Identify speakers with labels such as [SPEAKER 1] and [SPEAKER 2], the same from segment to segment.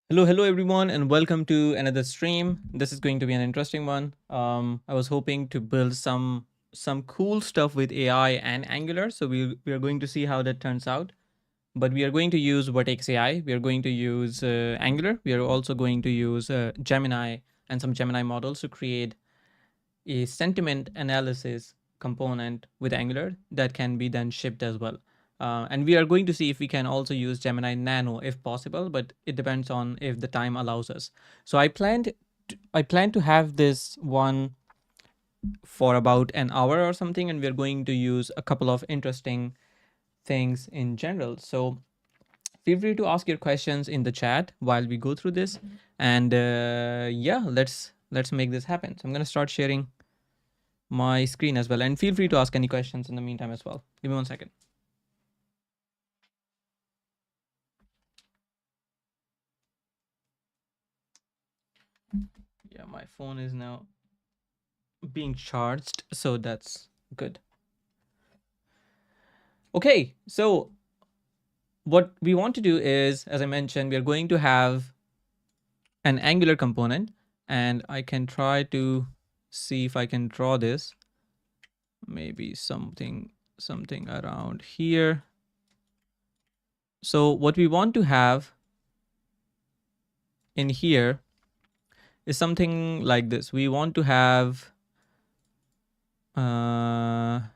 [SPEAKER 1] Hello everyone, and welcome to another stream. This is going to be an interesting one. I was hoping to build some cool stuff with AI and Angular, so we are going to see how that turns out. But we are going to use Vertex AI. We are going to use Angular. We are also going to use Gemini and some Gemini models to create a sentiment analysis component with Angular that can be then shipped as well. And we are going to see if we can also use Gemini Nano if possible, but it depends on if the time allows us. So I plan to have this one for about an hour or something, and we're going to use a couple of interesting things in general. So feel free to ask your questions in the chat while we go through this, and yeah, let's make this happen. So I'm gonna start sharing my screen as well, and feel free to ask any questions in the meantime as well. Give me 1 second. Yeah, my phone is now being charged, so that's good. Okay, so what we want to do is, as I mentioned, we are going to have an Angular component, and I can try to see if I can draw this. Maybe something around here. So what we want to have in here is something like this. We want to have an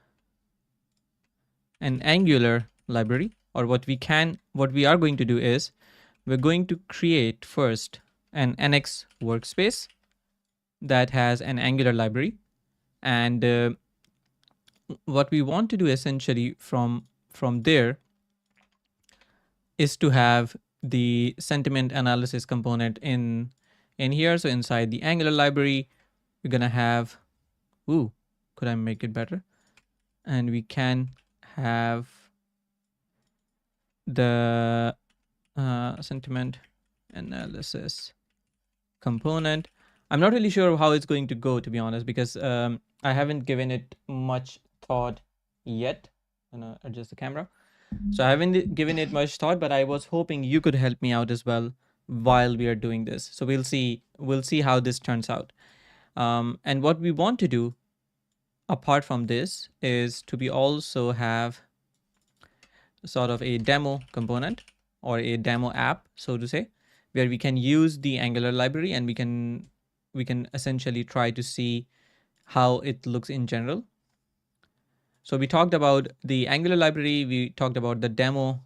[SPEAKER 1] Angular library, or what we are going to do is we're going to create first an NX workspace that has an Angular library, and what we want to do essentially from there is to have the sentiment analysis component in here. So inside the Angular library, we're gonna have, ooh, could I make it better? And we can have the sentiment analysis component. I'm not really sure how it's going to go, to be honest, because I haven't given it much thought yet. I'm gonna adjust the camera. So I haven't given it much thought, but I was hoping you could help me out as well while we are doing this. So we'll see how this turns out. And what we want to do apart from this is to be also have sort of a demo component or a demo app, so to say, where we can use the Angular library, and we can essentially try to see how it looks in general. So we talked about the Angular library, we talked about the demo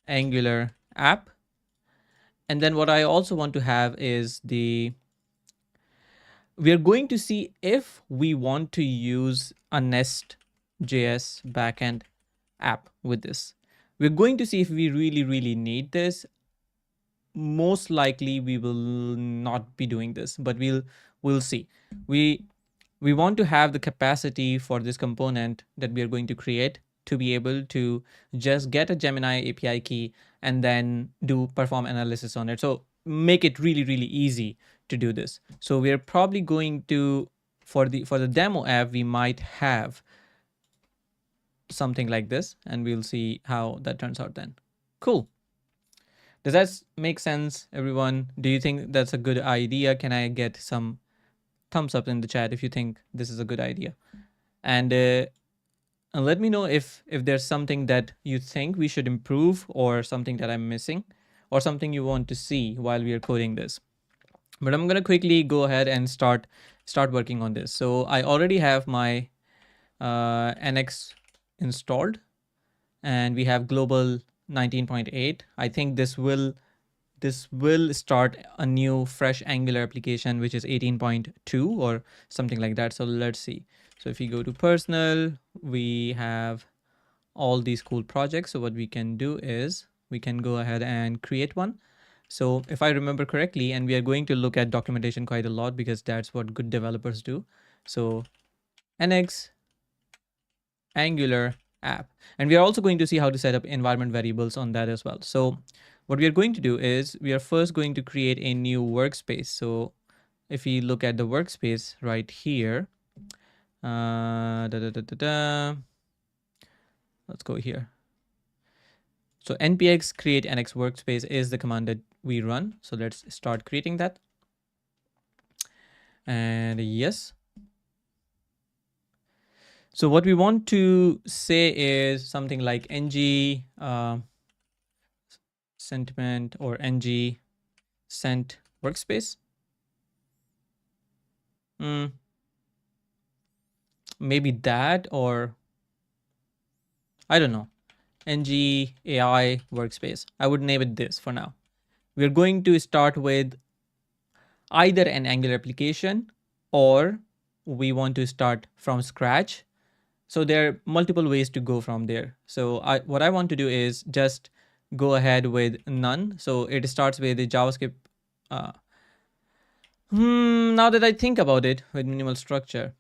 [SPEAKER 1] Angular app. And then what I also want to have is we're going to see if we want to use a Nest.js backend app with this. We're going to see if we really need this. Most likely we will not be doing this, but we'll see. We want to have the capacity for this component that we are going to create to be able to just get a Gemini API key and then do perform analysis on it. So make it really easy to do this. So we're probably going to, for the demo app, we might have something like this, and we'll see how that turns out then. Cool. Does that make sense, everyone? Do you think that's a good idea? Can I get some thumbs up in the chat if you think this is a good idea? And let me know if there's something that you think we should improve, or something that I'm missing, or something you want to see while we are coding this. But I'm gonna quickly go ahead and start working on this. So I already have my NX installed, and we have global 19.8. I think this will start a new fresh Angular application, which is 18.2 or something like that. So let's see. So if you go to personal, we have all these cool projects. So what we can do is we can go ahead and create one. So if I remember correctly, and we are going to look at documentation quite a lot because that's what good developers do. So NX Angular app, and we are also going to see how to set up environment variables on that as well. So what we are going to do is we are first going to create a new workspace. So if we look at the workspace right here, let's go here. So npx create nx workspace is the command that we run. So let's start creating that. And yes. So what we want to say is something like ng sentiment or ng sent workspace. Maybe that, or I don't know, ng AI workspace. I would name it this for now. We're going to start with either an Angular application, or we want to start from scratch. So there are multiple ways to go from there. So what I want to do is just go ahead with none. So it starts with the JavaScript. Now that I think about it, with minimal structure,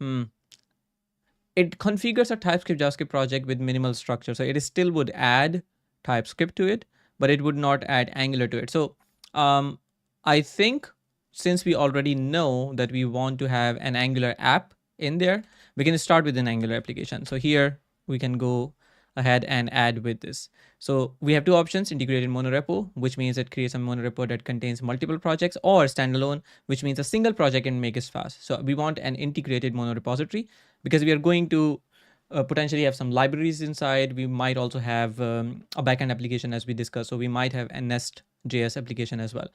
[SPEAKER 1] it configures a TypeScript JavaScript project with minimal structure. So it still would add TypeScript to it, but it would not add Angular to it. So I think since we already know that we want to have an Angular app in there, we can start with an Angular application. So here we can go ahead and add with this. So we have two options: integrated monorepo, which means it creates a monorepo that contains multiple projects, or standalone, which means a single project and make it fast. So we want an integrated monorepository because we are going to potentially have some libraries inside. We might also have a backend application as we discussed. So we might have a Nest.js application as well.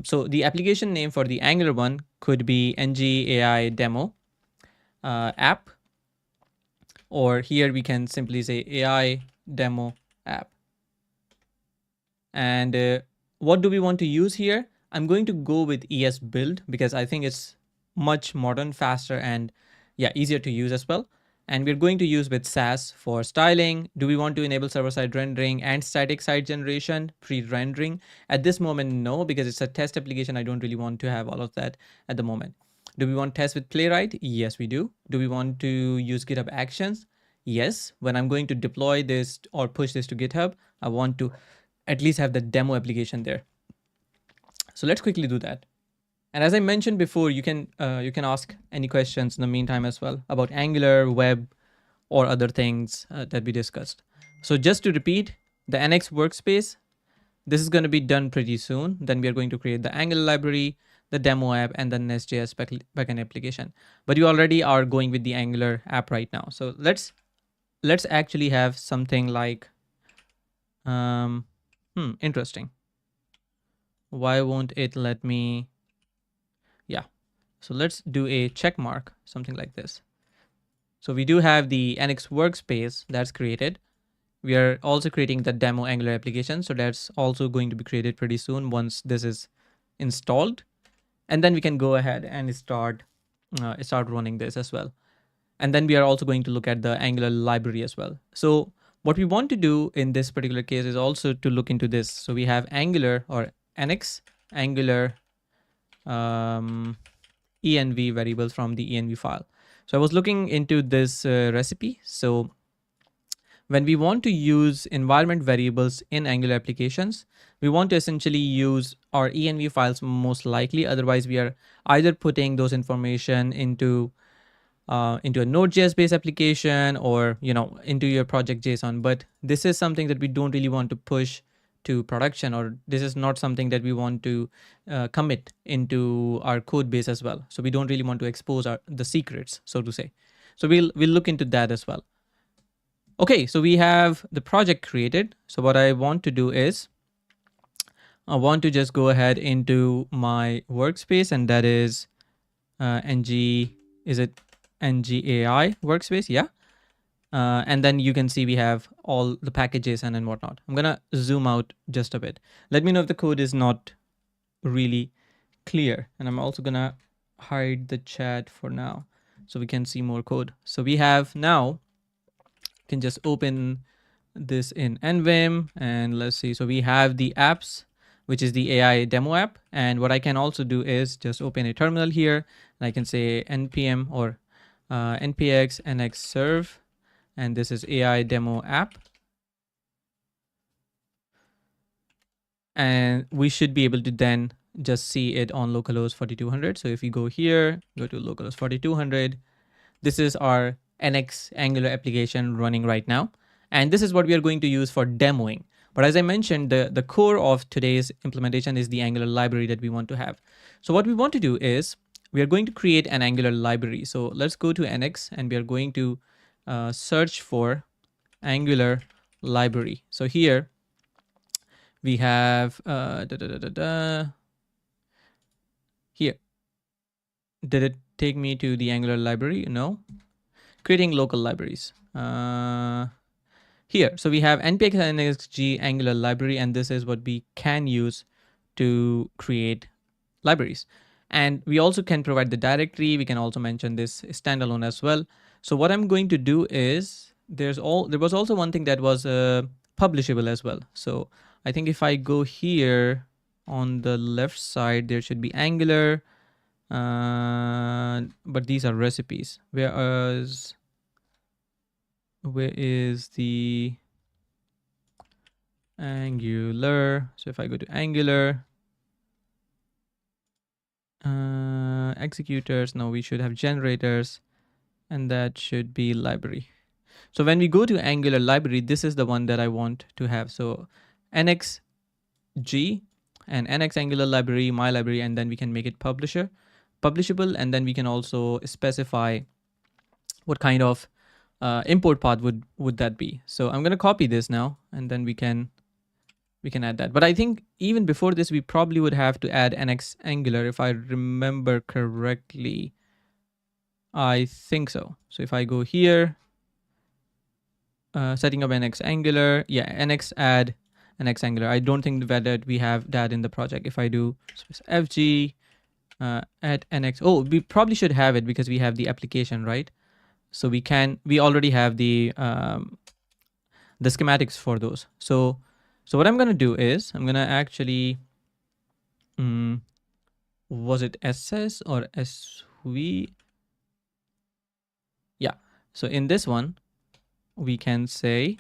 [SPEAKER 1] So the application name for the Angular one could be ng-AI demo app, or here we can simply say AI demo app. And what do we want to use here? I'm going to go with ES build because I think it's much modern, faster, and yeah, easier to use as well. And we're going to use with Sass for styling. Do we want to enable server-side rendering and static site generation, pre-rendering? At this moment, no, because it's a test application. I don't really want to have all of that at the moment. Do we want test with Playwright? Yes, we do. Do we want to use GitHub Actions? Yes. When I'm going to deploy this or push this to GitHub, I want to at least have the demo application there. So let's quickly do that. And as I mentioned before, you can ask any questions in the meantime as well about Angular, web, or other things that we discussed. So just to repeat, the NX workspace, this is going to be done pretty soon. Then we are going to create the Angular library, the demo app, and the Nest.js backend application. But you already are going with the Angular app right now. So let's actually have something like, interesting. Why won't it let me? Yeah. So let's do a check mark, something like this. So we do have the NX workspace that's created. We are also creating the demo Angular application. So that's also going to be created pretty soon once this is installed. And then we can go ahead and start running this as well. And then we are also going to look at the Angular library as well. So what we want to do in this particular case is also to look into this. So we have Angular or NX Angular env variables from the env file. So I was looking into this recipe. So when we want to use environment variables in Angular applications, we want to essentially use our env files most likely. Otherwise, we are either putting those information into a Node.js based application, or into your project JSON. But this is something that we don't really want to push to production, or this is not something that we want to commit into our code base as well. So we don't really want to expose the secrets, so to say. So we'll look into that as well. Okay, so we have the project created. So what I want to do is I want to just go ahead into my workspace, and that is is it ng-AI workspace? Yeah. And then you can see we have all the packages and whatnot. I'm going to zoom out just a bit. Let me know if the code is not really clear. And I'm also going to hide the chat for now so we can see more code. So we have now, can just open this in nvim, and let's see. So we have the apps, which is the AI demo app. And what I can also do is just open a terminal here, and I can say npm or npx nx serve, and this is AI demo app. And we should be able to then just see it on localhost 4200. So if we go here, go to localhost 4200, this is our NX Angular application running right now. And this is what we are going to use for demoing. But as I mentioned, the core of today's implementation is the Angular library that we want to have. So what we want to do is we are going to create an Angular library. So let's go to NX and we are going to search for Angular library. So here we have here. Did it take me to the Angular library? No. Creating local libraries. Here, so we have npx nxg Angular library, and this is what we can use to create libraries. And we also can provide the directory. We can also mention this standalone as well. So what I'm going to do is there was also one thing that was publishable as well. So I think if I go here on the left side, there should be Angular, but these are recipes. Where is the Angular? So if I go to Angular, executors, no, we should have generators, and that should be library. So when we go to Angular library, this is the one that I want to have. So nxg and nx Angular library, my library, and then we can make it publishable, and then we can also specify what kind of import path would that be. So I'm going to copy this now, and then we can add that. But I think even before this, we probably would have to add nx Angular, if I remember correctly. I think so. So if I go here, setting up nx Angular, yeah, nx add nx Angular. I don't think that we have that in the project. If I do fg add nx, oh, we probably should have it because we have the application, right? So we already have the schematics for those. So what I'm going to do is I'm going to actually, was it SS or SV? Yeah. So in this one, we can say,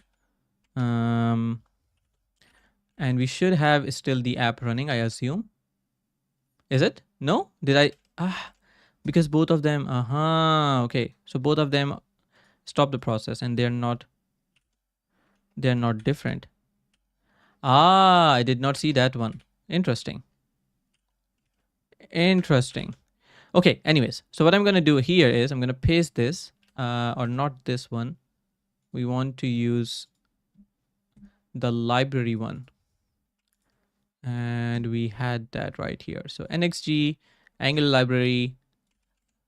[SPEAKER 1] and we should have still the app running, I assume. Is it? No? Did I? Because both of them, okay. So both of them stop the process and they're not different. I did not see that one. Interesting. Okay, anyways, so what I'm going to do here is I'm going to paste this, or not this one. We want to use the library one. And we had that right here. So nxg Angular library.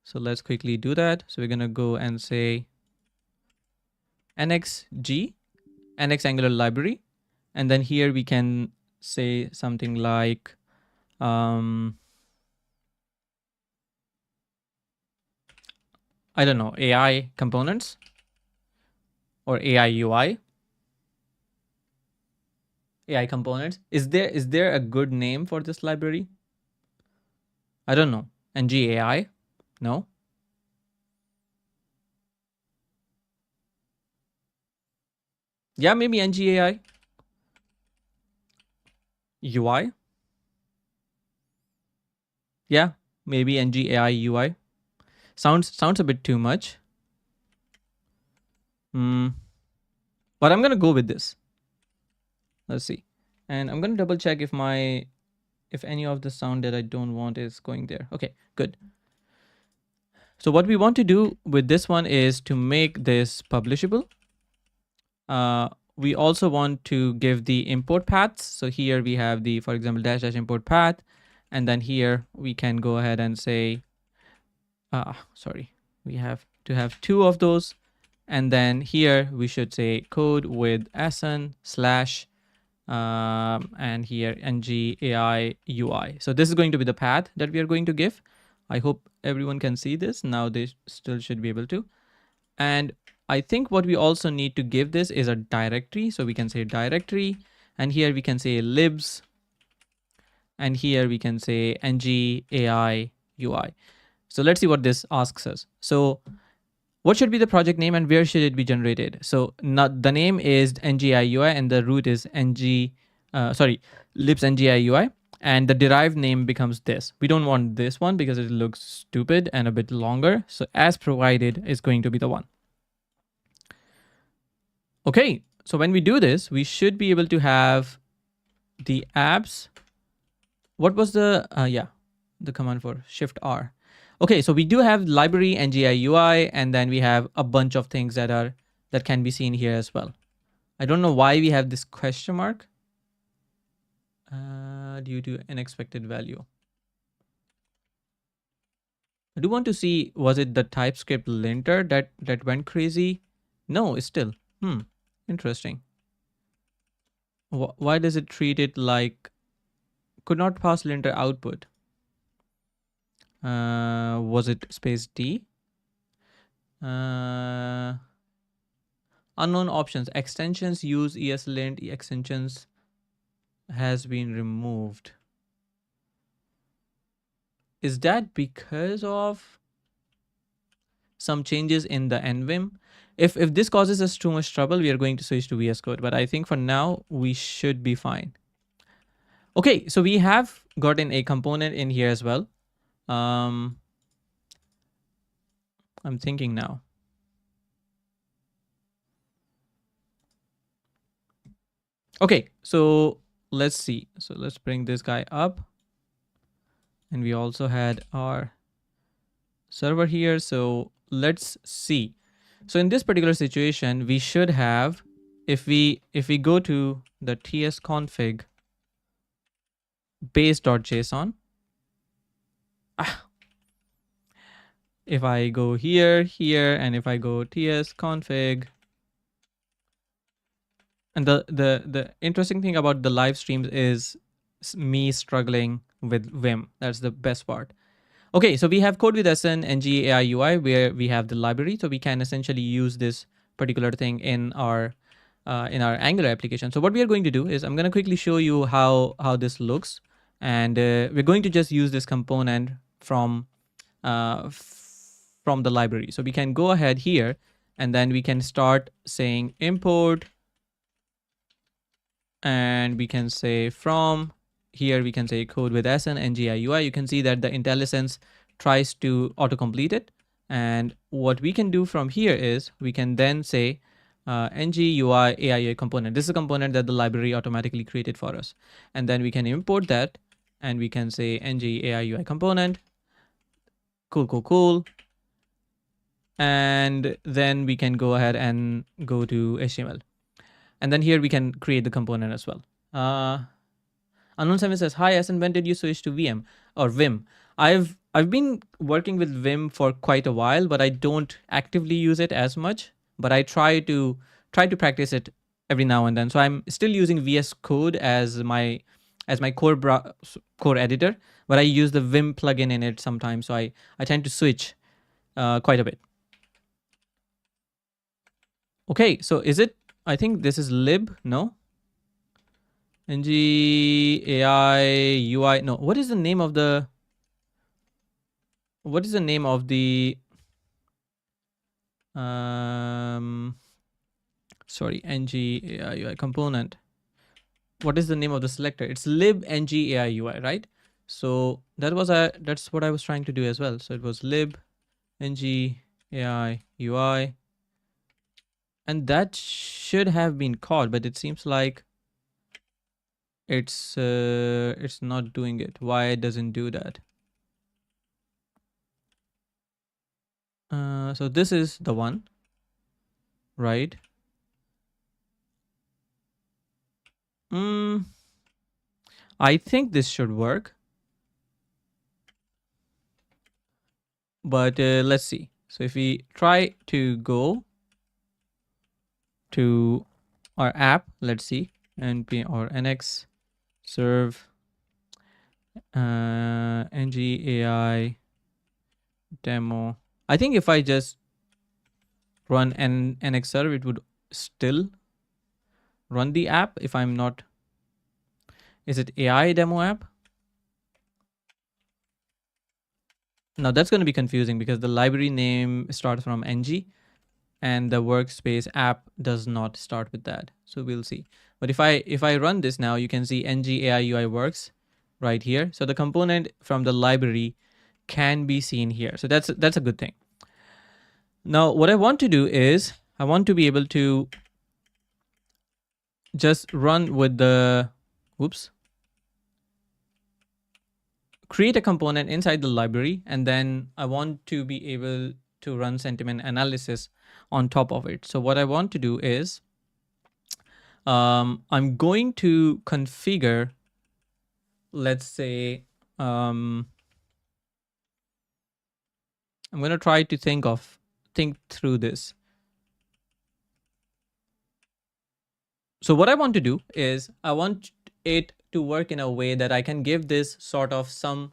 [SPEAKER 1] So let's quickly do that. So we're going to go and say nxg nx Angular library. And then here we can say something like, I don't know, AI components or AI UI. AI components. Is there a good name for this library? I don't know. NGAI? No. Yeah, maybe NGAI. UI. Yeah, maybe NGAI UI. Sounds a bit too much. But I'm gonna go with this. Let's see. And I'm gonna double check if any of the sound that I don't want is going there. Okay, good. So what we want to do with this one is to make this publishable. We also want to give the import paths. So here we have the, for example, dash import path. And then here we can go ahead and say, sorry, we have to have 2 of those. And then here we should say CodewithAhsan / and here NGAI UI. So this is going to be the path that we are going to give. I hope everyone can see this. Now they still should be able to. And I think what we also need to give this is a directory. So we can say directory, and here we can say libs, and here we can say NGAI UI. So let's see what this asks us. So what should be the project name and where should it be generated? So the name is NGI UI and the root is libs NGI UI, and the derived name becomes this. We don't want this one because it looks stupid and a bit longer. So as provided is going to be the one. Okay, So when we do this, we should be able to have the apps. What was the, the command for Shift R. Okay, so we do have library and GUI, and then we have a bunch of things that can be seen here as well. I don't know why we have this question mark due to unexpected value. I do want to see, was it the TypeScript linter that went crazy? No, it's still. Interesting. Why does it treat it like could not pass linter output? Was it space D? Unknown options. Extensions use ESLint. Extensions has been removed. Is that because of some changes in the NVim? If this causes us too much trouble, we are going to switch to VS Code. But I think for now, we should be fine. Okay, so we have gotten a component in here as well. I'm thinking now. Okay, so let's see. So let's bring this guy up. And we also had our server here. So let's see. So in this particular situation, we should have, if we go to the tsconfig base.json, if I go here, and if I go tsconfig, and the interesting thing about the live streams is me struggling with Vim. That's the best part. Okay, so we have CodewithAhsan and GAI UI where we have the library, so we can essentially use this particular thing in our Angular application. So what we are going to do is I'm going to quickly show you how this looks, and we're going to just use this component from the library. So we can go ahead here, and then we can start saying import, and we can say from here, we can say CodewithAhsan and GUI. You can see that the IntelliSense tries to autocomplete it. And what we can do from here is we can then say ngui AIUI component. This is a component that the library automatically created for us. And then we can import that, and we can say ng AIUI component. Cool. And then we can go ahead and go to HTML. And then here we can create the component as well. Unknown7 says, hi Ahsan, when did you switch to VM or Vim? I've been working with Vim for quite a while, but I don't actively use it as much. But I try to practice it every now and then. So I'm still using VS Code as my core editor, but I use the Vim plugin in it sometimes. So I tend to switch quite a bit. Okay, so is it? I think this is lib. No. ng AI UI. No. What is the name of the? What is the name of the? Sorry, ng AI UI component. What is the name of the selector? It's lib ng AI UI, right? So that's what I was trying to do as well. So it was lib ng AI UI, and that should have been called, but it seems like it's not doing it. Why it doesn't do that? So this is the one, right? I think this should work, but let's see. So if we try to go to our app, let's see, np or nx serve ng AI demo. I think if I just run nx serve, it would still run the app. If I'm not, is it AI demo app? Now that's going to be confusing because the library name starts from ng and the workspace app does not start with that. So we'll see. But if I run this now, you can see ng AI UI works right here. So the component from the library can be seen here. So that's a good thing. Now what I want to do is I want to be able to just run with the, whoops, create a component inside the library, and then I want to be able to run sentiment analysis on top of it. So what I want to do is I'm going to configure, let's say, I'm going to try to think through this. So what I want to do is I want it to work in a way that I can give this sort of some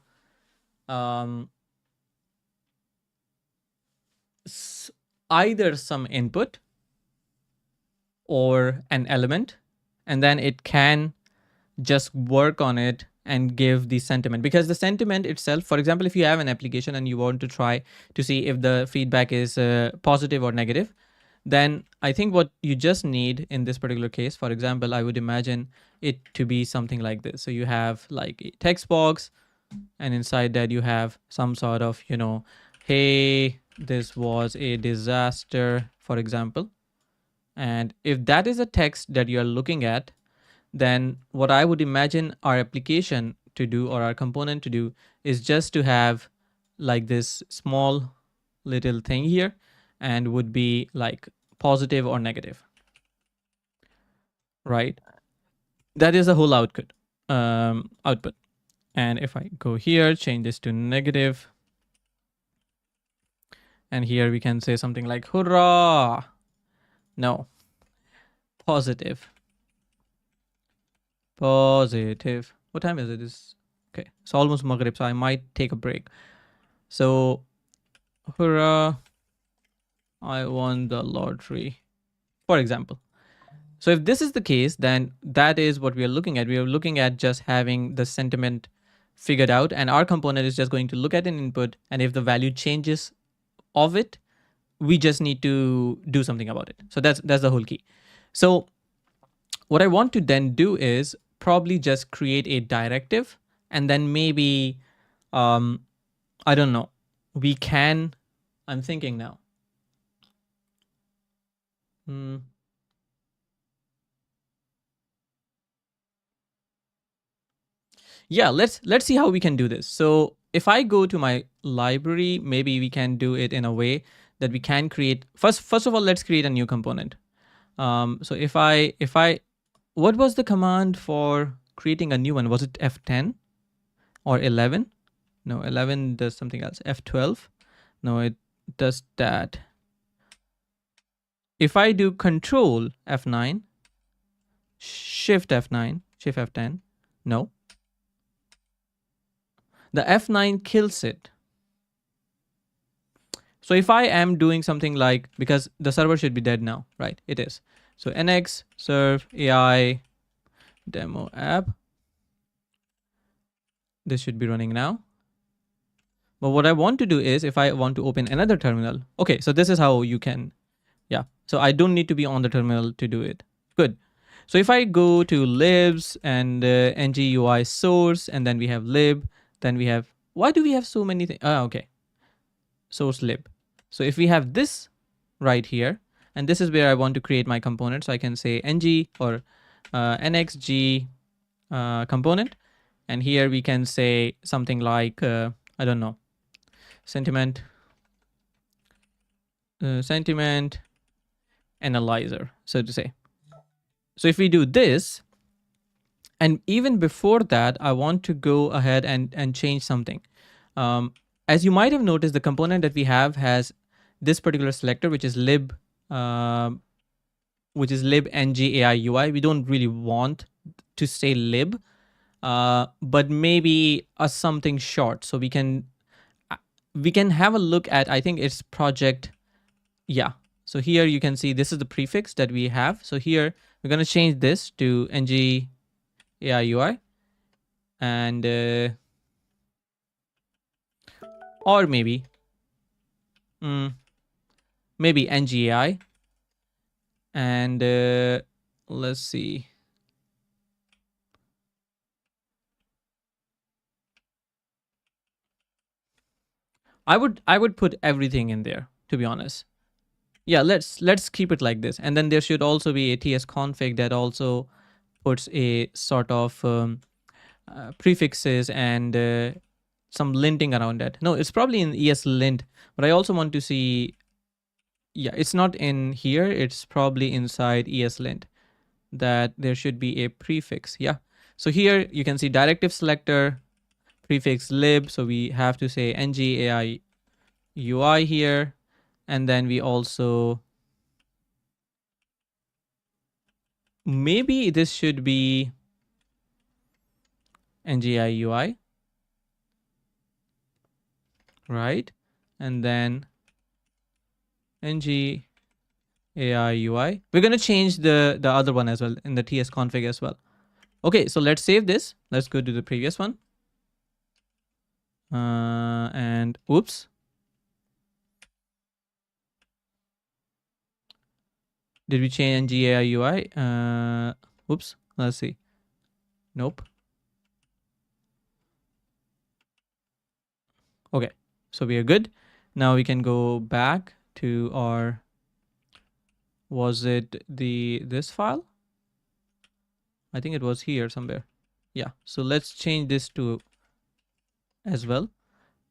[SPEAKER 1] either some input or an element, and then it can just work on it and give the sentiment. Because the sentiment itself, for example, if you have an application and you want to try to see if the feedback is positive or negative, then I think what you just need in this particular case, for example, I would imagine it to be something like this. So you have like a text box, and inside that you have some sort of, hey, this was a disaster, for example. And if that is a text that you're looking at, then what I would imagine our application to do, or our component to do, is just to have like this small little thing here, and would be like positive or negative, right? That is a whole output. And if I go here, change this to negative, and here we can say something like hurrah. No, positive. Positive. What time is it? It's okay. It's almost Maghrib, so I might take a break. So, hurrah, I won the lottery, for example. So if this is the case, then that is what we are looking at. We are looking at just having the sentiment figured out, and our component is just going to look at an input, and if the value changes of it, we just need to do something about it. So that's the whole key. So what I want to then do is probably just create a directive, and then maybe, I don't know, we can, I'm thinking now. Yeah, let's see how we can do this. So if I go to my library, maybe we can do it in a way that we can create, first of all, let's create a new component. So if I, what was the command for creating a new one? Was it F10 or 11? No, 11 does something else. F12? No, it does that. If I do Control F9, Shift F9, Shift F10, no. The F9 kills it. So if I am doing something like, because the server should be dead now, right? It is. So nx serve AI demo app. This should be running now. But what I want to do is, if I want to open another terminal, okay, so this is how you can, yeah. So I don't need to be on the terminal to do it. Good. So if I go to libs and ngui source, and then we have lib, then we have, why do we have so many things? Okay. Source lib. So if we have this right here, and this is where I want to create my component, so I can say ng or nxg component, and here we can say something like, I don't know, sentiment analyzer, so to say. So if we do this, and even before that, I want to go ahead and change something. As you might have noticed, the component that we have has this particular selector, which is lib ng AI UI. We don't really want to say lib, but maybe something short. So we can have a look at, I think it's project. Yeah. So here you can see this is the prefix that we have. So here we're going to change this to ng AI UI, and or maybe maybe NGI, and let's see. I would put everything in there, to be honest. Yeah, let's keep it like this. And then there should also be a ts config that also puts a sort of prefixes and some linting around that. No, it's probably in ESLint, but I also want to see, yeah, it's not in here. It's probably inside ESLint that there should be a prefix. Yeah. So here you can see directive selector, prefix lib. So we have to say ngai UI here. And then we also, maybe this should be ngai UI, right? And then ng AI UI. We're going to change the other one as well in the TS config as well. Okay, so let's save this. Let's go to the previous one. And oops. Did we change AI UI? Oops. Let's see. Nope. Okay, so we are good. Now we can go back to our, was it this file? I think it was here somewhere. Yeah, so let's change this to as well.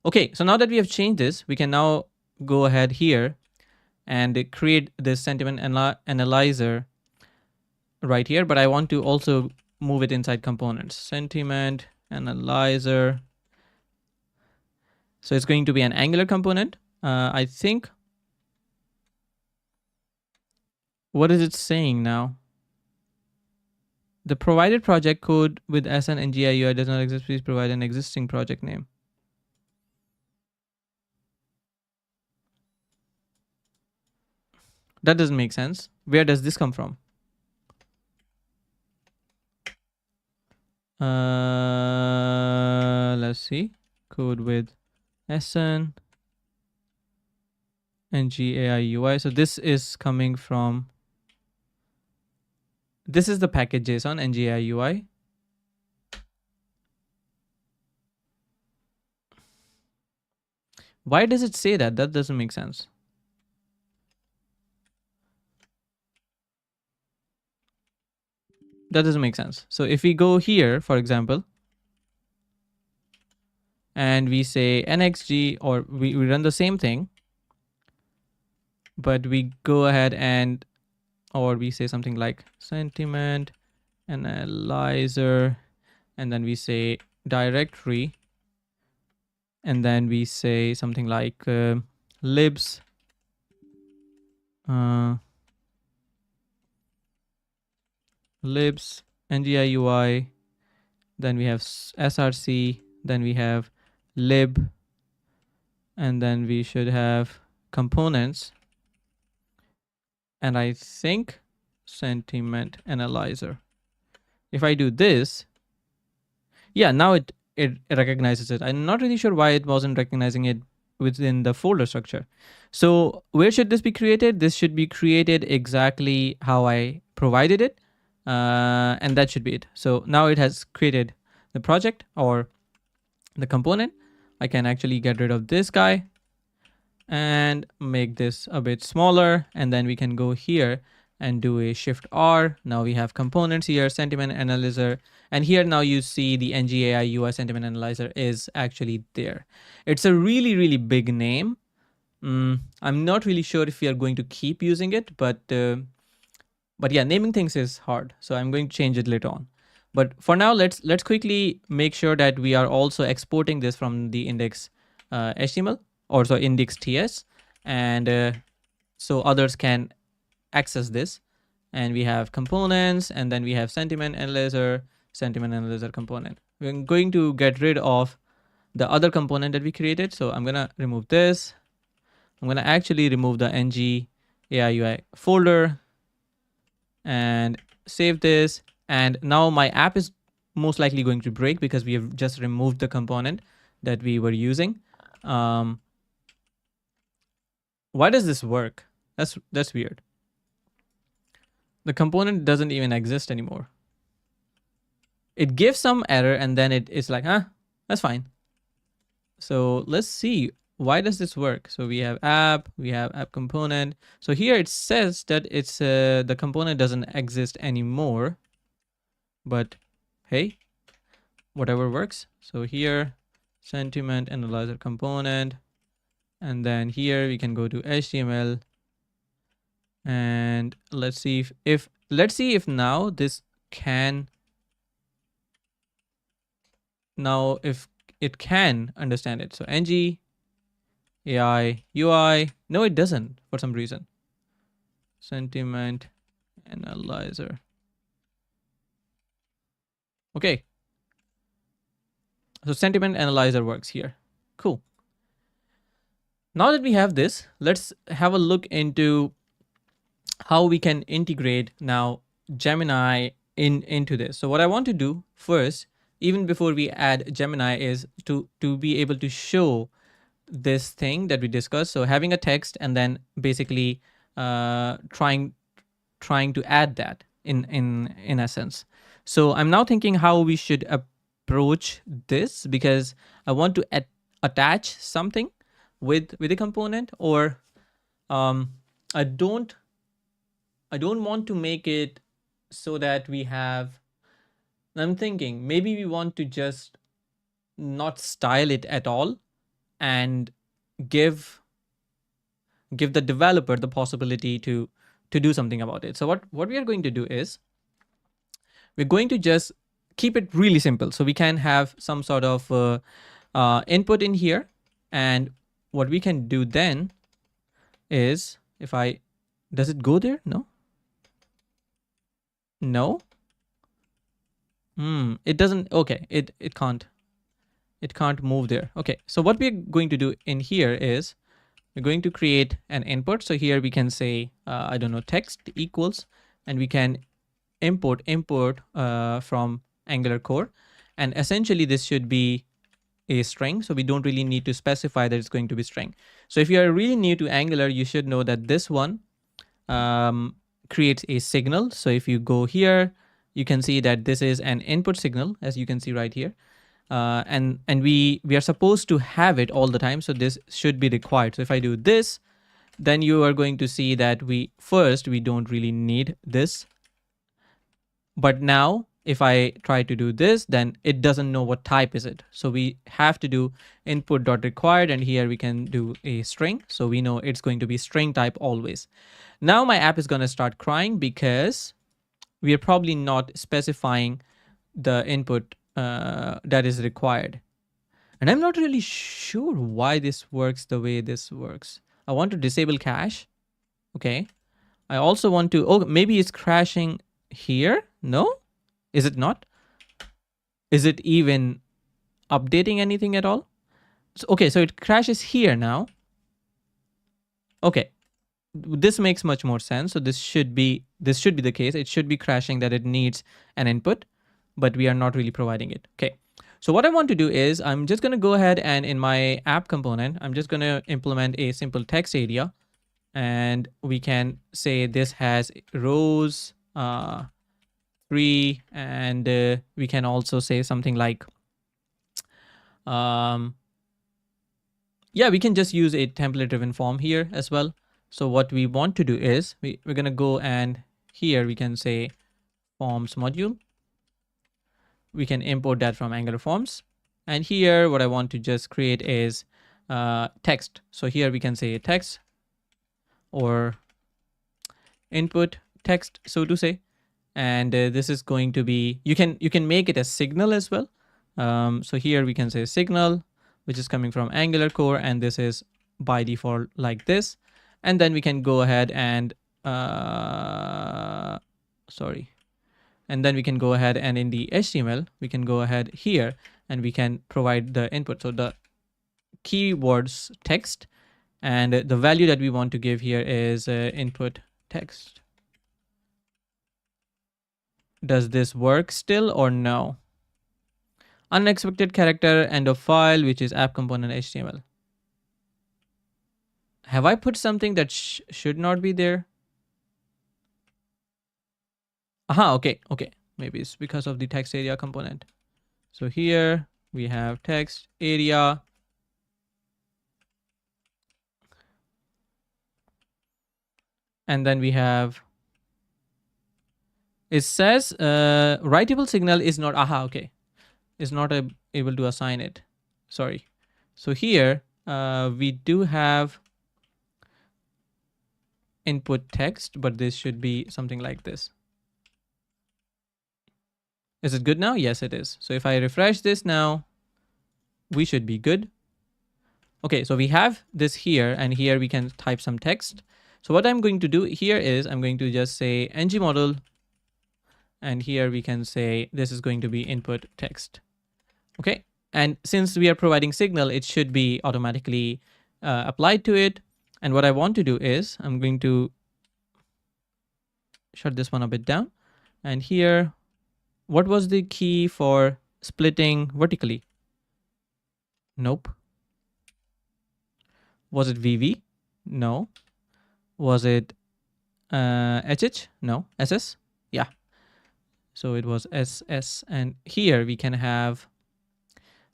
[SPEAKER 1] Okay, so now that we have changed this, we can now go ahead here and create this sentiment analyzer right here. But I want to also move it inside components. Sentiment analyzer. So it's going to be an Angular component. I think. What is it saying now? The provided project code with SN and GIUI does not exist. Please provide an existing project name. That doesn't make sense. Where does this come from? Let's see. Code with SN and GAI UI. So this is coming from, this is the package JSON and GAI UI. Why does it say that? That doesn't make sense. That doesn't make sense. So if we go here, for example, and we say nxg, or we run the same thing, but we go ahead and, or we say something like sentiment analyzer, and then we say directory, and then we say something like libs libs ngi UI, then we have src, then we have lib, and then we should have components, and I think sentiment analyzer. If I do this, yeah, now it recognizes it. I'm not really sure why it wasn't recognizing it within the folder structure. So where should this be created? This should be created exactly how I provided it. And that should be it. So now it has created the project or the component. I can actually get rid of this guy and make this a bit smaller. And then we can go here and do a shift R. Now we have components here, sentiment analyzer. And here now you see the ngai UI sentiment analyzer is actually there. It's a really, really big name. I'm not really sure if we are going to keep using it, but yeah, naming things is hard. So I'm going to change it later on. But for now, let's quickly make sure that we are also exporting this from the index HTML, or so index TS, and so others can access this. And we have components, and then we have sentiment analyzer component. We're going to get rid of the other component that we created. So I'm gonna remove this. I'm gonna actually remove the ng AI UI folder and save this. And now my app is most likely going to break because we have just removed the component that we were using. Why does this work? That's weird. The component doesn't even exist anymore. It gives some error and then it's like, that's fine. So let's see why does this work? So we have app component. So here it says that it's the component doesn't exist anymore, but hey, whatever works. So here, sentiment analyzer component, and then here we can go to HTML, and let's see if now this can, now if it can understand it. So ng AI UI, no, it doesn't for some reason. Sentiment analyzer. Okay. So sentiment analyzer works here. Cool. Now that we have this, let's have a look into how we can integrate now Gemini into this. So what I want to do first, even before we add Gemini, is to be able to show this thing that we discussed. So having a text and then basically trying to add that in essence. So I'm now thinking how we should approach this, because I want to attach something with a component, or I don't want to make it so that we have, I'm thinking maybe we want to just not style it at all and give the developer the possibility to do something about it. So what we are going to do is we're going to just keep it really simple. So we can have some sort of input in here. And what we can do then is, if I, does it go there? No. No. It doesn't. Okay. It can't move there. Okay. So what we're going to do in here is we're going to create an input. So here we can say, I don't know, text equals, and we can import from Angular core. And essentially this should be a string. So we don't really need to specify that it's going to be string. So if you are really new to Angular, you should know that this one creates a signal. So if you go here, you can see that this is an input signal, as you can see right here. And we are supposed to have it all the time. So this should be required. So if I do this, then you are going to see that we don't really need this. But now if I try to do this, then it doesn't know what type is it. So we have to do input.required, and here we can do a string. So we know it's going to be string type always. Now my app is going to start crying because we are probably not specifying the input that is required. And I'm not really sure why this works the way this works. I want to disable cache. Okay. I also want to, oh, maybe it's crashing here. No, is it not? Is it even updating anything at all? So, okay, so it crashes here now. Okay, this makes much more sense. So this should be the case. It should be crashing that it needs an input, but we are not really providing it. Okay, so what I want to do is I'm just going to go ahead and in my app component, I'm just going to implement a simple text area, and we can say this has rows 3, and we can also say something like yeah, we can just use a template driven form here as well. So what we want to do is we're going to go, and here we can say forms module. We can import that from Angular Forms. And here what I want to just create is text. So here we can say text or input text, so to say. And this is going to be, you can make it a signal as well. So here we can say signal, which is coming from Angular core, and this is by default like this. And then we can go ahead and and then we can go ahead and in the HTML we can go ahead here and we can provide the input. So the keywords text, and the value that we want to give here is input text. Does this work still or no? Unexpected character, end of file, which is app component HTML. Have I put something that should not be there? Aha, okay. Maybe it's because of the text area component. So here we have text area. And then we have, it says writable signal is not, okay, is not able to assign it. Sorry. So here we do have input text, but this should be something like this. Is it good now? Yes, it is. So if I refresh this now, we should be good. Okay, so we have this here, and here we can type some text. So what I'm going to do here is I'm going to just say ng model, and here we can say this is going to be input text. Okay, and since we are providing signal, it should be automatically applied to it. And what I want to do is I'm going to shut this one a bit down. And here, what was the key for splitting vertically? Nope. Was it VV? No. Was it HH? No. SS? Yeah. So it was SS. And here we can have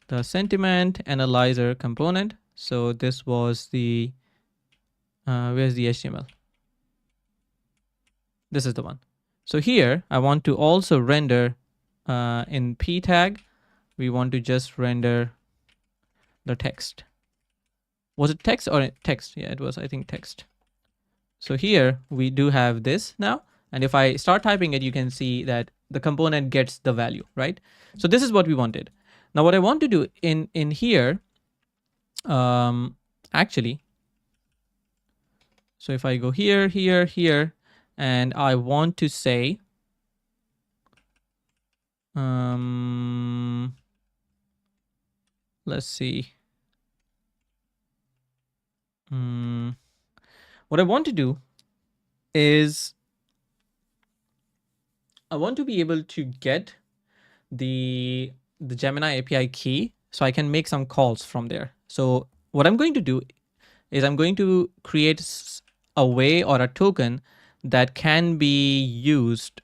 [SPEAKER 1] the sentiment analyzer component. So this was the, where's the HTML? This is the one. So here I want to also render in p tag, we want to just render the text. Was it text or text? Yeah, it was, I think, text. So here we do have this now. And if I start typing it, you can see that the component gets the value, right? So this is what we wanted. Now what I want to do in here, actually, so if I go here, here, here, and I want to say, let's see. What I want to do is I want to be able to get the Gemini API key so I can make some calls from there. So what I'm going to do is I'm going to create a way or a token that can be used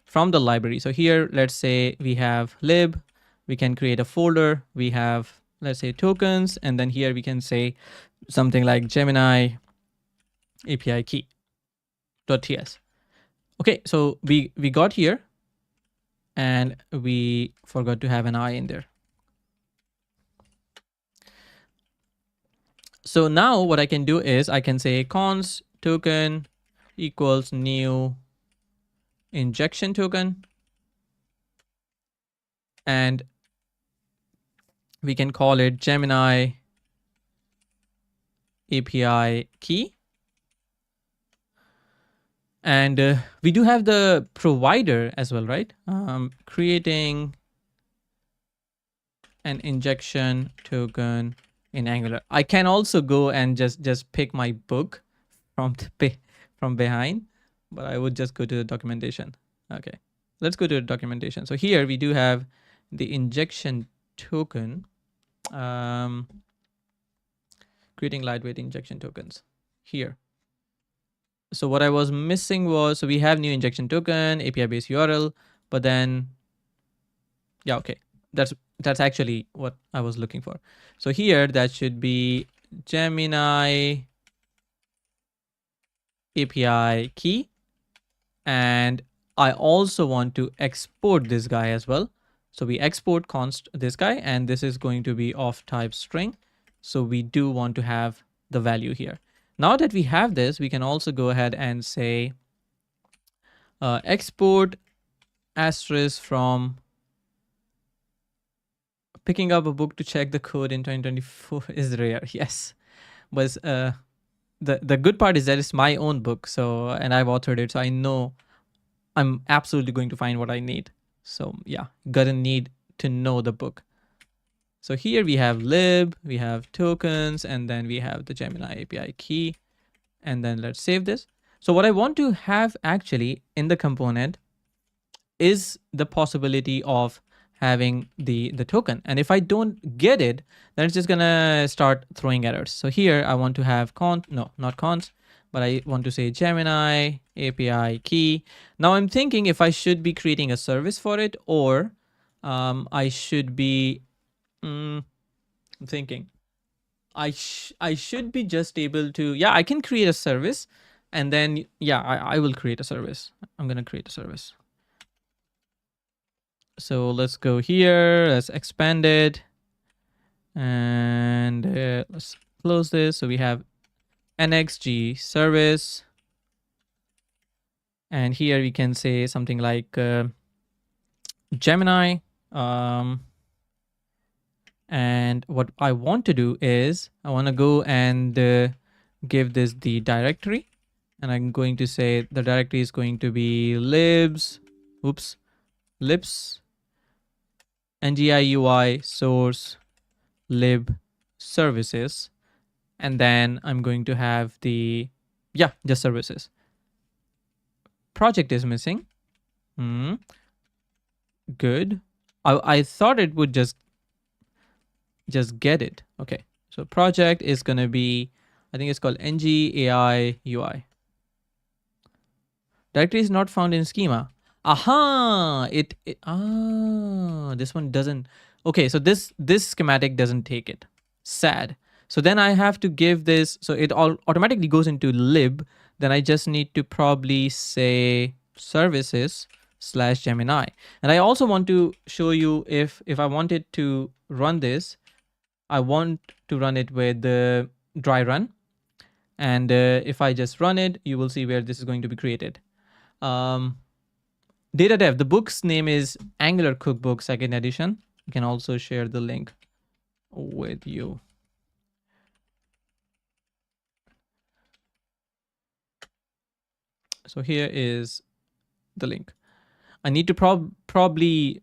[SPEAKER 1] from the library. So here, let's say we have lib, we can create a folder, we have, let's say, tokens, and then here we can say something like Gemini API key.ts. Okay, so we got here and we forgot to have an I in there. So now what I can do is I can say const token equals new injection token, and we can call it Gemini API key. And we do have the provider as well, right? Creating an injection token in Angular. I can also go and just pick my book from behind, but I would just go to the documentation. Okay, let's go to the documentation. So here we do have the injection token, creating lightweight injection tokens here. So what I was missing was, so we have new injection token, API based URL, but then, yeah, okay. That's actually what I was looking for. So here that should be Gemini API key. And I also want to export this guy as well. So we export const this guy, and this is going to be of type string. So we do want to have the value here. Now that we have this, we can also go ahead and say export asterisk from picking up a book to check the code in 2024 is rare. Yes, but the good part is that it's my own book. So, and I've authored it, so I know I'm absolutely going to find what I need. So yeah, gotta need to know the book. So here we have lib, we have tokens, and then we have the Gemini API key. And then let's save this. So what I want to have actually in the component is the possibility of having the token. And if I don't get it, then it's just gonna start throwing errors. So here I want to have not const, but I want to say Gemini API key. Now I'm thinking if I should be creating a service for it, or I should be, I'm thinking I should be just able to, yeah, I can create a service, And then, yeah, I will create a service. I'm going to create a service. So let's go here. Let's expand it. And let's close this. So we have NXG service. And here we can say something like Gemini. And what I want to do is I want to go and give this the directory. And I'm going to say the directory is going to be libs NGIUI source lib services. And then I'm going to have the, yeah, just services. Project is missing. Good. I thought it would just get it. Okay. So project is going to be, I think it's called NGAI UI. Directory is not found in schema. Aha, this one doesn't. Okay, so this schematic doesn't take it. Sad. So then I have to give this, so it all automatically goes into lib. Then I just need to probably say services/Gemini. And I also want to show you if I wanted to run this, I want to run it with the dry run. And if I just run it, you will see where this is going to be created. Data dev, the book's name is Angular Cookbook 2nd edition. You can also share the link with you. So here is the link. I need to probably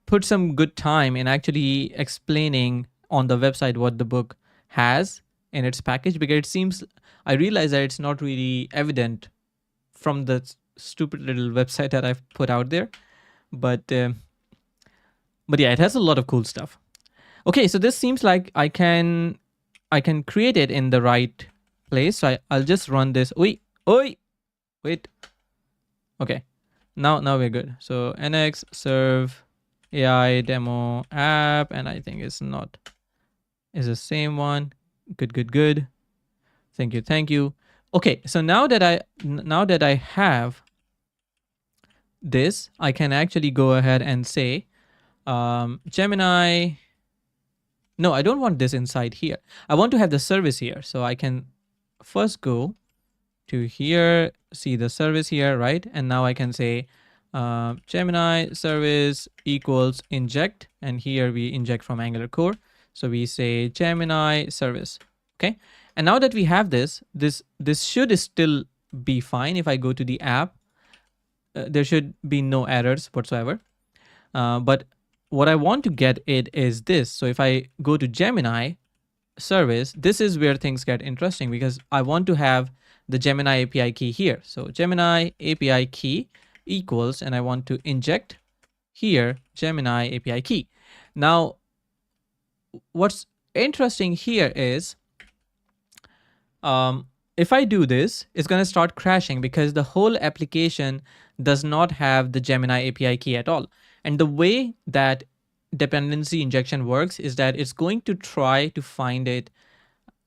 [SPEAKER 1] put some good time in actually explaining on the website what the book has in its package, because it seems, I realize that it's not really evident from the stupid little website that I've put out there. But yeah, it has a lot of cool stuff. Okay, so this seems like I can create it in the right place. So I'll just run this. Wait. Okay, now we're good. So NX serve AI demo app, and I think it's not, is the same one. Good. Thank you. Okay, so now that I have this, I can actually go ahead and say Gemini. No, I don't want this inside here. I want to have the service here. So I can first go to here, see the service here, right? And now I can say Gemini service equals inject. And here we inject from Angular core. So we say Gemini service. Okay. And now that we have this should still be fine. If I go to the app, there should be no errors whatsoever. But what I want to get it is this. So if I go to Gemini service, this is where things get interesting, because I want to have the Gemini API key here. So Gemini API key equals, and I want to inject here Gemini API key. Now, what's interesting here is, if I do this, it's going to start crashing because the whole application does not have the Gemini API key at all. And the way that dependency injection works is that it's going to try to find it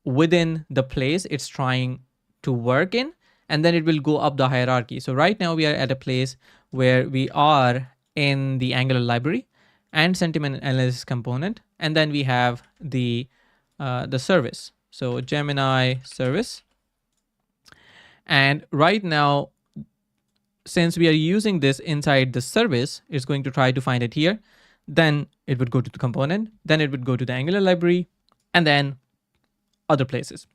[SPEAKER 1] within the place it's trying to work in, and then it will go up the hierarchy. So right now we are at a place where we are in the Angular library and sentiment analysis component, and then we have the service. So Gemini service. And right now, since we are using this inside the service, it's going to try to find it here. Then it would go to the component, then it would go to the Angular library, and then other places.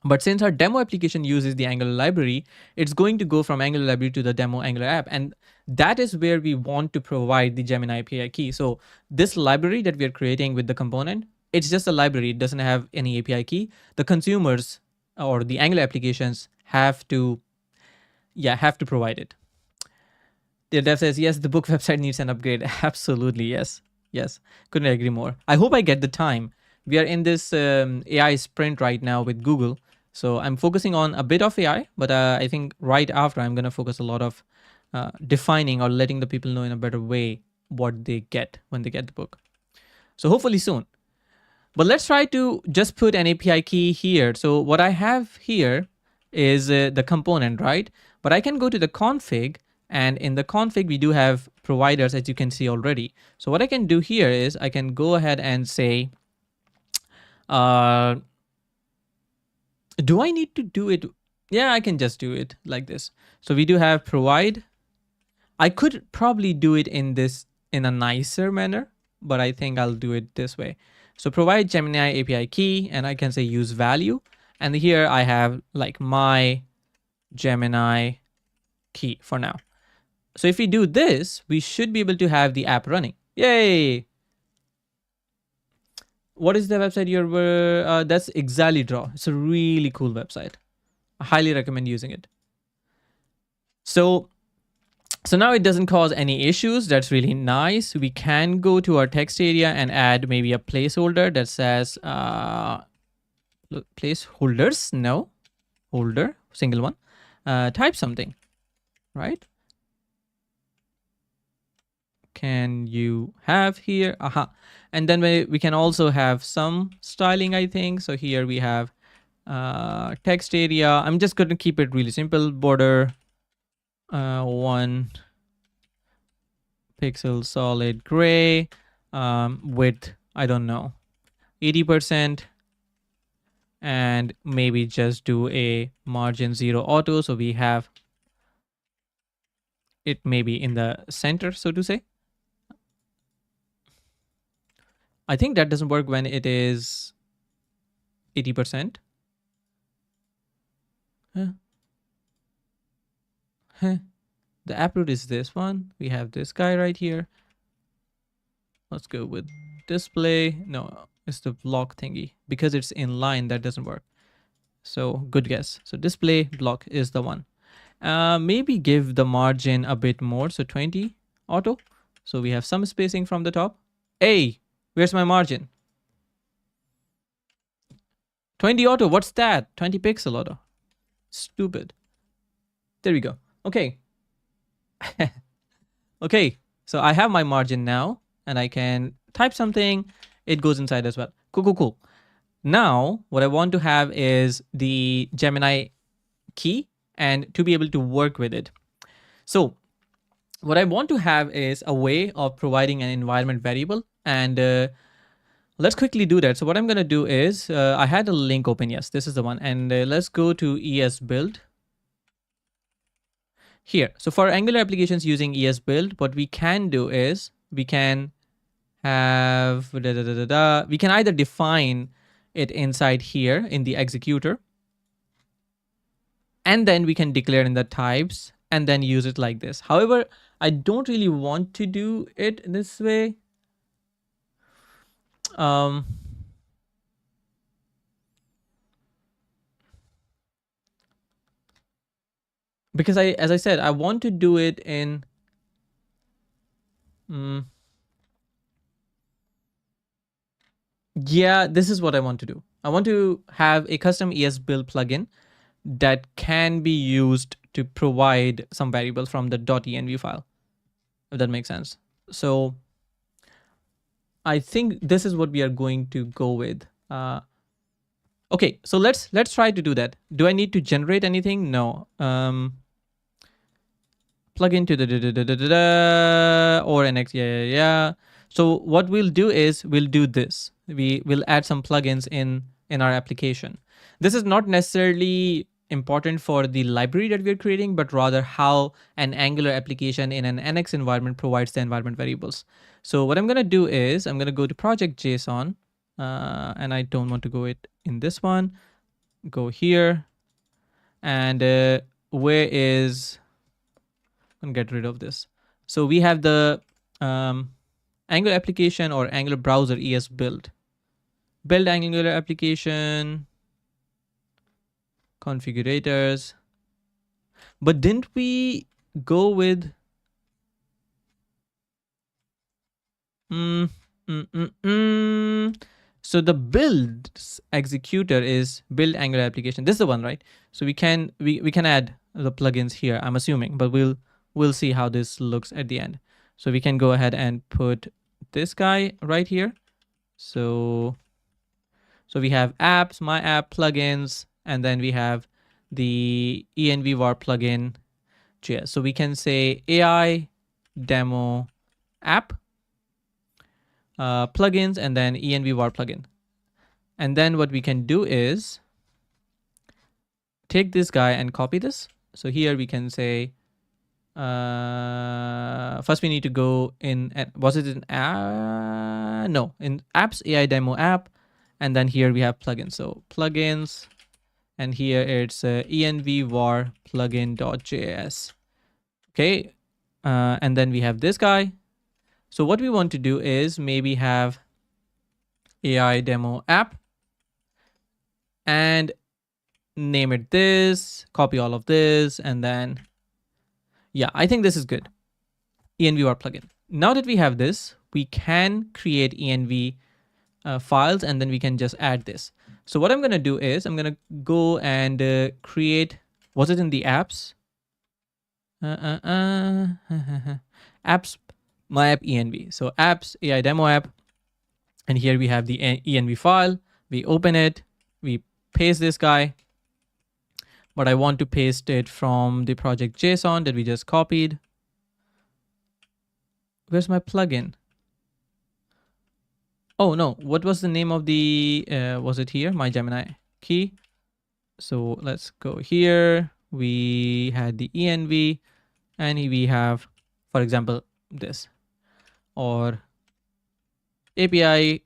[SPEAKER 1] But since our demo application uses the Angular library, it's going to go from Angular library to the demo Angular app. And that is where we want to provide the Gemini API key. So this library that we are creating with the component, it's just a library. It doesn't have any API key. The consumers or the Angular applications have to provide it. The dev says, yes, the book website needs an upgrade. Absolutely, yes. Couldn't agree more. I hope I get the time. We are in this AI sprint right now with Google. So I'm focusing on a bit of AI, but I think right after I'm going to focus a lot of defining or letting the people know in a better way what they get when they get the book. So hopefully soon. But let's try to just put an API key here. So what I have here is the component, right? But I can go to the config, and in the config, we do have providers, as you can see already. So what I can do here is I can go ahead and say, uh, do I need to do it? Yeah, I can just do it like this. So we do have provide. I could probably do it in a nicer manner, but I think I'll do it this way. So provide Gemini API key, and I can say use value. And here I have like my Gemini key for now. So if we do this, we should be able to have the app running. Yay! What is the website you're? That's ExaliDraw. It's a really cool website. I highly recommend using it. So now it doesn't cause any issues. That's really nice. We can go to our text area and add maybe a placeholder that says placeholders. No, holder, single one. Type something, right? Can you have here? Aha. And then we can also have some styling, I think. So here we have text area. I'm just going to keep it really simple. Border 1 pixel solid gray, width, I don't know, 80%, and maybe just do a margin 0 auto. So we have it maybe in the center, so to say. I think that doesn't work when it is 80%. Huh. Huh. The app root is this one. We have this guy right here. Let's go with display. No, it's the block thingy. Because it's in line, that doesn't work. So good guess. So display block is the one. Maybe give the margin a bit more. So 20 auto. So we have some spacing from the top. Hey, where's my margin? 20 auto. What's that? 20 pixel auto. Stupid. There we go. Okay. Okay. So I have my margin now, and I can type something. It goes inside as well. Cool. Now, what I want to have is the Gemini key and to be able to work with it. So what I want to have is a way of providing an environment variable, and let's quickly do that. So what I'm going to do is I had a link open. Yes, this is the one. And let's go to ESBuild here. So for Angular applications using ESBuild, what we can do is we can have we can either define it inside here in the executor, and then we can declare in the types and then use it like this. However, I don't really want to do it this way. Because as I said, I want to do it in yeah, this is what I want to do. I want to have a custom ESBuild plugin that can be used to provide some variables from the .env file, if that makes sense. So I think this is what we are going to go with. Okay, so let's try to do that. Do I need to generate anything? No. Plug into the or NX. Yeah. So what we'll do is we'll do this. We will add some plugins in our application. This is not necessarily important for the library that we're creating, but rather how an Angular application in an NX environment provides the environment variables. So what I'm going to do is I'm going to go to project.json, and I don't want to go it in this one. Go here, and where is, I'm going to get rid of this. So we have the Angular application or Angular browser ESBuild. Build Angular application, configurators. But didn't we go with so the builds executor is build Angular application. This is the one, right? So we can add the plugins here, I'm assuming, but we'll see how this looks at the end. So we can go ahead and put this guy right here. So we have apps, my app, plugins, and then we have the env var plugin JS. So we can say AI demo app plugins and then env var plugin. And then what we can do is take this guy and copy this. So here we can say, first we need to go in, was it in, no, in apps, AI demo app. And then here we have plugins. So plugins, and here it's env var plugin.js. Okay. And then we have this guy. So what we want to do is maybe have AI demo app and name it this, copy all of this, and then, yeah, I think this is good. env var plugin. Now that we have this, we can create env files, and then we can just add this. So what I'm going to do is I'm going to go and create, was it in the apps? Apps, my app env. So apps, AI demo app. And here we have the env file. We open it, we paste this guy, but I want to paste it from the project JSON that we just copied. Where's my plugin? Oh no, what was the name of the, was it here? My Gemini key. So let's go here. We had the env and we have, for example, this, or API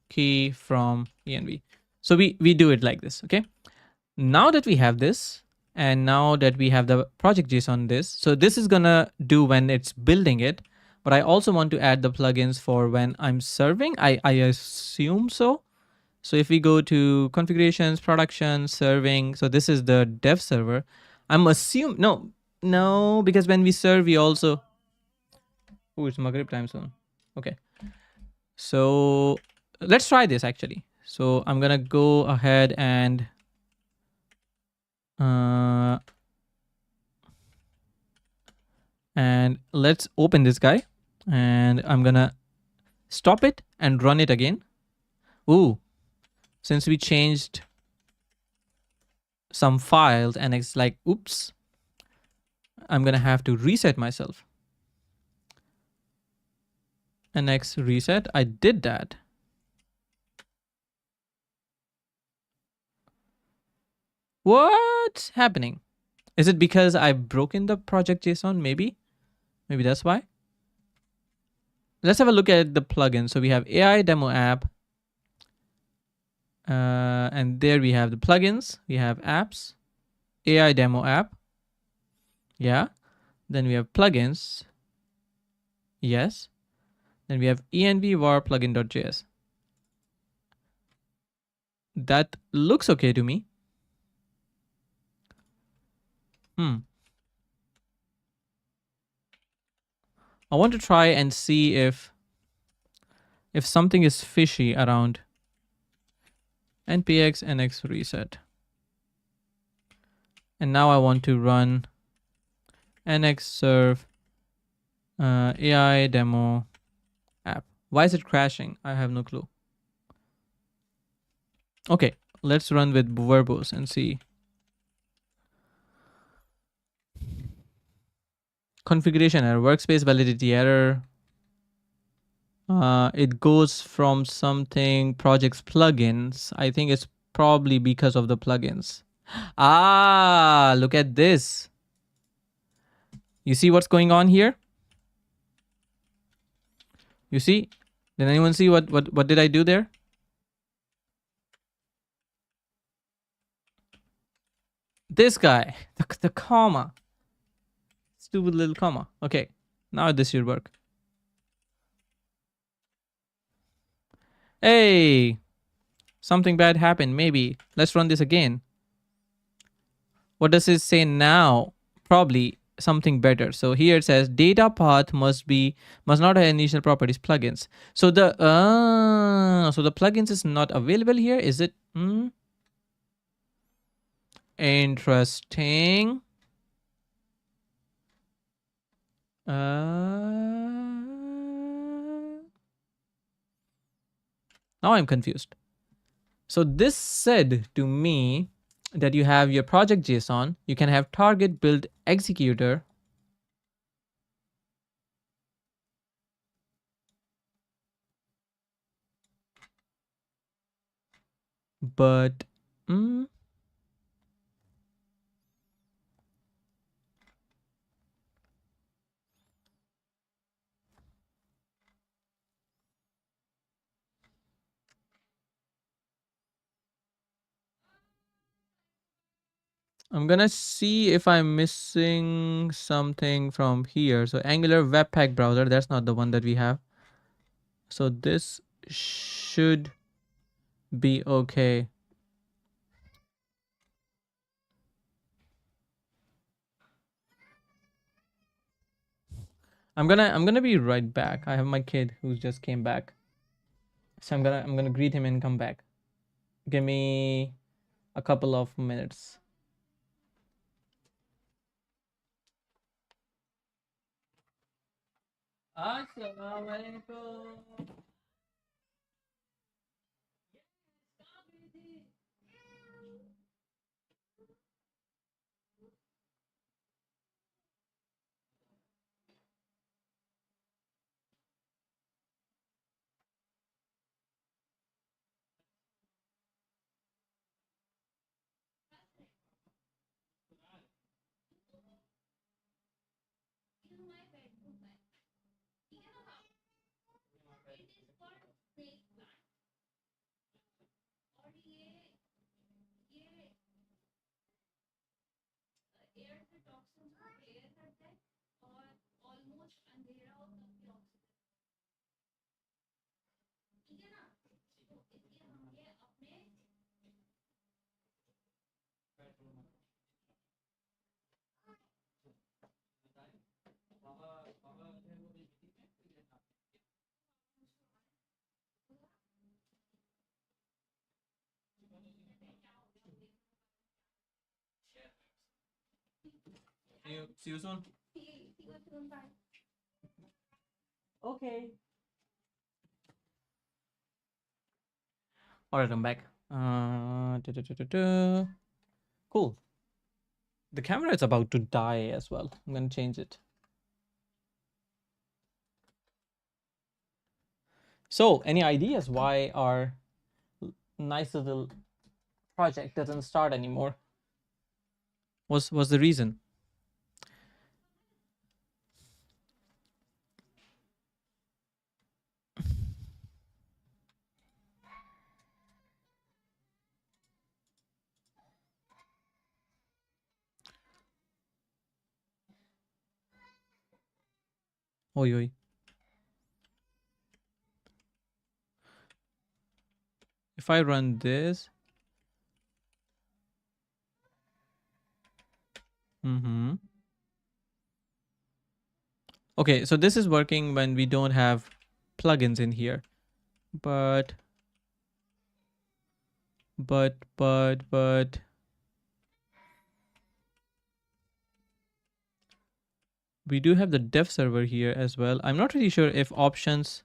[SPEAKER 1] key from env. So we do it like this. Okay. Now that we have this, and now that we have the project JSON this, so this is gonna do when it's building it, but I also want to add the plugins for when I'm serving. I assume so. So if we go to configurations, production, serving, so this is the dev server. I'm assuming, no, because when we serve, we also, oh, it's Maghrib time zone. Okay. So let's try this actually. So I'm gonna go ahead and let's open this guy, and I'm gonna stop it and run it again. Ooh, since we changed some files and it's like, oops, I'm gonna have to reset myself. NX reset, I did that. What's happening? Is it because I've broken the project JSON? Maybe that's why. Let's have a look at the plugin. So we have AI demo app, and there we have the plugins. We have apps, AI demo app. Yeah. Then we have plugins. Yes. Then we have env var plugin.js. That looks okay to me. I want to try and see if something is fishy around npx nx reset. And now I want to run nx serve AI demo app. Why is it crashing? I have no clue. Okay, let's run with verbose and see. Configuration error, workspace validity error. It goes from something projects plugins. I think it's probably because of the plugins. Ah, look at this. You see what's going on here? You see? Did anyone see what did I do there? This guy, the comma. Stupid little comma. Okay, now this should work. Hey, something bad happened. Maybe. Let's run this again. What does it say now? Probably something better. So here it says data path must not have initial properties plugins. So the plugins is not available here. Is it? Interesting. Now I'm confused. So this said to me that you have your project JSON, you can have target build executor. But I'm gonna see if I'm missing something from here. So Angular Webpack browser, that's not the one that we have. So this should be okay. I'm gonna be right back. I have my kid who just came back. So I'm gonna greet him and come back. Give me a couple of minutes. Assalamualaikum. See you soon. Okay. All right, I'm back. Cool. The camera is about to die as well. I'm gonna change it. So, any ideas why our nice little project doesn't start anymore? What's the reason? Oi oi. If I run this, okay, so this is working when we don't have plugins in here, but we do have the dev server here as well. I'm not really sure if options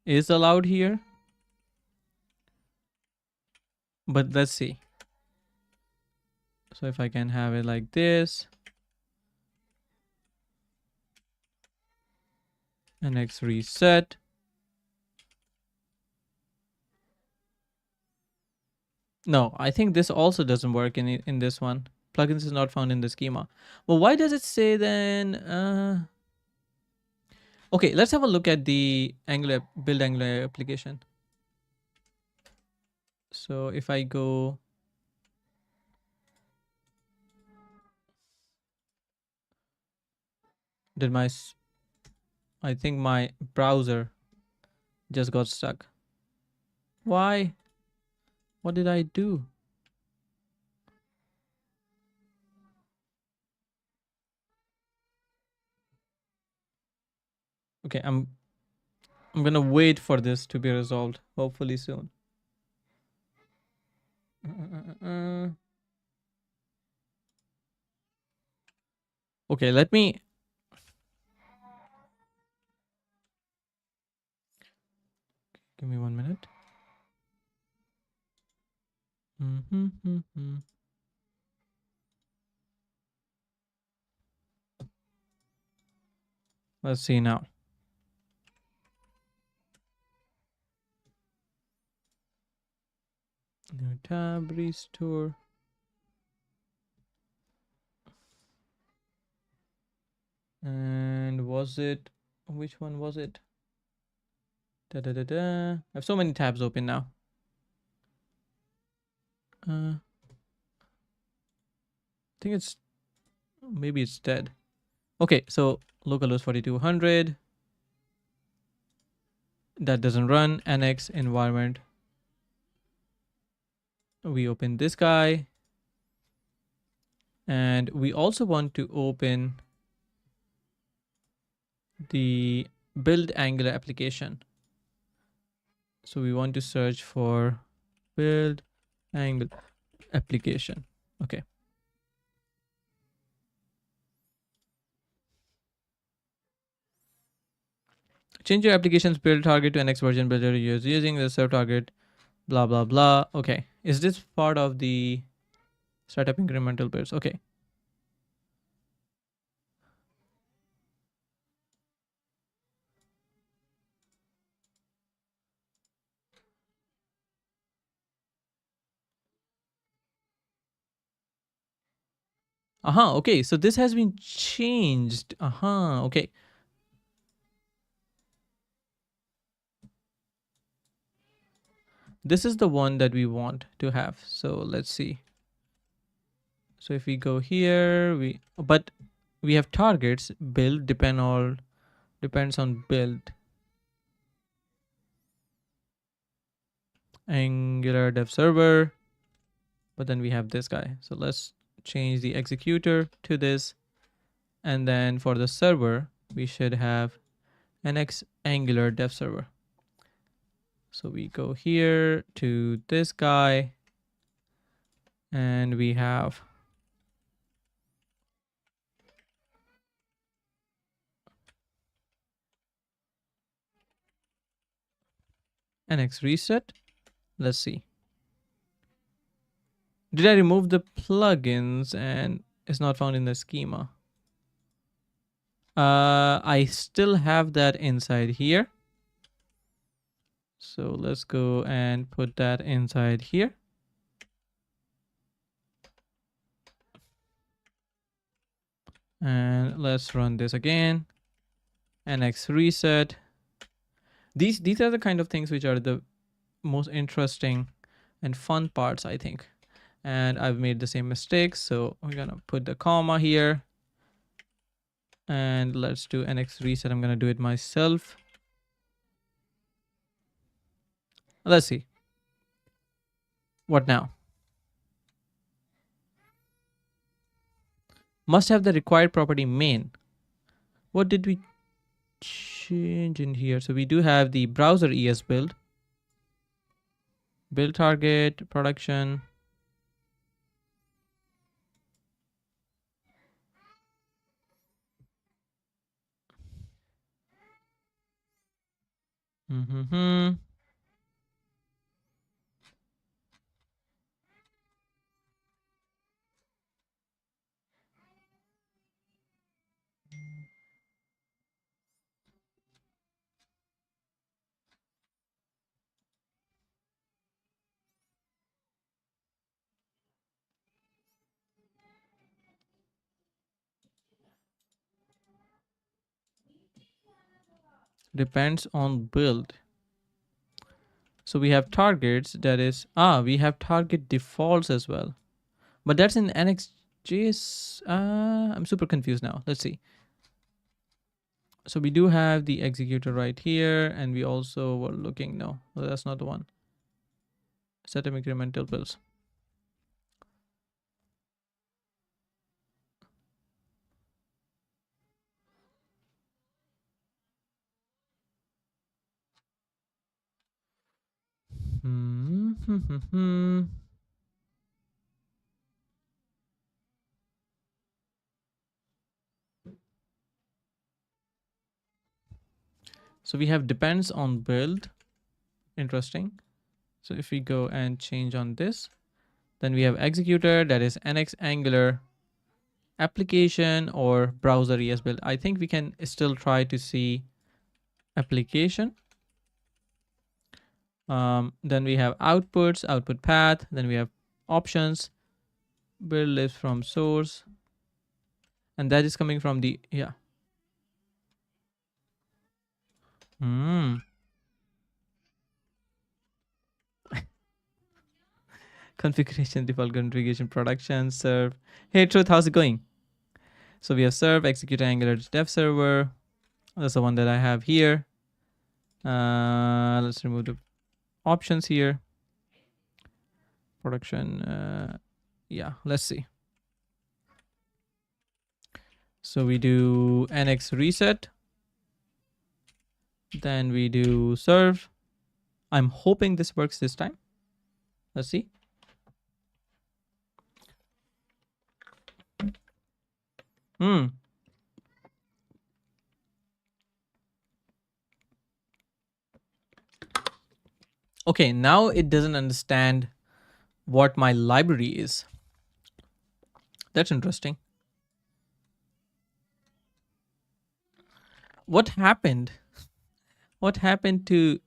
[SPEAKER 1] is allowed here, but let's see. So if I can have it like this, and next reset. No, I think this also doesn't work in this one. Plugins is not found in the schema. Well, why does it say then? Okay, let's have a look at the Angular build Angular application. So if I go, did my, I think my browser just got stuck. Why? What did I do? Okay, I'm gonna wait for this to be resolved. Hopefully soon. Okay, let me. Give me 1 minute. Let's see now. New tab, restore. And was it, which one was it? I have so many tabs open now. I think it's, maybe it's dead. Okay, so localhost 4200. That doesn't run. Annex environment. We open this guy. And we also want to open the build Angular application. So we want to search for build Angular application. Okay. Change your application's build target to next version builder using the serve target, blah, blah, blah. Okay. Is this part of the startup incremental builds? Okay. Okay. So this has been changed. Okay. This is the one that we want to have. So let's see. So if we go here, but we have targets, build, depends on build. Angular dev server. But then we have this guy. So let's change the executor to this. And then for the server, we should have NX Angular dev server. So we go here to this guy. And we have NX reset. Let's see. Did I remove the plugins and it's not found in the schema? I still have that inside here. So let's go and put that inside here. And let's run this again. NX reset. These are the kind of things which are the most interesting and fun parts, I think. And I've made the same mistakes. So we're gonna put the comma here. And let's do NX reset. I'm gonna do it myself. Let's see. What now? Must have the required property main. What did we change in here? So we do have the browser ES build target, production. Depends on build. So we have targets, that is, we have target defaults as well. But that's in NXJS. I'm super confused now. Let's see. So we do have the executor right here, and we also were looking, no, that's not the one. Set up incremental builds. So we have depends on build. Interesting. So if we go and change on this, Then we have executor, that is nx Angular application or browser ES build. I think we can still try to see application. Then we have outputs, output path. Then we have options, build list from source, and that is coming from the Hmm. Configuration, default configuration, production, serve. Hey, Truth, how's it going? So we have serve, execute Angular dev server. That's the one that I have here. Let's remove the options here. Production. Yeah, let's see. So we do nx reset. Then we do serve. I'm hoping this works this time. Let's see. Okay, now it doesn't understand what my library is. That's interesting. What happened? What happened to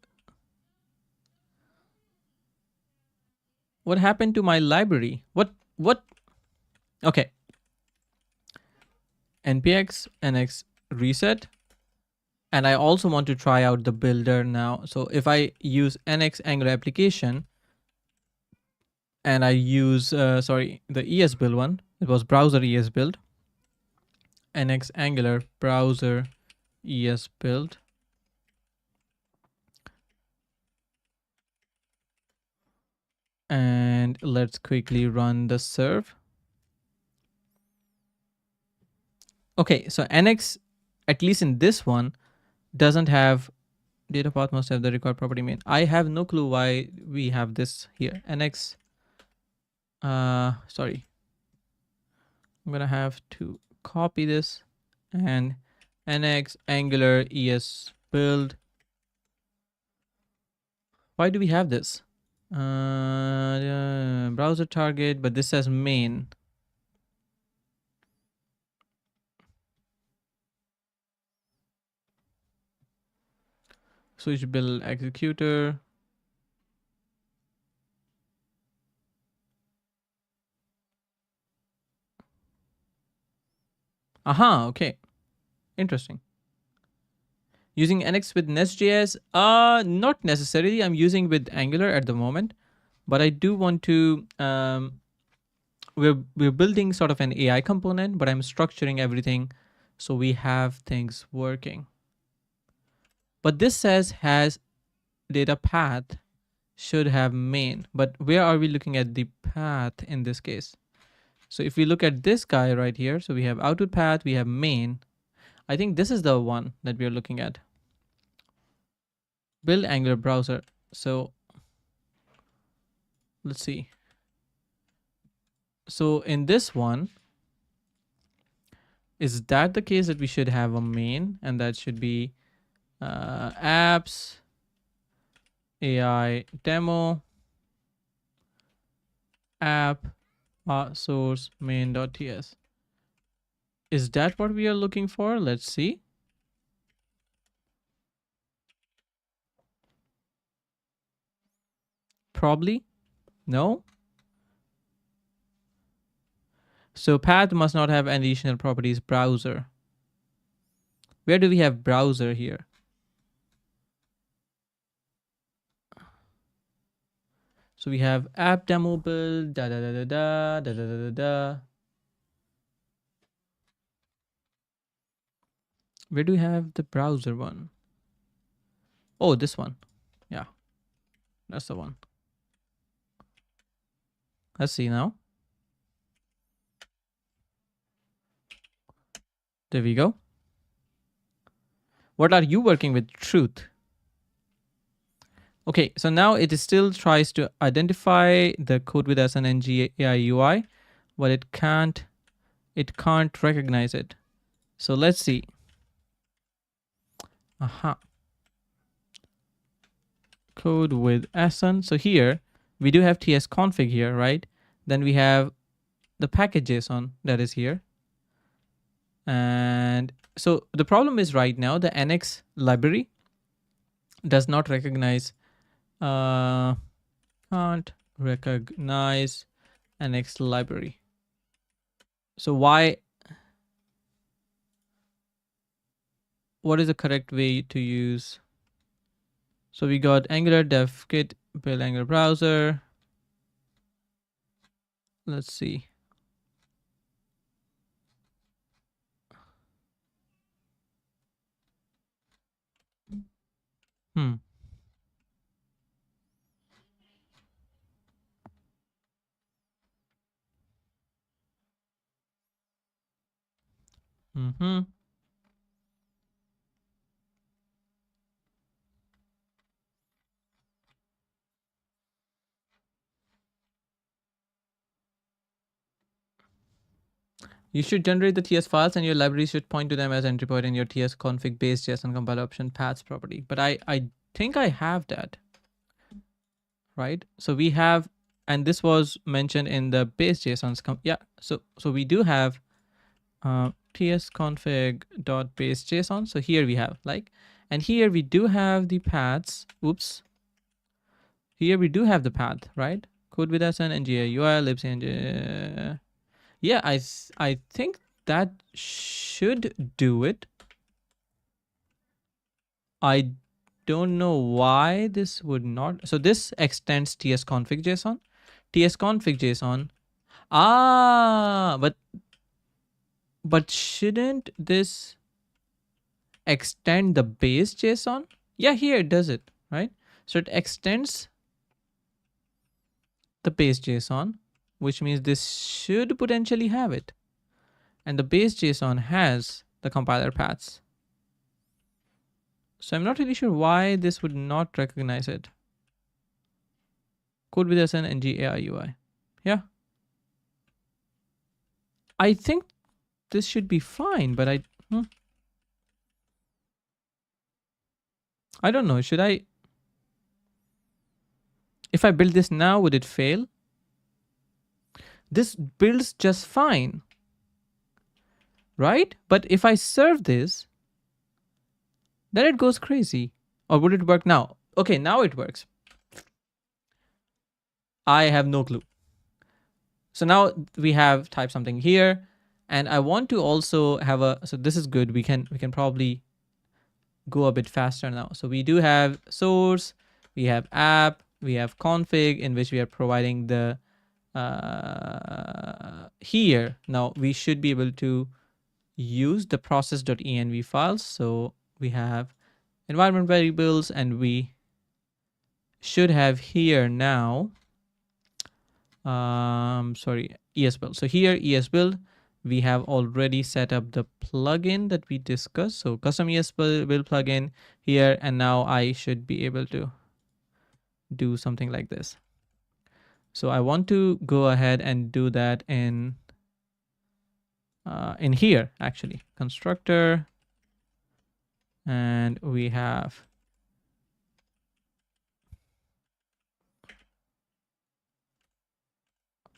[SPEAKER 1] my library? What? Okay. npx nx reset. And I also want to try out the builder now. So if I use nx Angular application and I use, the ES build one, it was browser ES build, nx Angular browser ES build. And let's quickly run the serve. Okay, so nx, at least in this one, doesn't have data path must have the record property main. I have no clue why we have this here. nx, sorry. I'm gonna have to copy this and nx Angular ES build. Why do we have this? Browser target, but this says main. Switch build executor. Aha, okay. Interesting. Using nx with Nest.js? Not necessarily. I'm using with Angular at the moment, but I do want to. We're building sort of an AI component, but I'm structuring everything so we have things working. But this says has data path should have main, but where are we looking at the path in this case? So if we look at this guy right here, so we have output path, we have main. I think this is the one that we are looking at. Build Angular browser. So let's see. So in this one, is that the case that we should have a main, and that should be apps AI demo app source main.ts. Is that what we are looking for? Let's see. Probably. No. So path must not have additional properties. Browser. Where do we have browser here? So we have app demo build, da da da da da da da da da. Where do we have the browser one? Oh, this one. Yeah, that's the one. Let's see now. There we go. What are you working with? Truth. Okay, so now it still tries to identify the CodewithAhsan NG AI UI, but it can't recognize it. So let's see. Aha. CodewithAhsan. So here we do have tsconfig here, right? Then we have the package JSON that is here. And so the problem is right now the NX library does not recognize, can't recognize NX library. So what is the correct way to use? So we got Angular dev kit, build Angular browser. Let's see. Hmm. Mm-hmm. You should generate the TS files and your library should point to them as entry point in your TS config base JSON compiler option paths property. But I think I have that, right? So we have, and this was mentioned in the base JSON's yeah. So we do have ts config dot base JSON. So here we have like, and here we do have the paths. Oops. Here we do have the path, right? CodewithAhsan and GUI libc and yeah, I think that should do it. I don't know why this would not. So this extends tsconfig JSON. Tsconfig JSON. Ah, but shouldn't this extend the base JSON? Yeah, here it does it, right? So it extends the base JSON, which means this should potentially have it. And the base JSON has the compiler paths. So I'm not really sure why this would not recognize it. CodewithAhsan and AI UI. Yeah. I think this should be fine, but I don't know. Should I, if I build this now, would it fail? This builds just fine, right? But if I serve this, then it goes crazy. Or would it work now? Okay, now it works. I have no clue. So now we have type something here, and I want to also have a, so this is good. We can probably go a bit faster now. So we do have source, we have app, we have config in which we are providing the here. Now we should be able to use the process.env files. So we have environment variables, and we should have here now sorry, esbuild. So here esbuild, we have already set up the plugin that we discussed. So custom esbuild plugin here, and now I should be able to do something like this. So I want to go ahead and do that in here actually, constructor, and we have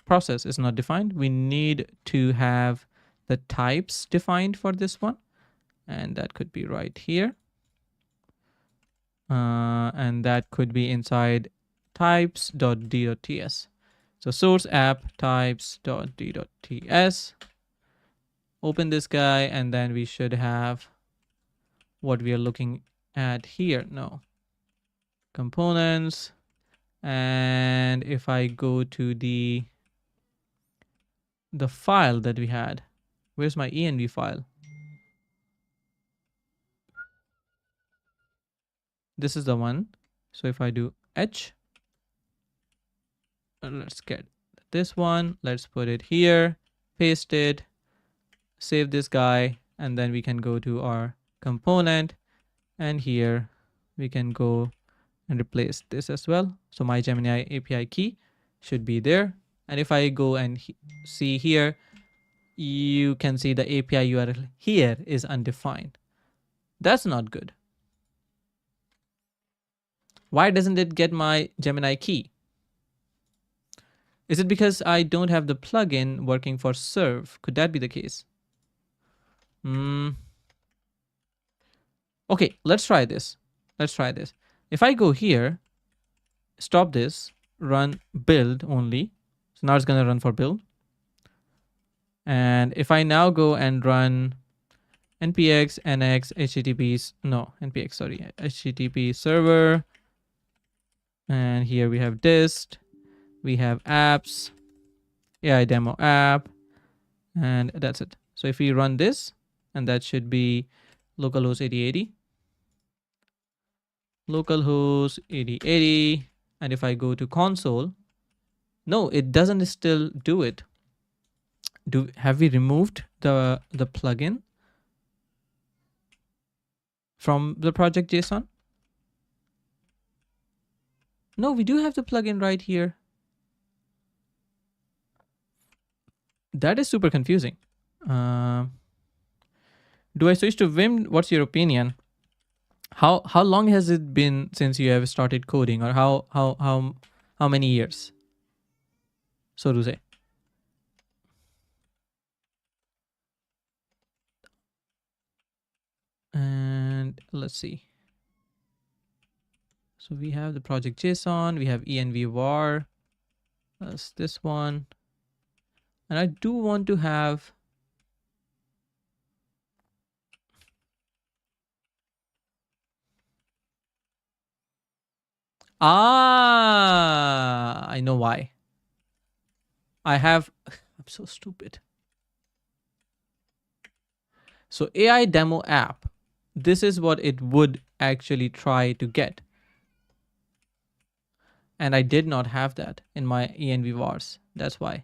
[SPEAKER 1] process is not defined. We need to have the types defined for this one, and that could be right here. And that could be inside types.d.ts. So source app types.d.ts. Open this guy, and then we should have what we are looking at here. No. Components. And if I go to the file that we had, where's my env file? This is the one. So if I do h, let's get this one. Let's put it here, paste it, save this guy, and then we can go to our component, and here we can go and replace this as well. So my Gemini API key should be there. And if I go and see here, you can see the API URL here is undefined. That's not good. Why doesn't it get my Gemini key? Is it because I don't have the plugin working for serve? Could that be the case? Okay, let's try this. Let's try this. If I go here, stop this, run build only. So now it's going to run for build. And if I now go and run npx nx http, no, npx, sorry, http server. And here we have dist, we have apps, AI demo app, and that's it. So if we run this, and that should be localhost 8080, localhost 8080. And if I go to console, no, it doesn't still do it. Have we removed the plugin from the project JSON? No, we do have the plugin right here. That is super confusing. Do I switch to Vim? What's your opinion? How long has it been since you have started coding, or how many years? So to say. And let's see. So we have the project JSON, we have env var. That's this one. And I do want to have I know why. I'm so stupid. So AI demo app, this is what it would actually try to get. And I did not have that in my env vars. That's why.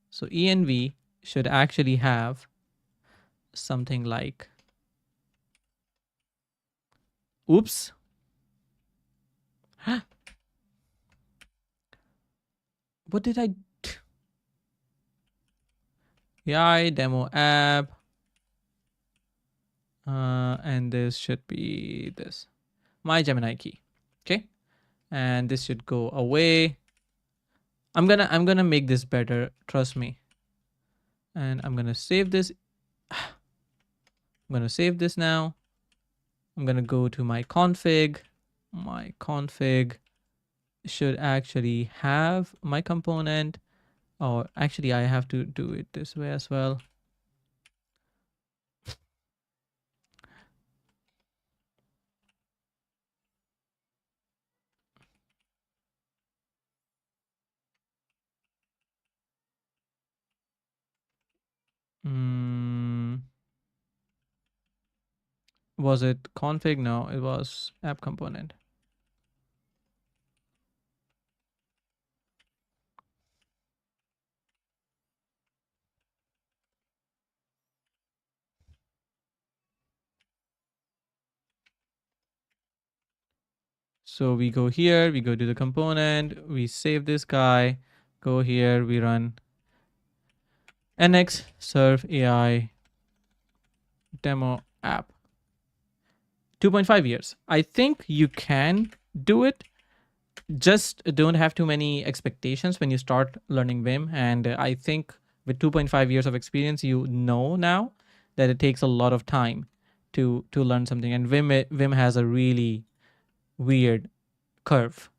[SPEAKER 1] So env should actually have something like, oops. What did I do? AI demo app. And this should be this, my Gemini key. Okay. And this should go away. I'm gonna make this better. Trust me. And I'm gonna save this. I'm gonna save this now. I'm gonna go to my config. My config should actually have my component, or actually I have to do it this way as well. Was it config? No, it was app component. So we go here, we go to the component, we save this guy, go here, we run nx serve AI demo app. 2.5 years. I think you can do it. Just don't have too many expectations when you start learning Vim. And I think with 2.5 years of experience, you know now that it takes a lot of time to learn something. And Vim has a really weird curve.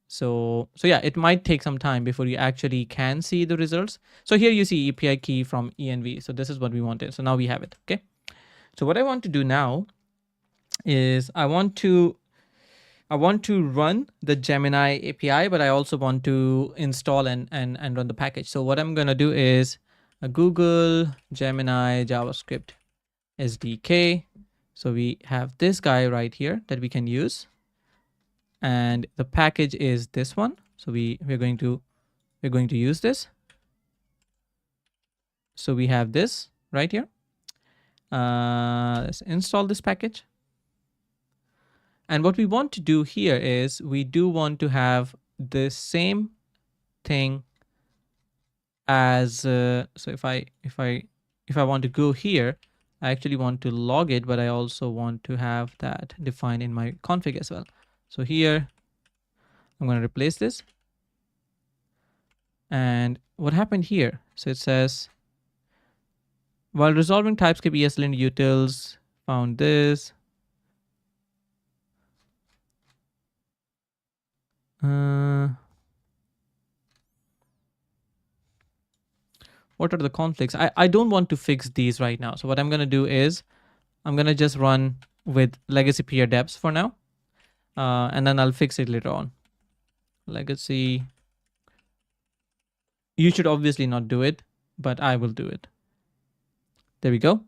[SPEAKER 1] So yeah, it might take some time before you actually can see the results. So here you see API key from env. So this is what we wanted. So now we have it. Okay. So what I want to do now is I want to run the Gemini API, but I also want to install and run the package. So what I'm going to do is a Google Gemini JavaScript SDK. So we have this guy right here that we can use. And the package is this one. So we're going to use this. So we have this right here. Let's install this package. And what we want to do here is we do want to have the same thing as so if I want to go here, I actually want to log it, but I also want to have that defined in my config as well. So here I'm going to replace this, And what happened here? So it says, while resolving TypeScript ESLint utils, found this. What are the conflicts? I don't want to fix these right now. So what I'm going to do is I'm going to just run with legacy peer depths for now. And then I'll fix it later on. Legacy. You should obviously not do it, but I will do it. There we go.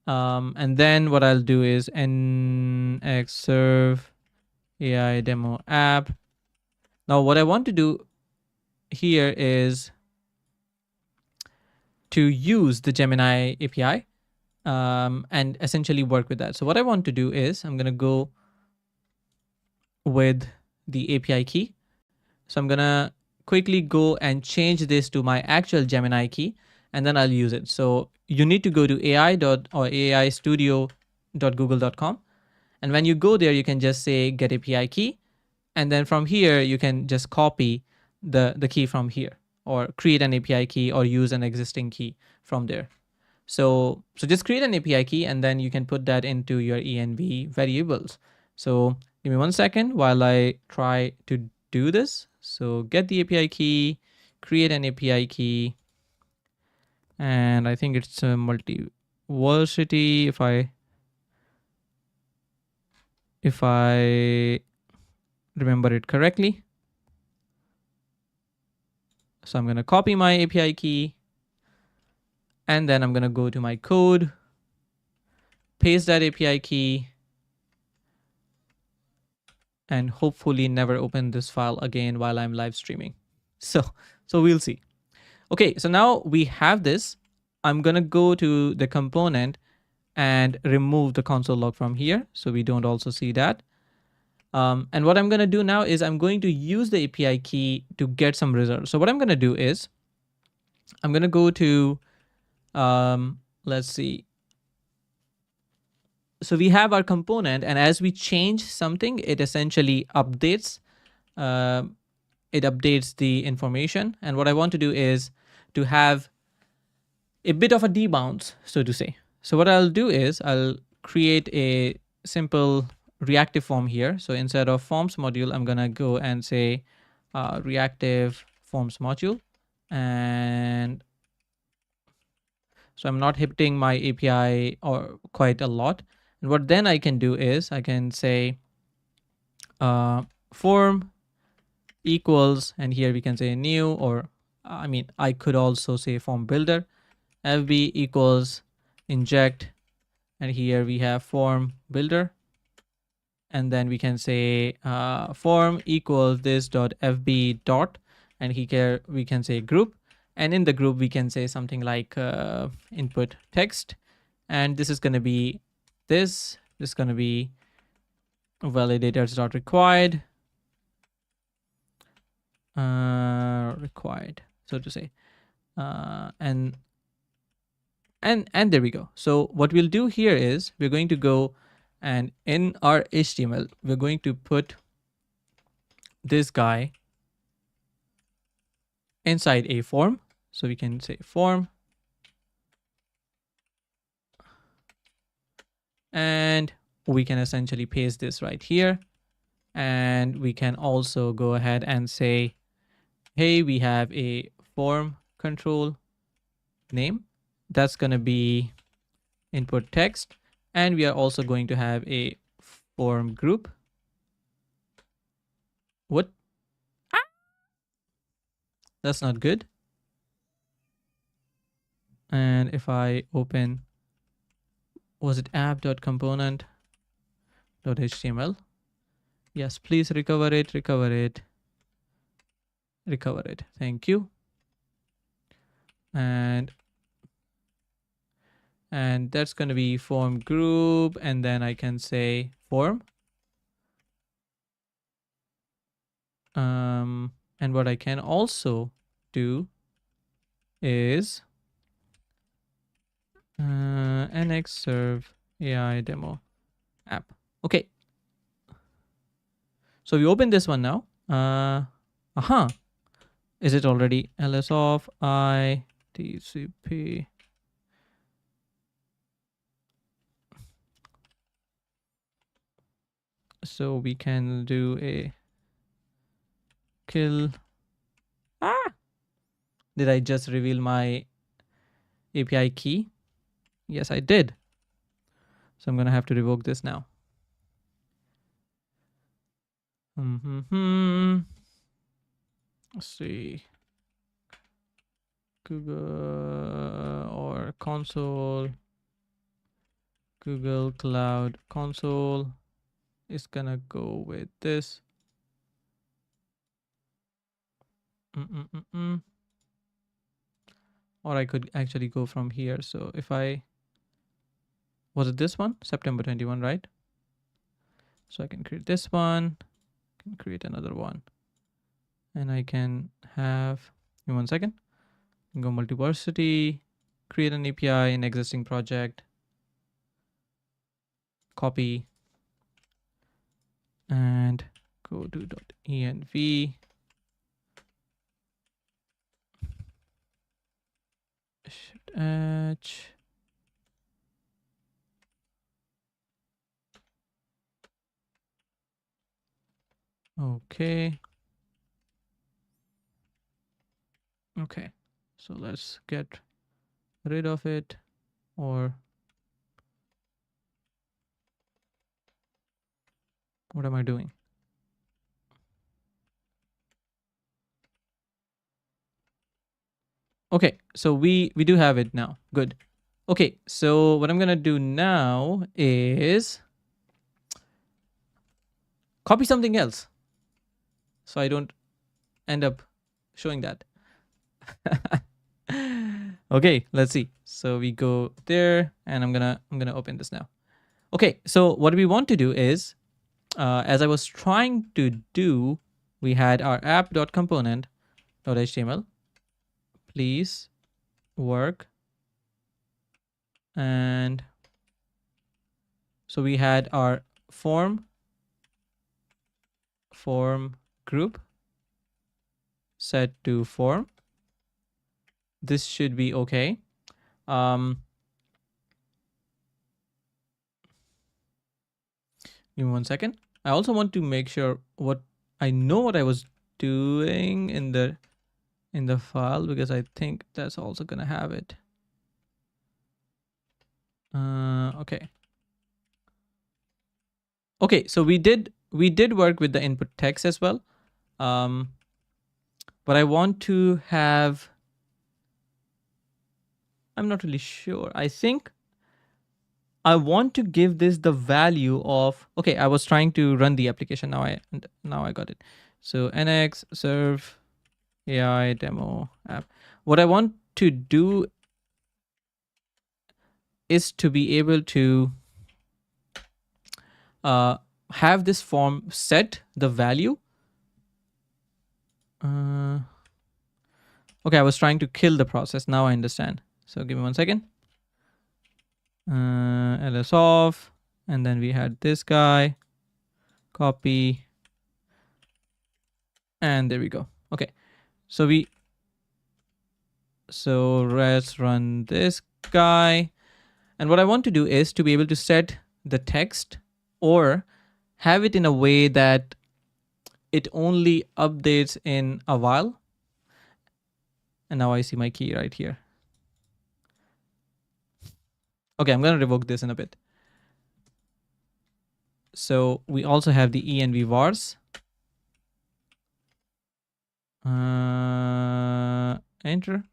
[SPEAKER 1] And then what I'll do is nxserve AI demo app. Now what I want to do here is to use the Gemini API and essentially work with that. So what I want to do is I'm going to go with the API key. So I'm going to quickly go and change this to my actual Gemini key, and then I'll use it. So you need to go to aistudio.google.com. And when you go there, you can just say get API key. And then from here, you can just copy the key from here, or create an API key, or use an existing key from there. So just create an API key, and then you can put that into your env variables. So give me 1 second while I try to do this. So get the API key, create an API key, and I think it's a multi-versity if I remember it correctly. So I'm going to copy my API key, and then I'm going to go to my code, paste that API key, and hopefully never open this file again while I'm live streaming. So we'll see. Okay, so now we have this. I'm going to go to the component and remove the console log from here, so we don't also see that. And what I'm going to do now is I'm going to use the API key to get some results. So what I'm going to do is I'm going to go to, let's see. So we have our component, and as we change something, it essentially updates. It updates the information. And what I want to do is to have a bit of a debounce, so to say. So what I'll do is I'll create a simple reactive form here. So instead of forms module, I'm going to go and say reactive forms module. And so I'm not hitting my API or quite a lot. And what then I can do is I can say form equals, and here we can say new, or I mean, I could also say form builder, fb equals inject, and here we have form builder. And then we can say form equals this dot fb dot, and here we can say group. And in the group, we can say something like input text. And this is going to be this is going to be validators dot required, required, so to say. And there we go. So what we'll do here is we're going to go, and in our HTML, we're going to put this guy inside a form. So we can say form, and we can essentially paste this right here. And we can also go ahead and say, hey, we have a form control name. That's going to be input text. And we are also going to have a form group. What? That's not good. And if I open, was it app.component.html? Yes, please recover it, recover it, recover it. Thank you. And that's going to be form group, and then I can say form. And what I can also do is nxserve AI demo app. Okay. So we open this one now. Is it already ls off I TCP? So we can do a kill. Ah! Did I just reveal my API key? Yes, I did. So I'm going to have to revoke this now. Let's see. Google or console. Google Cloud Console is going to go with this. Or I could actually go from here. So if I, was it this one? September 21, right? So I can create this one, can create another one. And I can have, in 1 second, go multiversity, create an API in existing project, copy, and go to .env, shift h, okay. Okay, so let's get rid of it, or what am I doing? Okay, so we do have it now. Good. Okay, so what I'm gonna do now is copy something else, so I don't end up showing that. Okay, let's see. So we go there, and I'm gonna open this now. Okay, so what we want to do is, as I was trying to do, we had our app.component.html. Please work. And so we had our form group set to form. This should be okay. Give me 1 second. I also want to make sure what I know what I was doing in the file, because I think that's also gonna have it. Okay. Okay, so we did work with the input text as well. But I want to have, I'm not really sure. I think I want to give this the value of, okay, I was trying to run the application. Now I got it. So nx serve AI demo app. What I want to do is to be able to have this form set the value. Okay, I was trying to kill the process. Now I understand. So give me 1 second. ls off, and then we had this guy, copy, and there we go. Okay, so let's run this guy. And what I want to do is to be able to set the text or have it in a way that it only updates in a while. And now I see my key right here. Okay, I'm going to revoke this in a bit. So we also have the env vars. Enter.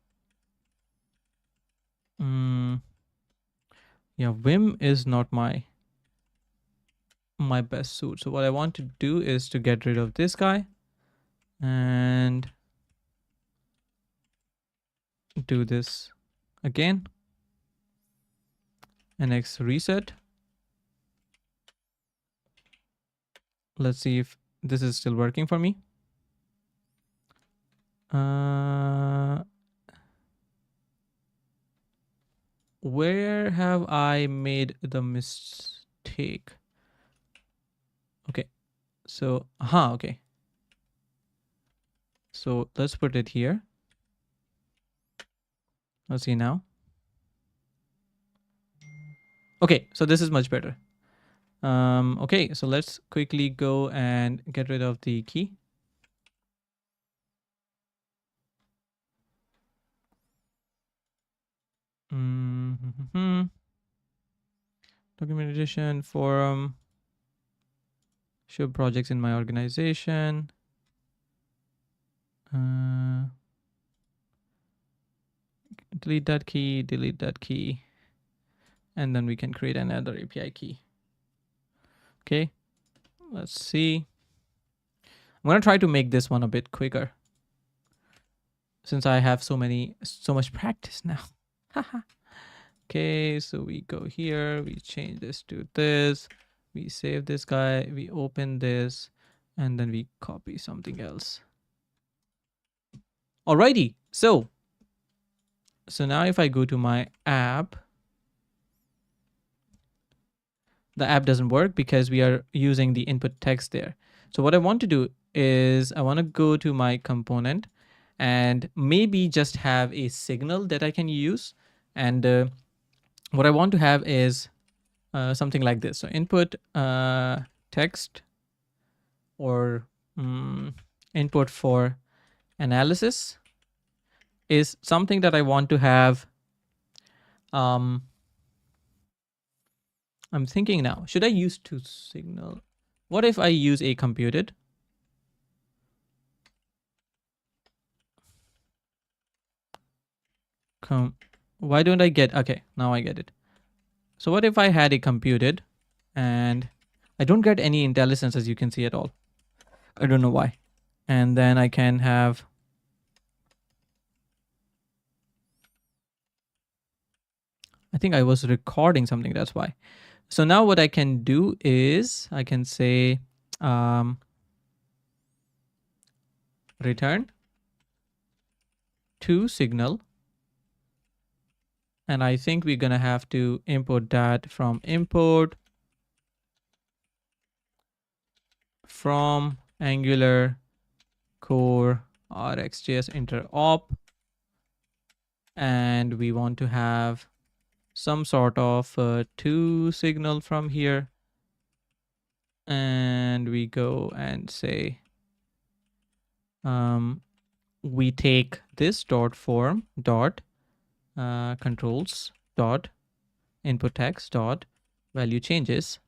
[SPEAKER 1] Yeah, Vim is not my best suit. So what I want to do is to get rid of this guy and do this again. NX reset. Let's see if this is still working for me. Where have I made the mistake? Okay, so okay. So let's put it here. Let's see now. Okay, so this is much better. Okay, so let's quickly go and get rid of the key. Documentation, forum, show projects in my organization. Delete that key, and then we can create another API key. Okay, let's see. I'm gonna try to make this one a bit quicker since I have so much practice now. Okay, so we go here, we change this to this, we save this guy, we open this, and then we copy something else. Alrighty, so now if I go to my app, the app doesn't work because we are using the input text there. So what I want to do is I want to go to my component and maybe just have a signal that I can use. And what I want to have is something like this. So input text or input for analysis is something that I want to have. I'm thinking now, should I use to signal? What if I use a computed? Why don't I get, okay, now I get it. So what if I had a computed and I don't get any intelligence, as you can see at all. I don't know why. And then I can have, I think I was recording something, that's why. So now what I can do is I can say return to signal. And I think we're going to have to import that from import from Angular core RxJS interop. And we want to have some sort of to signal from here. And we go and say, we take this dot form dot controls dot input text dot value changes.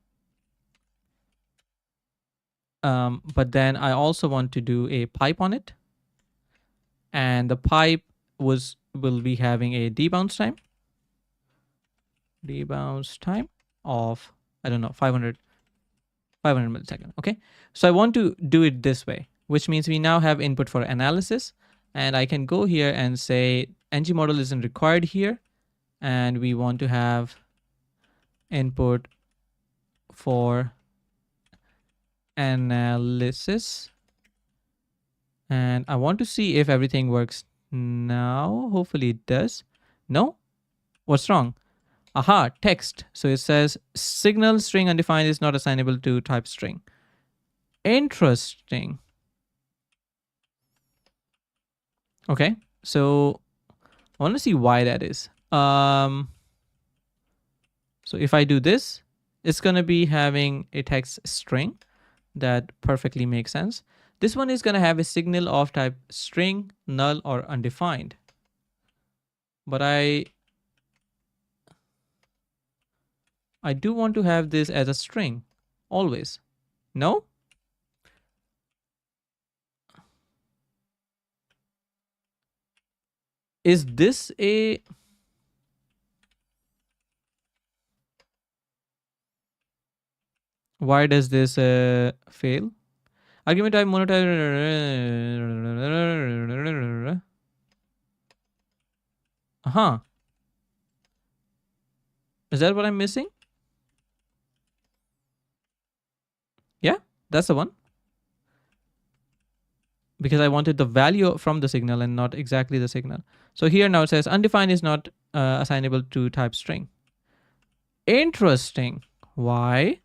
[SPEAKER 1] But then I also want to do a pipe on it, and the pipe will be having a debounce time of, I don't know, 500 milliseconds. Okay, so I want to do it this way, which means we now have input for analysis, and I can go here and say ng model isn't required here, and we want to have input for analysis, and I want to see if everything works now. Hopefully it does. No, what's wrong? Aha, text. So it says signal string undefined is not assignable to type string. Interesting. Okay, so I want to see why that is. So if I do this, it's going to be having a text string. That perfectly makes sense. This one is going to have a signal of type string, null, or undefined. But I do want to have this as a string always. No? Is this a... Why does this fail? Argument type monotype. Is that what I'm missing? Yeah, that's the one. Because I wanted the value from the signal and not exactly the signal. So here now it says undefined is not assignable to type string. Interesting. Why?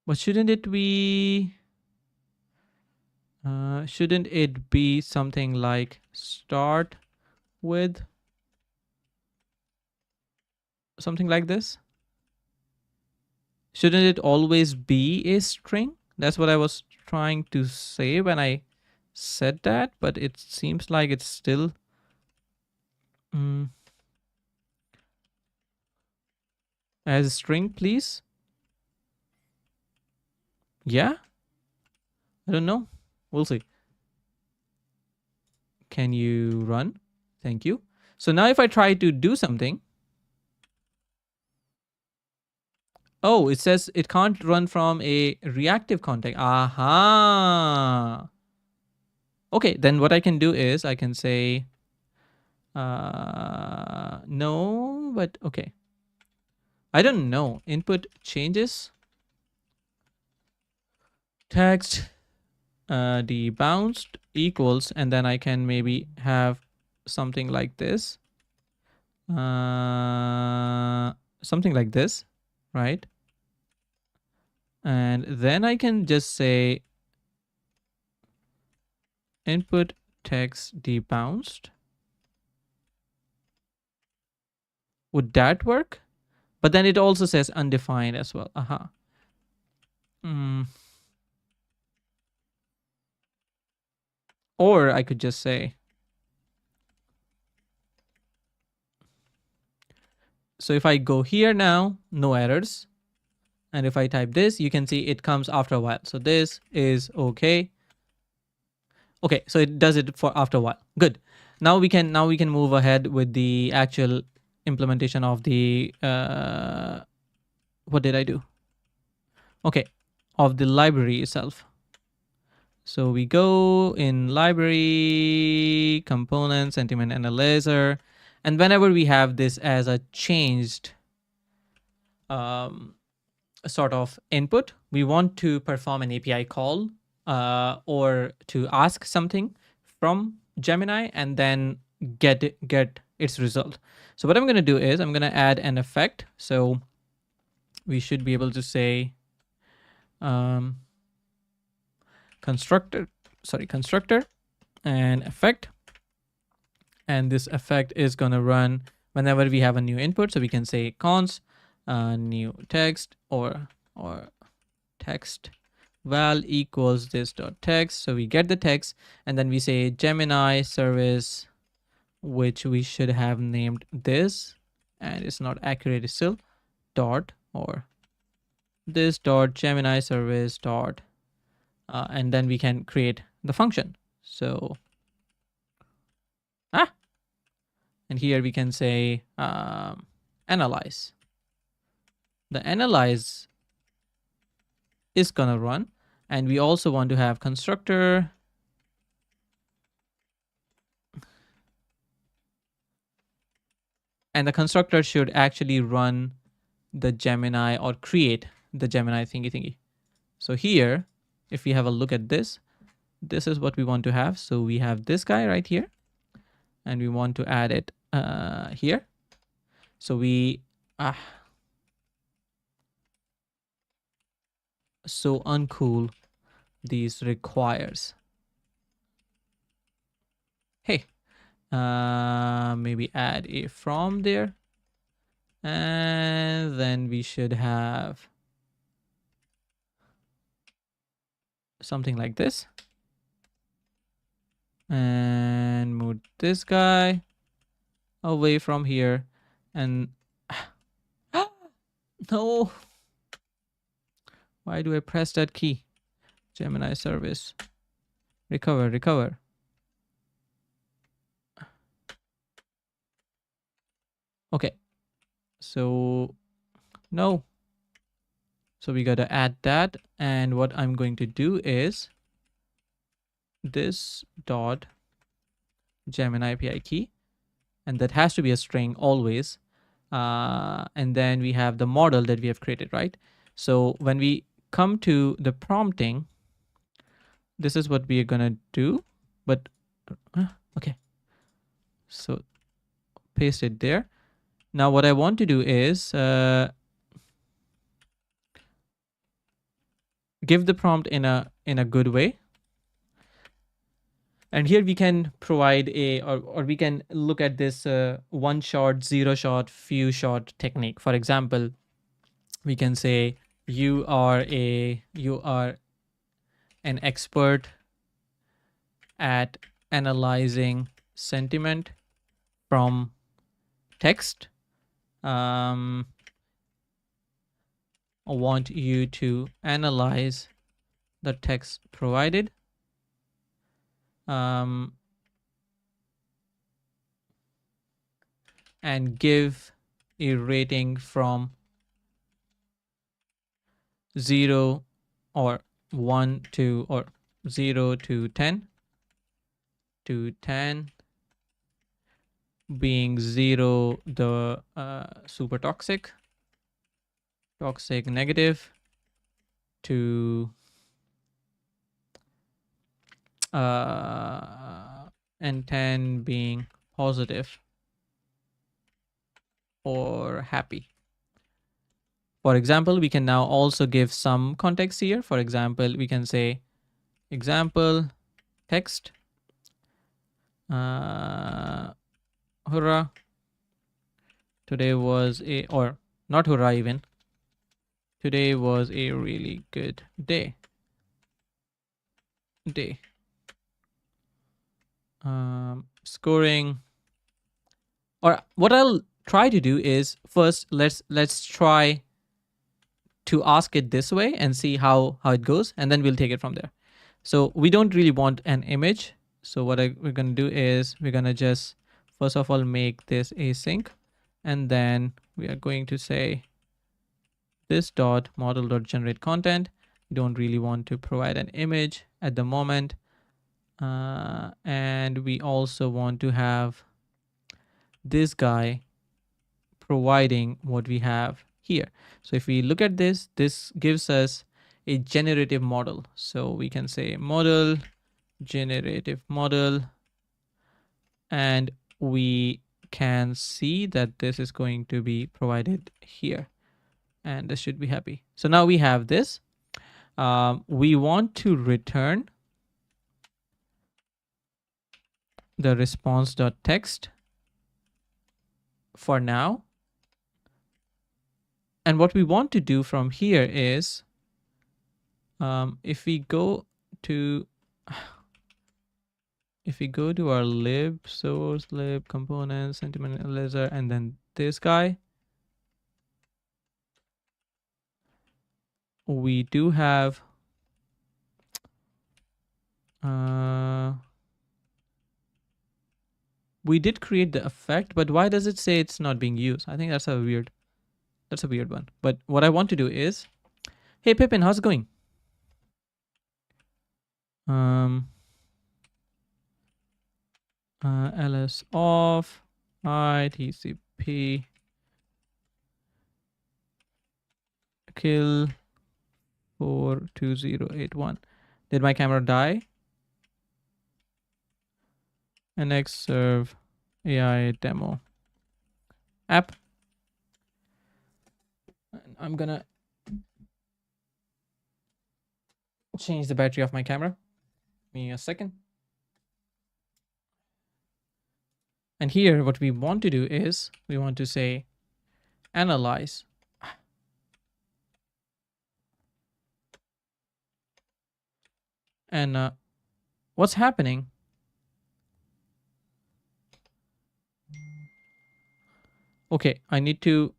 [SPEAKER 1] But shouldn't it be something like start with something like this? Shouldn't it always be a string? That's what I was trying to say when I said that, but it seems like it's still as a string, please. Yeah, I don't know. We'll see. Can you run? Thank you. So now if I try to do something, oh, it says it can't run from a reactive context. Aha. Okay, then what I can do is I can say, no, but okay. I don't know. Input changes text debounced equals, and then I can maybe have something like this. Something like this, right? And then I can just say input text debounced. Would that work? But then it also says undefined as well. Aha. Or I could just say, so if I go here now, no errors. And if I type this, you can see it comes after a while. So this is okay. Okay, so it does it for after a while. Good. Now we can move ahead with the actual implementation of the what did I do? Okay, of the library itself. So we go in library, component, sentiment analyzer, and whenever we have this as a changed sort of input, we want to perform an API call or to ask something from Gemini and then get its result. So what I'm going to do is I'm going to add an effect. So we should be able to say constructor and effect, and this effect is going to run whenever we have a new input. So we can say const new text or text val equals this dot text. So we get the text, and then we say Gemini service, which we should have named this, and it's not accurate still, dot or this dot Gemini service dot, and then we can create the function. So and here we can say analyze. The analyze is gonna run, and we also want to have constructor and the constructor should actually run the Gemini or create the Gemini thingy. So here, if we have a look at this, this is what we want to have. So we have this guy right here, and we want to add it here. So we so uncool these requires. Hey, maybe add a from there, and then we should have something like this, and move this guy away from here, and no, why do I press that key? Gemini service, recover. Okay, so no, so we got to add that, and what I'm going to do is this dot Gemini API key, and that has to be a string always, and then we have the model that we have created, right? So when we come to the prompting, this is what we are gonna do, but okay, so paste it there. Now what I want to do is give the prompt in a good way. And here we can provide or we can look at this one shot, zero shot, few shot technique. For example, we can say you are an expert at analyzing sentiment from text. I want you to analyze the text provided. And give a rating from 0 or 1 to or 0 to 10 being 0 the super toxic negative to and 10 being positive or happy. For example, we can now also give some context here. For example, we can say example text hurrah, today was a, or not hurrah even, today was a really good day. Scoring, or what I'll try to do is first let's try to ask it this way and see how it goes, and then we'll take it from there. So we don't really want an image. So what we're gonna do is we're gonna just first of all make this async, and then we are going to say this dot model dot generate content. We don't really want to provide an image at the moment, and we also want to have this guy providing what we have here. So if we look at this, this gives us a generative model. So we can say model, generative model, and we can see that this is going to be provided here, and this should be happy. So now we have this. We want to return the response.text for now. And what we want to do from here is if we go to our lib source, lib components, sentiment analyzer, and then this guy, we do have we did create the effect, but why does it say it's not being used? I think that's a weird one. But what I want to do is, hey Pippin, how's it going? ls off itcp kill 42081. Did my camera die? nx serve AI demo app. I'm gonna change the battery of my camera. Give me a second. And here what we want to do is we want to say analyze. And what's happening? Okay, I need to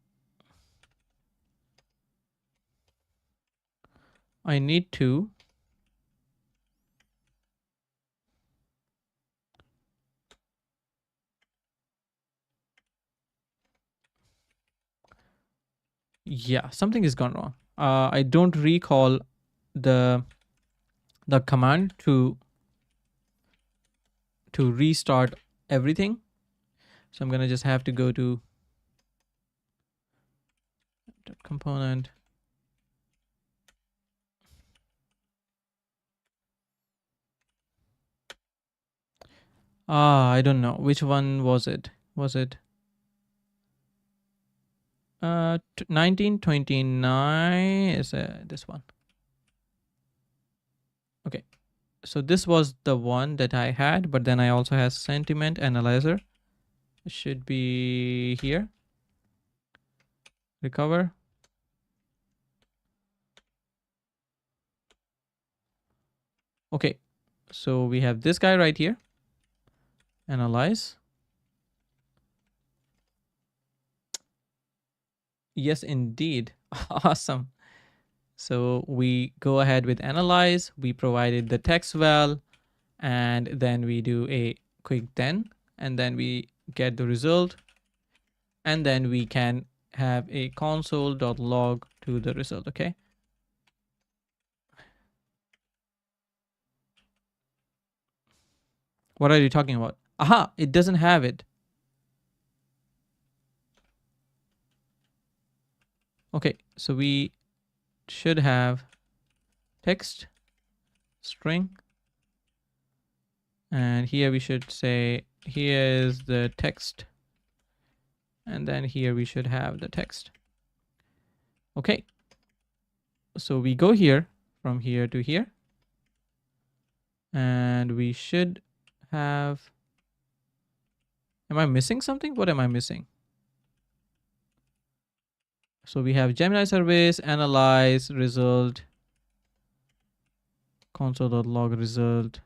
[SPEAKER 1] yeah, something has gone wrong. I don't recall the command to restart everything. So I'm gonna just have to go to component. I don't know which one was it. Was it 1929? Is this one? Okay, so this was the one that I had, but then I also have sentiment analyzer. It should be here. Recover. Okay, so we have this guy right here. Analyze. Yes, indeed. Awesome. So we go ahead with analyze. We provided the text val, and then we do a quick then, and then we get the result, and then we can have a console.log to the result. Okay. What are you talking about? Aha, it doesn't have it. Okay, so we should have text string, and here we should say here is the text, and then here we should have the text. Okay, so we go here from here to here, and we should have, am I missing something? What am I missing? So we have Gemini service, analyze, result, console.log result.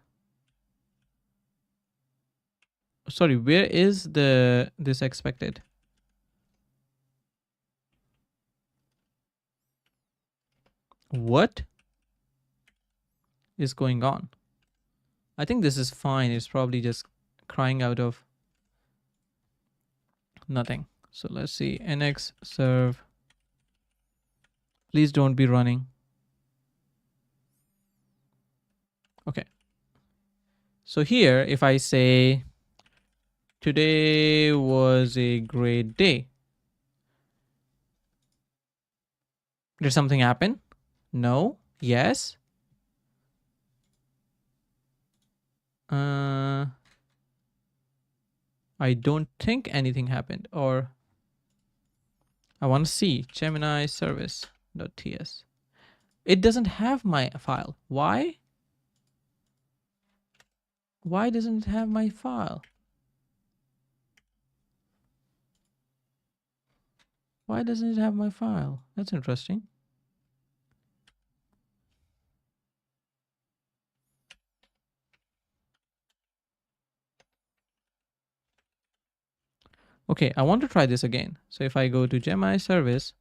[SPEAKER 1] Sorry, where is this expected? What is going on? I think this is fine. It's probably just crying out of nothing. So let's see, nx serve. Please don't be running. Okay. So here, if I say today was a great day, did something happen? No. Yes. I don't think anything happened, or I want to see Gemini service.ts. It doesn't have my file. Why? Why doesn't it have my file? Why doesn't it have my file? That's interesting. Okay, I want to try this again. So if I go to Gemini service,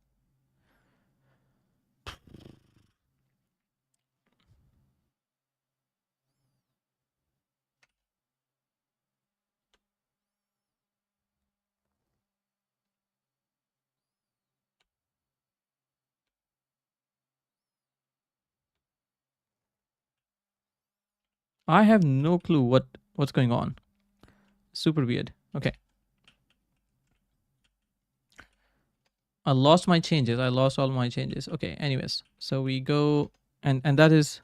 [SPEAKER 1] I have no clue what's going on. Super weird. Okay. I lost my changes. I lost all my changes. Okay, anyways. So we go, and that is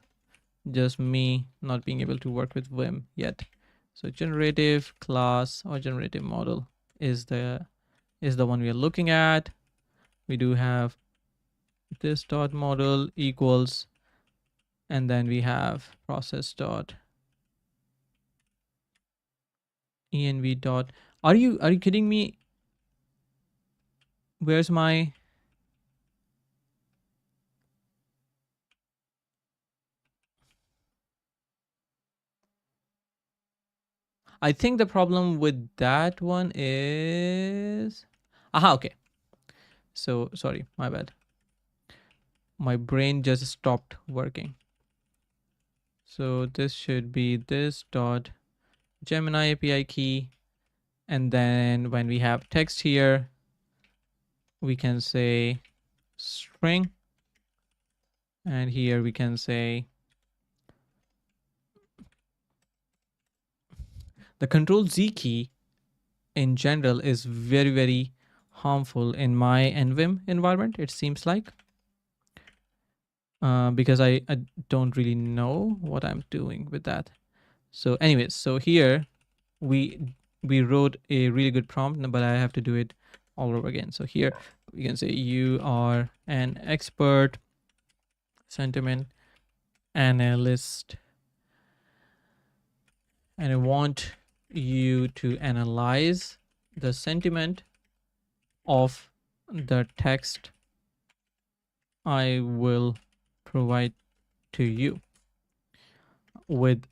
[SPEAKER 1] just me not being able to work with Vim yet. So generative class or generative model is the one we are looking at. We do have this dot model equals, and then we have process dot env dot. Are you kidding me? Where's my, I think the problem with that one is, aha, okay. So sorry, my bad. My brain just stopped working. So this should be this dot Gemini API key. And then when we have text here, we can say string. And here we can say the Control Z key in general is very, very harmful in my NVim environment, it seems like. Because I don't really know what I'm doing with that. So anyways, so here we wrote a really good prompt, but I have to do it all over again. So here we can say you are an expert sentiment analyst and I want you to analyze the sentiment of the text I will provide to you with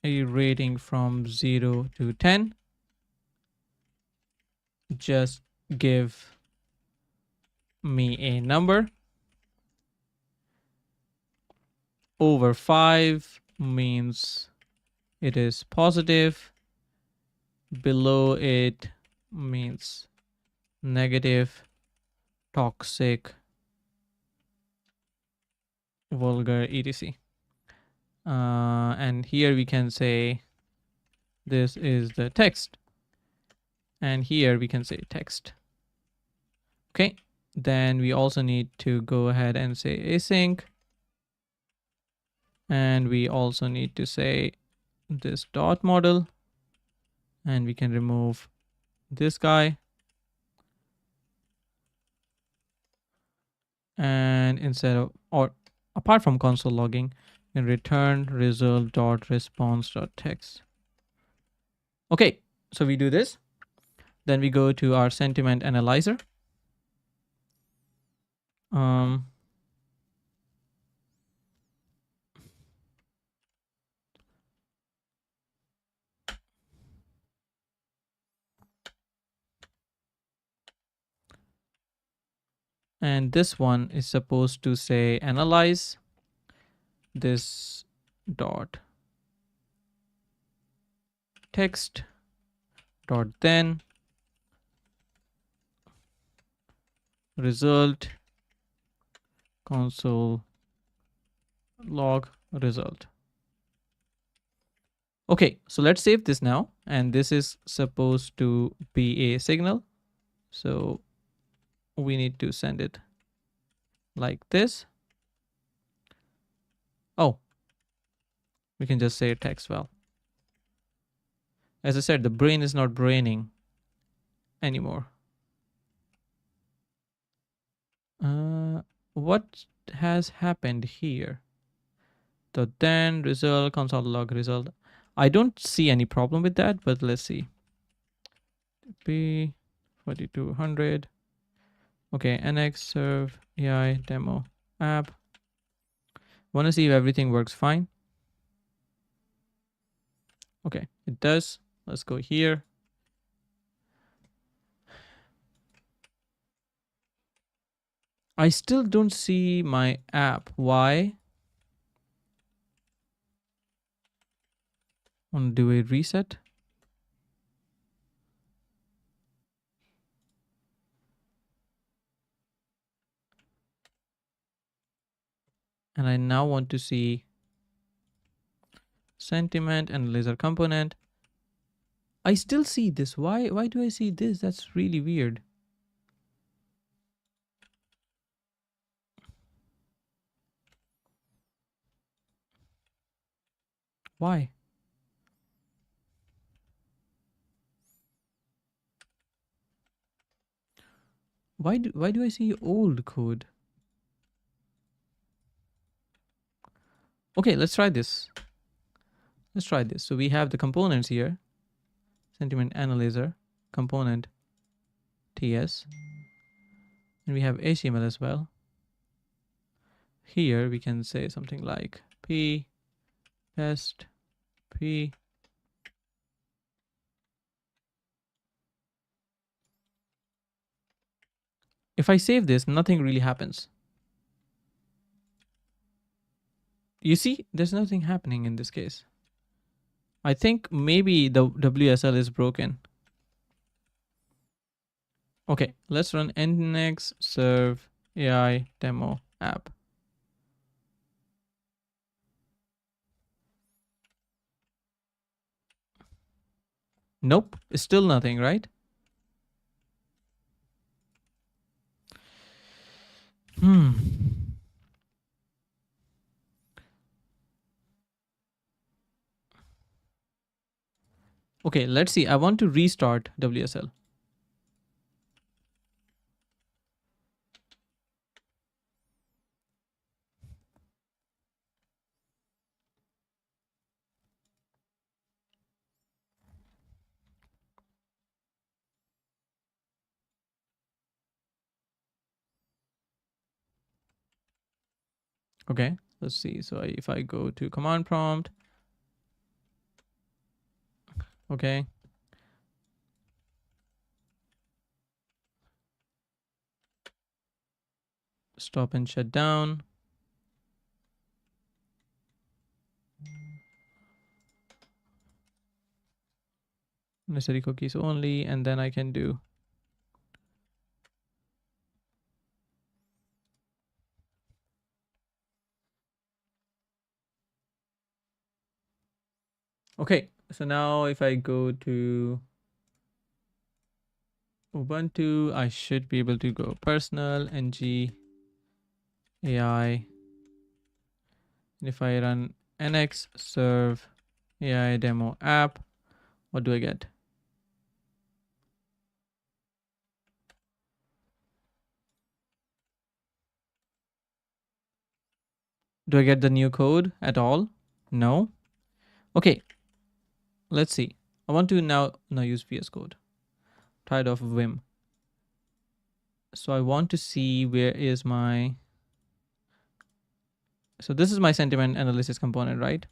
[SPEAKER 1] a rating from 0 to 10. Just give me a number. Over 5 means it is positive. Below it means negative, toxic, vulgar, etc. And here we can say this is the text. And here we can say text. Okay. Then we also need to go ahead and say async. And we also need to say this dot model. And we can remove this guy. And instead of, or apart from console logging, you can return result dot response dot text. Okay, so we do this. Then we go to our sentiment analyzer. And this one is supposed to say analyze this dot text dot then result console log result. Okay, so let's save this now. And this is supposed to be a signal. So we need to send it like this. Oh, we can just say text. Well, as I said, the brain is not braining anymore. What has happened here? The then result console log result. I don't see any problem with that, but let's see. P 4200. Okay, NX serve AI demo app. Want to see if everything works fine. Okay, it does. Let's go here. I still don't see my app. Why? Want to do a reset? And I now want to see sentiment and laser component. I still see this. Why do I see this? That's really weird. Why? Why do I see old code? Okay, let's try this. Let's try this. So we have the components here. Sentiment analyzer, component TS. And we have HTML as well. Here we can say something like P test P. If I save this, nothing really happens. You see, there's nothing happening in this case. I think maybe the WSL is broken. Okay, let's run nginx serve AI demo app. Nope, it's still nothing, right? Okay, let's see. I want to restart WSL. Okay, let's see. So if I go to command prompt, okay, stop and shut down. Necessary cookies only, and then I can do. Okay, so now if I go to Ubuntu, I should be able to go personal ng AI. And if I run nx serve AI demo app, what do I get? Do I get the new code at all? No. Okay, let's see. I want to now use VS Code. Tired of Vim. So I want to see where is my. So this is my sentiment analysis component, right?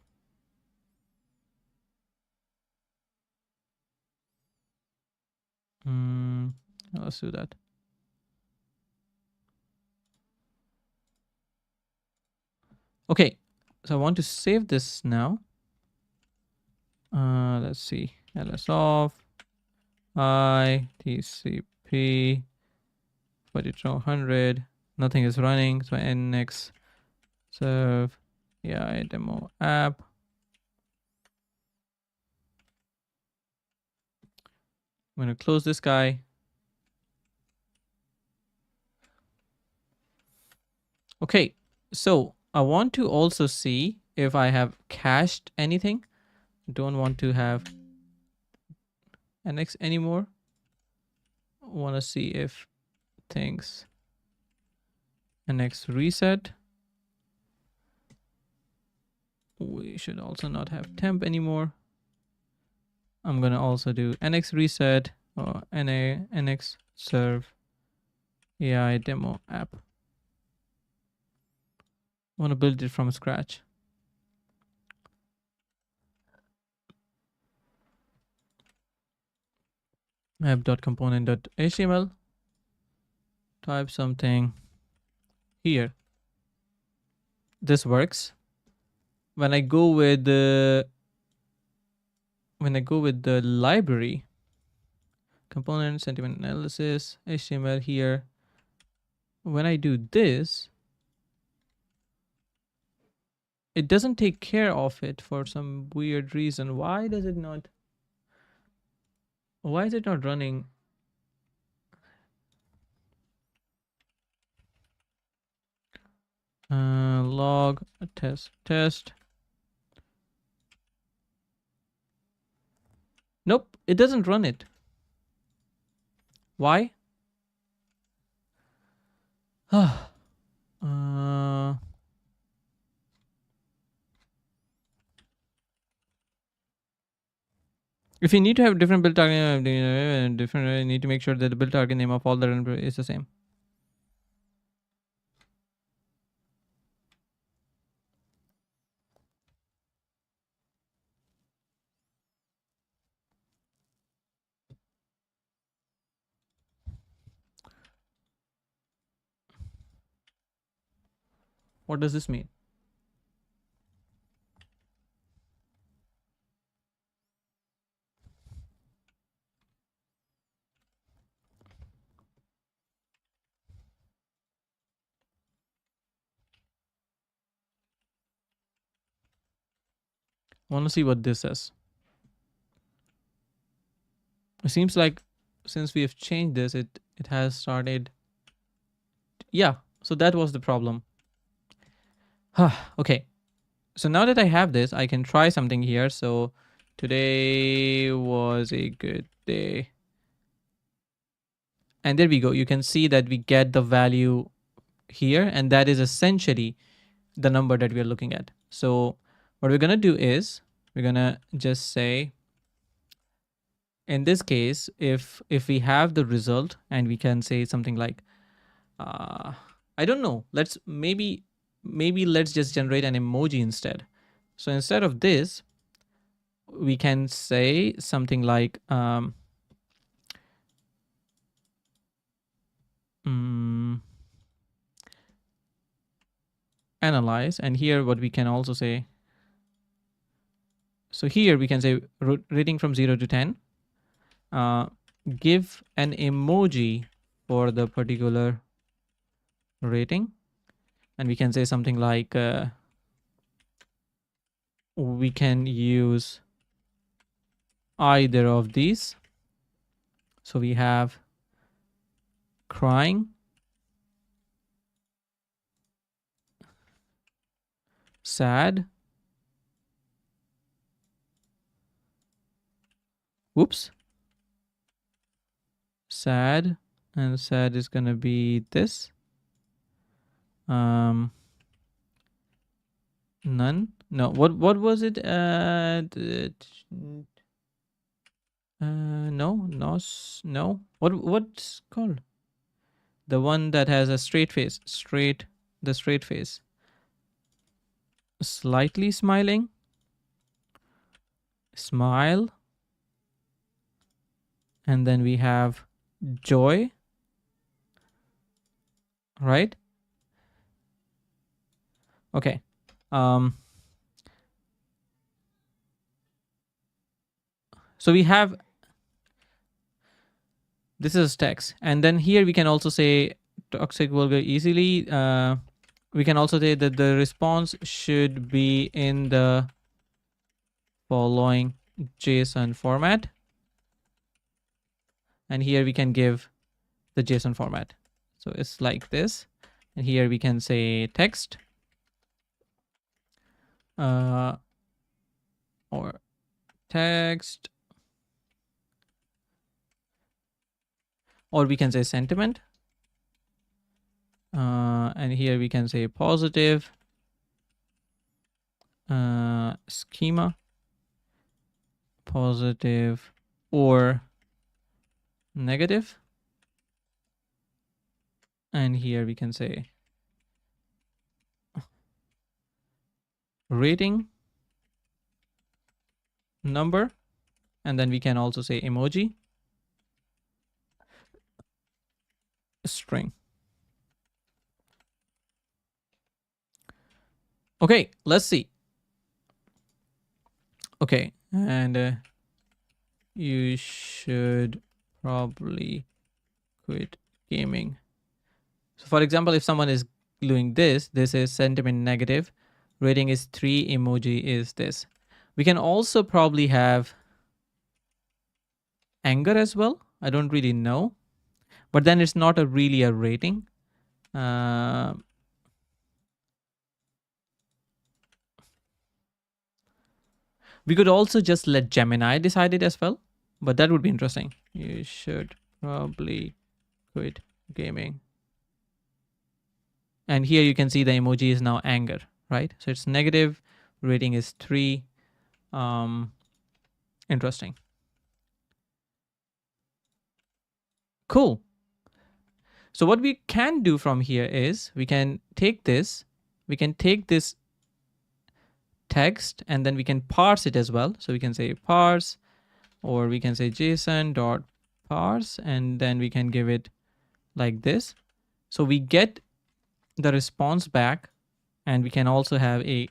[SPEAKER 1] Let's do that. Okay, so I want to save this now. Let's see. ls off I tcp 4200. Nothing is running. So nx serve AI demo app. I'm going to close this guy. Okay, so I want to also see if I have cached anything. Don't want to have nx anymore. Want to see if things nx reset. We should also not have temp anymore. I'm going to also do nx reset or nx serve AI demo app. I want to build it from scratch. app.component.html. Type something here. This works. When I go with the library component sentiment analysis HTML here, when I do this, it doesn't take care of it for some weird reason. Why is it not running? Log test. Nope, it doesn't run it. Why? If you need to have different build target you need to make sure that the build target name of all the is the same. What does this mean? I want to see what this says. It seems like since we have changed this, it has started. Yeah, so that was the problem. Okay, so now that I have this, I can try something here. So today was a good day. And there we go. You can see that we get the value here, and that is essentially the number that we are looking at. So what we're going to do is we're going to just say, in this case, if we have the result and we can say something like, I don't know, let's maybe maybe let's just generate an emoji instead. So instead of this, we can say something like analyze, and here what we can also say, so here we can say rating from 0 to 10, give an emoji for the particular rating, and we can say something like we can use either of these. So we have crying, sad, whoops, sad, and sad is gonna be this. None. No. What was it? No. No. What's called? The one that has a straight face. The straight face. Slightly smiling. Smile. And then we have joy. Right? Okay. So we have, this is text, and then here we can also say toxic, vulgar, easily. We can also say that the response should be in the following JSON format, and here we can give the JSON format. So it's like this, and here we can say text or text, or we can say sentiment, and here we can say positive, schema, positive or negative, and here we can say rating, number, and then we can also say emoji, string. Okay, let's see. Okay, and you should probably quit gaming. So for example, if someone is doing this is sentiment negative, rating is 3, emoji is this. We can also probably have anger as well. I don't really know, but then it's not really a rating. We could also just let Gemini decide it as well, but that would be interesting. You should probably quit gaming. And here you can see the emoji is now anger, right? So it's negative, rating is 3. Interesting. Cool. So what we can do from here is we can take this text, and then we can parse it as well. So we can say parse, or we can say JSON dot parse, and then we can give it like this. So we get the response back, and we can also have a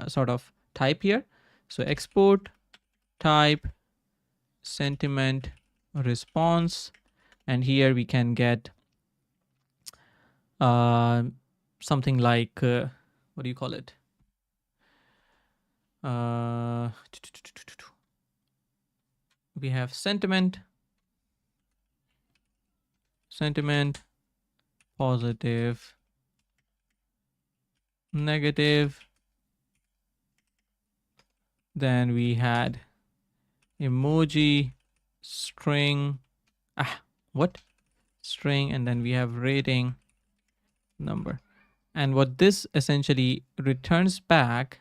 [SPEAKER 1] sort of type here. So export type sentiment response, and here we can get something like what do you call it? We have sentiment, positive, negative. Then we had emoji, string, string, and then we have rating, number. And what this essentially returns back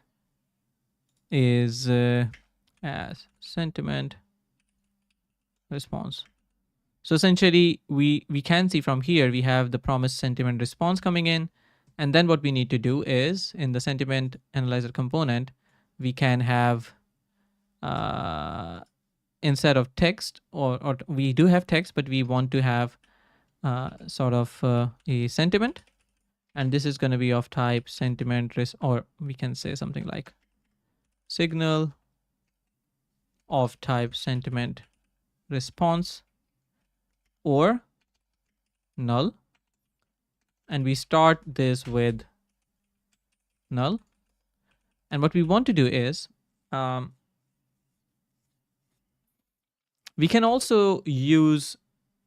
[SPEAKER 1] is as sentiment response. So essentially we can see from here we have the promised sentiment response coming in, And then what we need to do is in the sentiment analyzer component, we can have instead of text, or we do have text, but we want to have sort of a sentiment. And this is going to be of type sentiment, or we can say something like signal of type sentiment response or null. And we start this with null. And what we want to do is we can also use,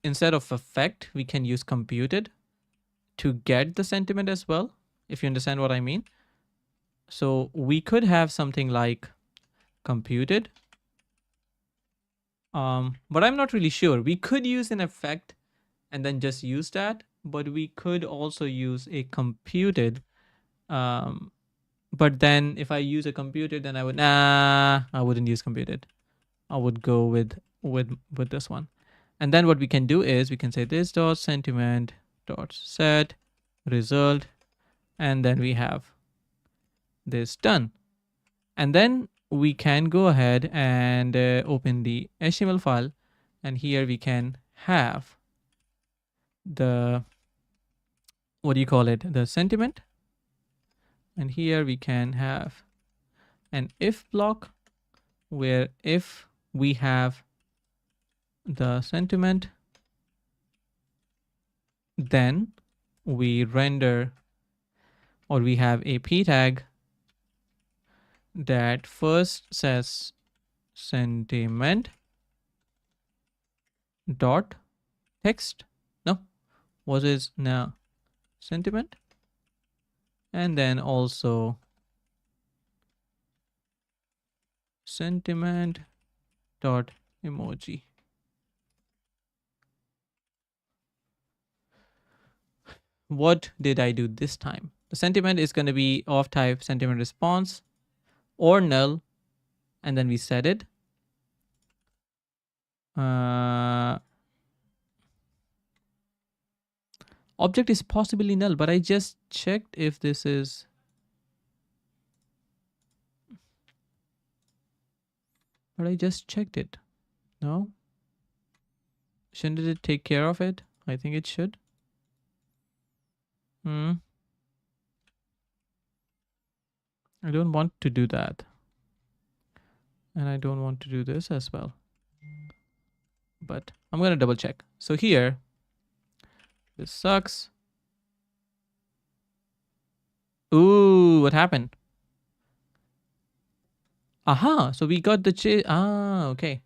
[SPEAKER 1] instead of effect, we can use computed to get the sentiment as well, if you understand what I mean. So we could have something like computed, but I'm not really sure. We could use an effect and then just use that, but we could also use a computed. But then if I use a computed, then I wouldn't use computed. I would go with this one. And then what we can do is we can say this dot sentiment dot set result, and then we have this done. And then we can go ahead and open the HTML file, and here we can have the, what do you call it, the sentiment. And here we can have an if block where if we have the sentiment, then we render, or we have a p tag that first says sentiment dot text. No, what is now sentiment? And then also sentiment dot emoji. What did I do this time? The sentiment is going to be of type sentiment response or null, and then we set it. Object is possibly null, but I just checked if this is. But I just checked it. No? Shouldn't it take care of it? I think it should. I don't want to do that. And I don't want to do this as well. But I'm going to double check. So here, this sucks. Ooh, what happened? Aha, so we got the okay.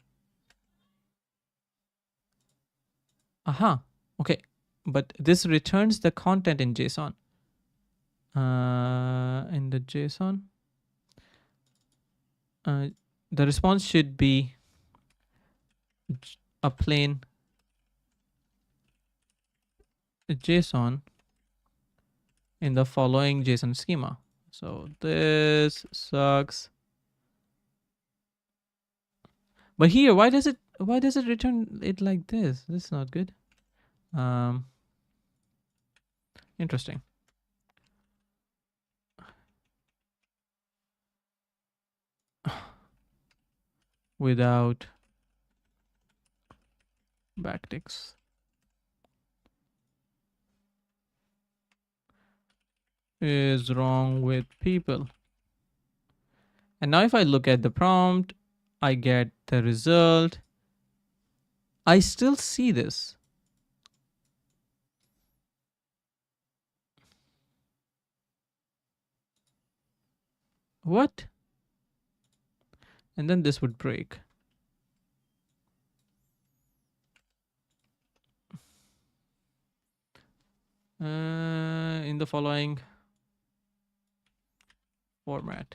[SPEAKER 1] Aha, okay. But this returns the content in JSON. In the JSON, the response should be a plain JSON in the following JSON schema. So this sucks. But here, why does it return it like this? This is not good. Interesting. Without backticks. Is wrong with people. And now if I look at the prompt, I get the result. I still see this. What? And then this would break. In the following format.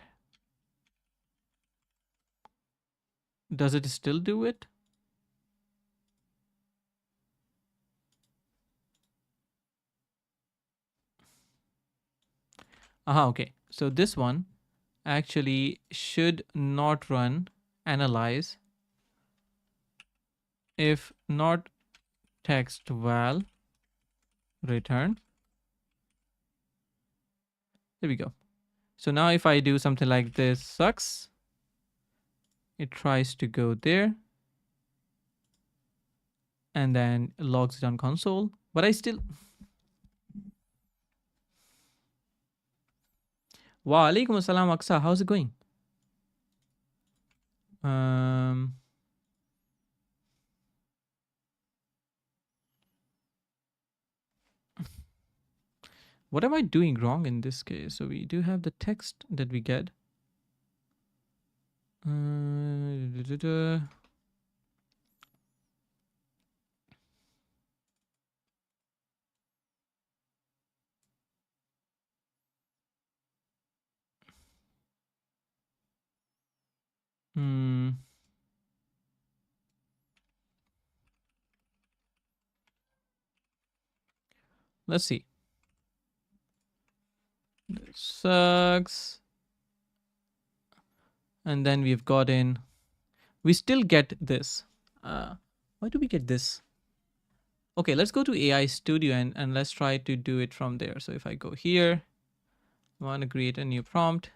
[SPEAKER 1] Does it still do it? Aha, okay. So this one actually should not run analyze if not text val return There we go. So now if I do something like this, sucks, it tries to go there and then logs it on console. But I still... Wa alaikum assalam, Aksa. How's it going? What am I doing wrong in this case? So we do have the text that we get. Let's see. This sucks. And then we've got in... We still get this. Why do we get this? Okay, let's go to AI Studio and let's try to do it from there. So if I go here, I want to create a new prompt.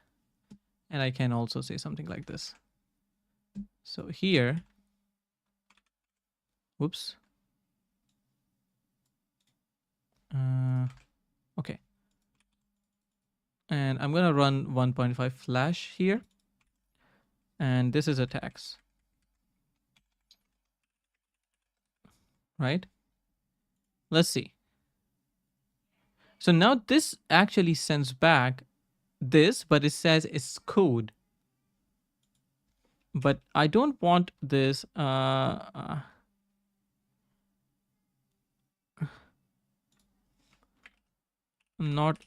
[SPEAKER 1] And I can also say something like this. So here, whoops. Okay. And I'm going to run 1.5 flash here. And this is a tax. Right? Let's see. So now this actually sends back this, but it says it's code. But I don't want this not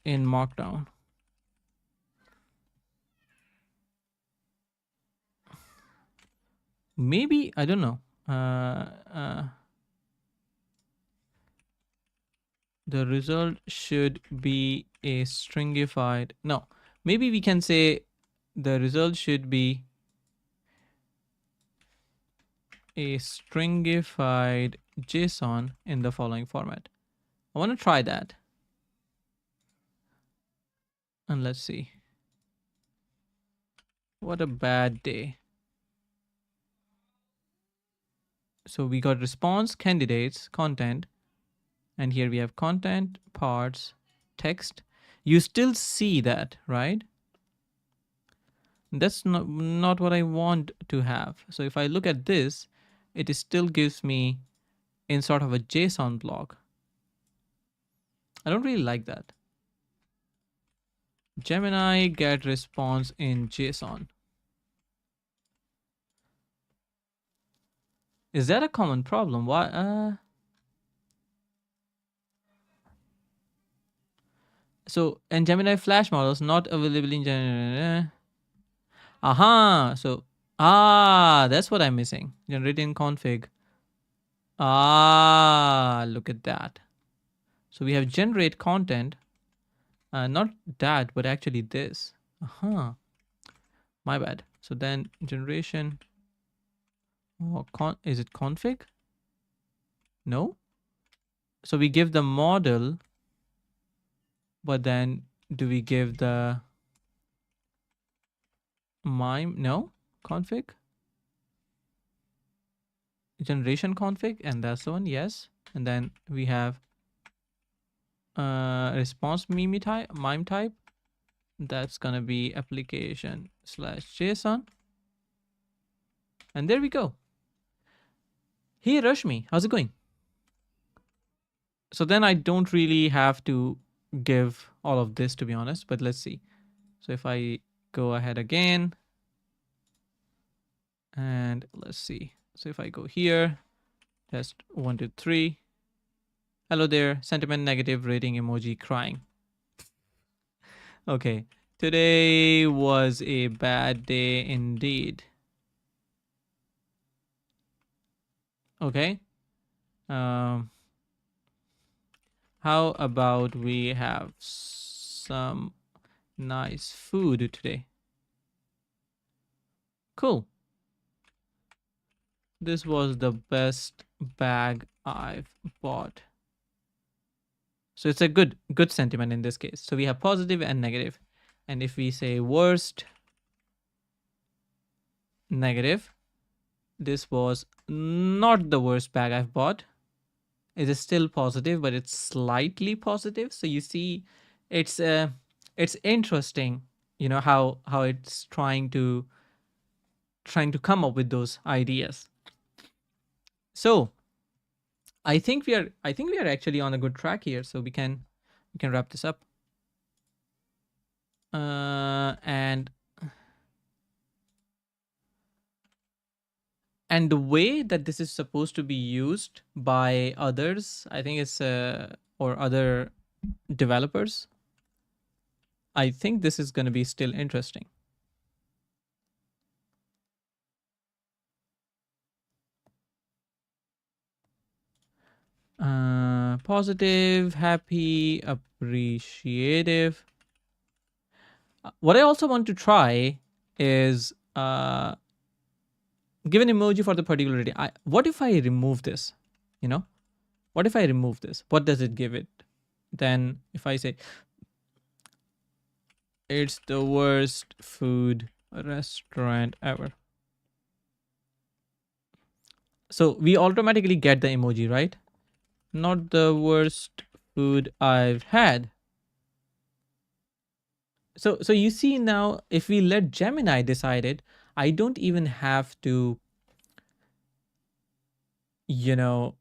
[SPEAKER 1] in Markdown. Maybe, I don't know. The result should be a stringified. No, maybe we can say the result should be a stringified JSON in the following format. I want to try that. And let's see. What a bad day. So we got response, candidates, content. And here we have content, parts, text. You still see that, right? That's not what I want to have. So if I look at this, it still gives me in sort of a JSON block. I don't really like that. Gemini get response in JSON. Is that a common problem? Why? So, and Gemini Flash models not available in Gemini. Aha. So, that's what I'm missing. Generating config. Look at that. So we have generate content. Not that, but actually this. My bad. So then generation. Oh, is it config? No. So we give the model, but then do we give the MIME? No. Config. Generation config, and that's the one. Yes. And then we have response MIME type. That's gonna be application/JSON. And there we go. Hey Rashmi, how's it going? So then I don't really have to give all of this, to be honest, but let's see. So if I go ahead again, and let's see. So if I go here, test 1, 2, 3. Hello there, sentiment negative, rating emoji, crying. Okay, today was a bad day indeed. Okay. How about we have some nice food today? Cool. This was the best bag I've bought. So it's a good sentiment in this case. So we have positive and negative. And if we say worst negative, this was not the worst bag I've bought. It is still positive, but it's slightly positive. So you see, it's interesting, you know, how it's trying to come up with those ideas. So I think we are actually on a good track here. So we can wrap this up. And the way that this is supposed to be used by others, I think it's or other developers, I think this is going to be still interesting. Positive, happy, appreciative. What I also want to try is give an emoji for the particular rating. What if I remove this? You know, what if I remove this? What does it give it? Then if I say it's the worst food restaurant ever, so we automatically get the emoji, right? Not the worst food I've had. So you see now, if we let Gemini decide it, I don't even have to, you know,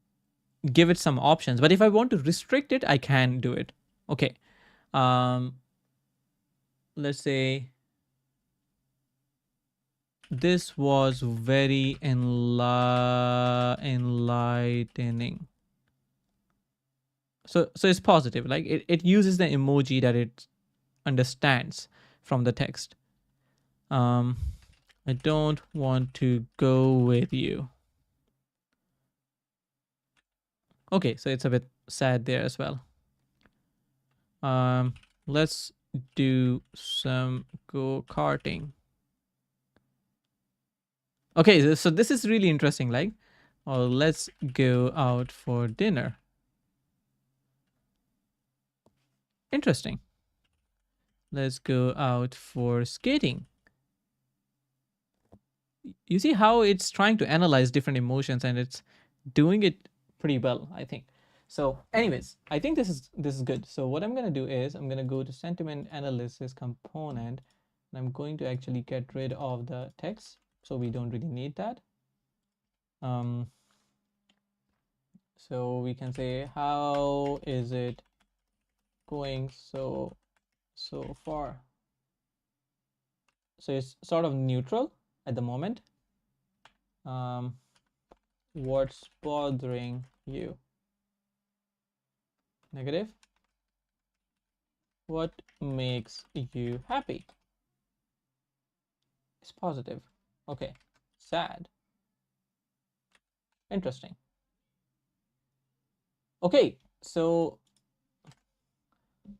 [SPEAKER 1] give it some options. But if I want to restrict it, I can do it. Okay. Let's say this was very enlightening. So it's positive. Like it uses the emoji that it understands from the text. I don't want to go with you. Okay, so it's a bit sad there as well. Let's do some go-karting. Okay, so this is really interesting. Like, oh, let's go out for dinner. Interesting. Let's go out for skating. You see how it's trying to analyze different emotions, and it's doing it pretty well, I think. So anyways, I think this is good. So what I'm going to do is I'm going to go to sentiment analysis component, and I'm going to actually get rid of the text, so we don't really need that. So we can say, how is it going so far? So it's sort of neutral at the moment. What's bothering you? Negative. What makes you happy? It's positive. Okay. Sad. Interesting. Okay, so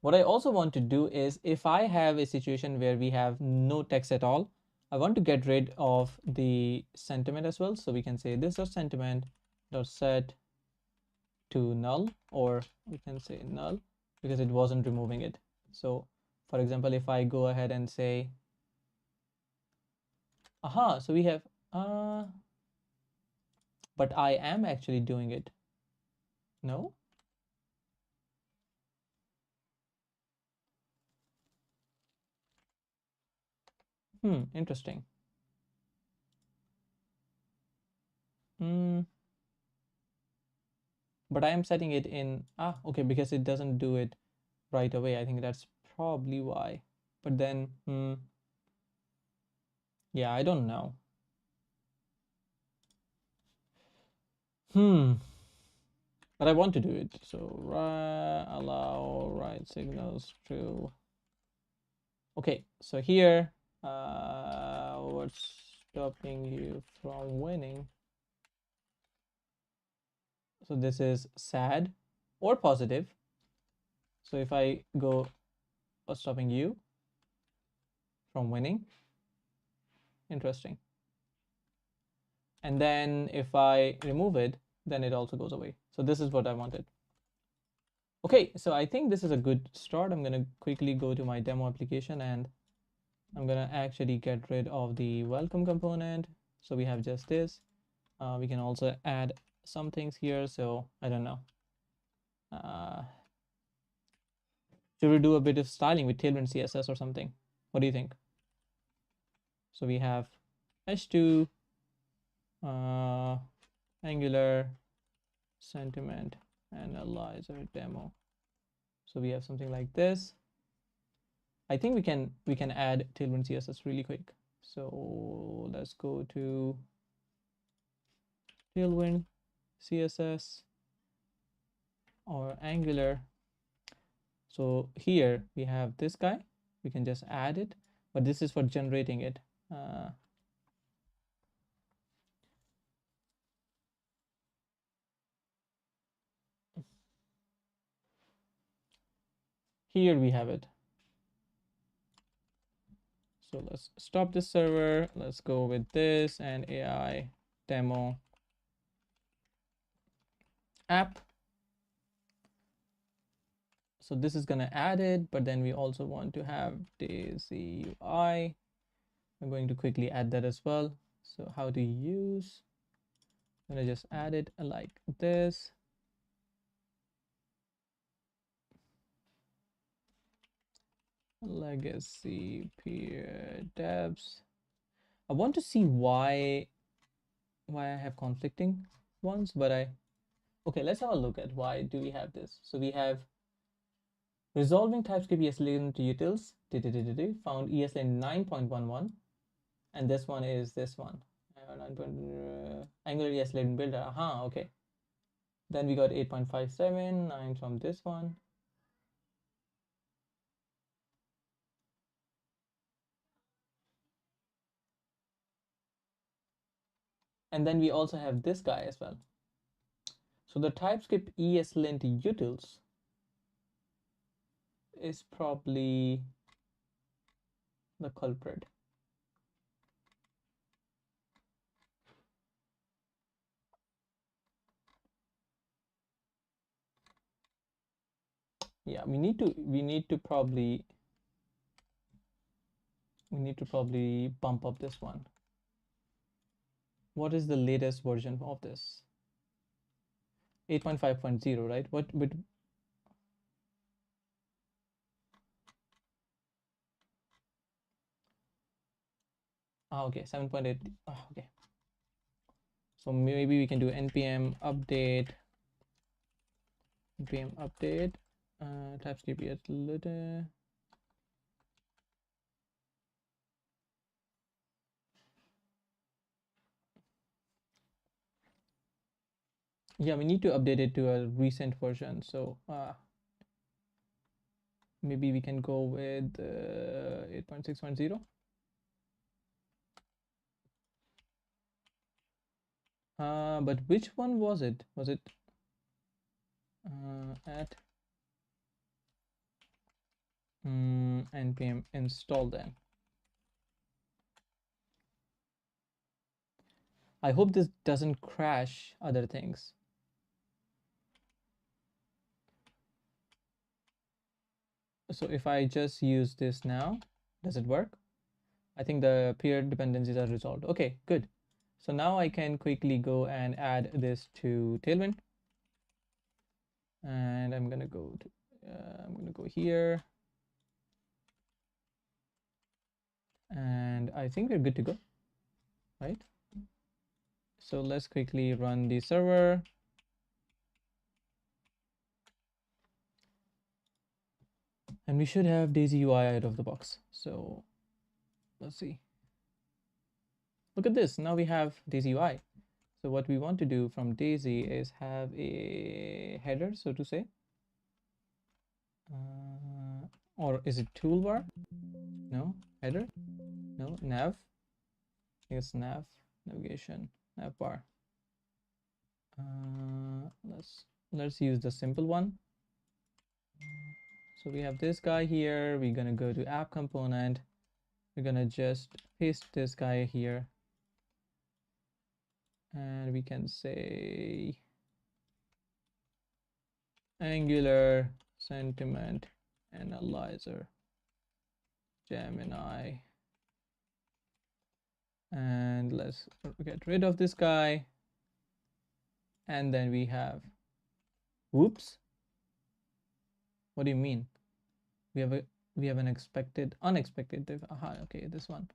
[SPEAKER 1] what I also want to do is, if I have a situation where we have no text at all, I want to get rid of the sentiment as well. So we can say this dot sentiment dot set to null, or we can say null because it wasn't removing it. So for example, if I go ahead and say, aha, so we have, but I am actually doing it. No? Interesting. But I am setting it in, okay, because it doesn't do it right away. I think that's probably why. But then, yeah, I don't know. But I want to do it. So allow write signals true. Okay, so here, what's stopping you from winning? So this is sad or positive. So if I go, what's stopping you from winning? Interesting. And then if I remove it, then it also goes away. So this is what I wanted. Okay, so I think this is a good start. I'm going to quickly go to my demo application and I'm gonna actually get rid of the welcome component. So we have just this. We can also add some things here. So I don't know. Should we do a bit of styling with Tailwind CSS or something? What do you think? So we have h2 Angular sentiment analyzer demo. So we have something like this. I think we can add Tailwind CSS really quick. So let's go to Tailwind CSS or Angular. So here we have this guy. We can just add it, but this is for generating it. Here we have it. So let's stop this server. Let's go with this and AI demo app. So this is going to add it, but then we also want to have Daisy UI. I'm going to quickly add that as well. So how to use, I'm going to just add it like this. Legacy peer devs. I want to see why I have conflicting ones, but okay, let's have a look at why do we have this. So we have resolving TypeScript ESLint utils found ESLint 9.11, and this one is this one. Angular ESLint builder. Okay. Then we got 8.57, 9 from this one. And then we also have this guy as well. So the TypeScript ESLint utils is probably the culprit. Yeah, we need to probably bump up this one. What is the latest version of this? 8.5.0, right? What but okay, 7.8. Okay. So maybe we can do npm update TypeScript little. Yeah, we need to update it to a recent version. So maybe we can go with 8.6.0. But which one was it? Was it at npm install then? I hope this doesn't crash other things. So if I just use this now, does it work? I think the peer dependencies are resolved. Okay, good. So now I can quickly go and add this to Tailwind. And I'm gonna go here. And I think we're good to go, right? So let's quickly run the server. And we should have Daisy UI out of the box. So let's see. Look at this. Now we have Daisy UI. So what we want to do from Daisy is have a header, so to say. Or is it toolbar? No, header? No, nav. I guess nav, navigation, nav bar. Let's use the simple one. So we have this guy here. We're gonna go to app component. We're gonna just paste this guy here. And we can say Angular sentiment analyzer Gemini And let's get rid of this guy. And then we have, whoops. What do you mean? We have an unexpected div. Aha, okay, this one.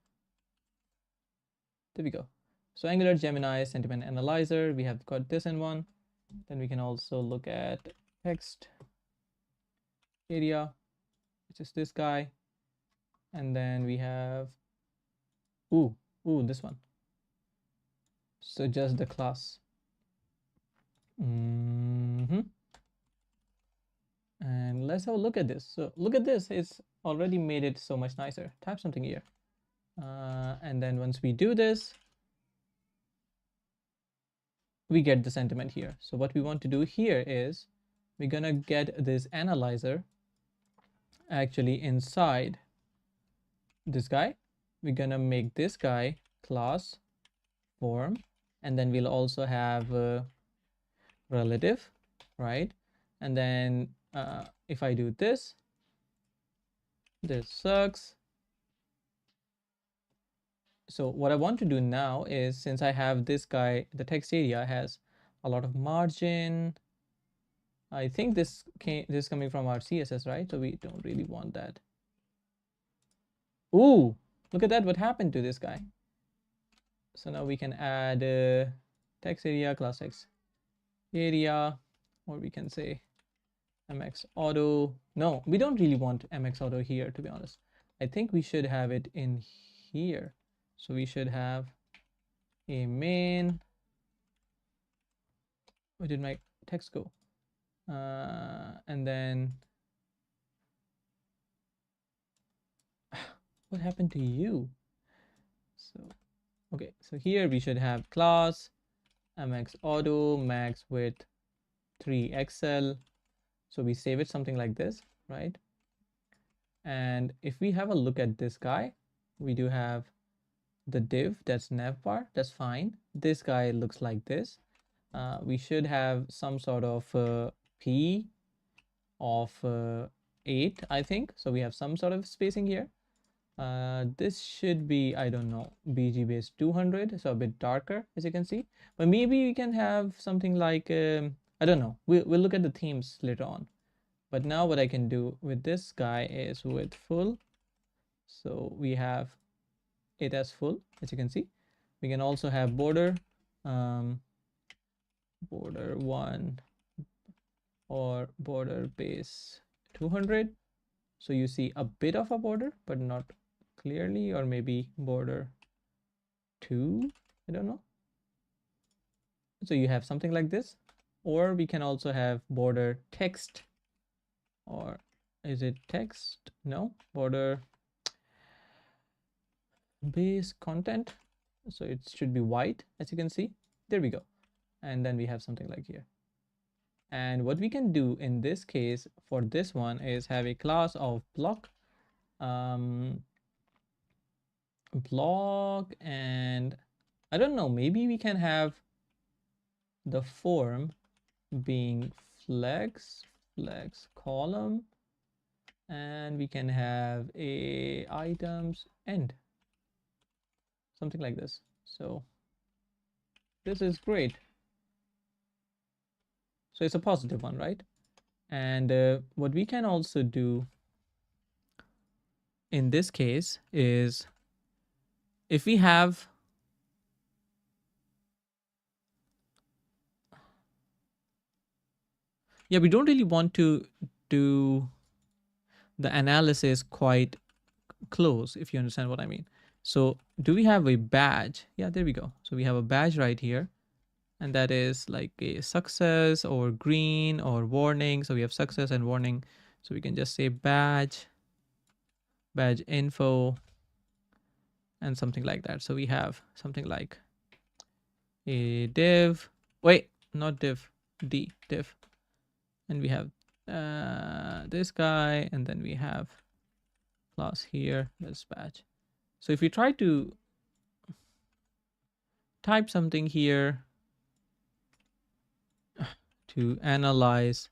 [SPEAKER 1] There we go. So Angular Gemini sentiment analyzer, we have got this in one. Then we can also look at text area, which is this guy. And then we have, this one. So just the class. And let's have a look at this. So look at this, it's already made it so much nicer. Type something here. And then once we do this, we get the sentiment here. So what we want to do here is we're gonna get this analyzer actually inside this guy. We're gonna make this guy class form, and then we'll also have relative, right? And then if I do this sucks. So what I want to do now is, since I have this guy, the text area has a lot of margin. I think this is coming from our CSS, right? So we don't really want that. Ooh, look at that, what happened to this guy. So now we can add text area, class text area, or we can say mx auto. No, we don't really want mx auto here, to be honest. I think we should have it in here. So we should have a main. Where did my text go? And then what happened to you? So okay, so here we should have class mx auto max width 3xl. So we save it something like this, right? And if we have a look at this guy, we do have the div that's navbar, that's fine. This guy looks like this. We should have some sort of p of 8, I think. So we have some sort of spacing here. This should be, I don't know, bg base 200, so a bit darker, as you can see. But maybe we can have something like I don't know, we'll look at the themes later on. But now what I can do with this guy is with full. So we have it as full, as you can see. We can also have border, border 1 or border base 200. So you see a bit of a border, but not clearly, or maybe border 2, I don't know. So you have something like this, or we can also have border text, or is it text? No, border base content. So it should be white, as you can see. There we go. And then we have something like here. And what we can do in this case for this one is have a class of block, block, and I don't know, maybe we can have the form being flex column, and we can have a items end, something like this. So this is great. So it's a positive one, right? And what we can also do in this case is, if we have we don't really want to do the analysis quite close, if you understand what I mean. So do we have a badge? Yeah, there we go. So we have a badge right here, and that is like a success or green or warning. So we have success and warning. So we can just say badge info and something like that. So we have something like a div, wait, not div, div, and we have this guy, and then we have class here, this badge. So if we try to type something here to analyze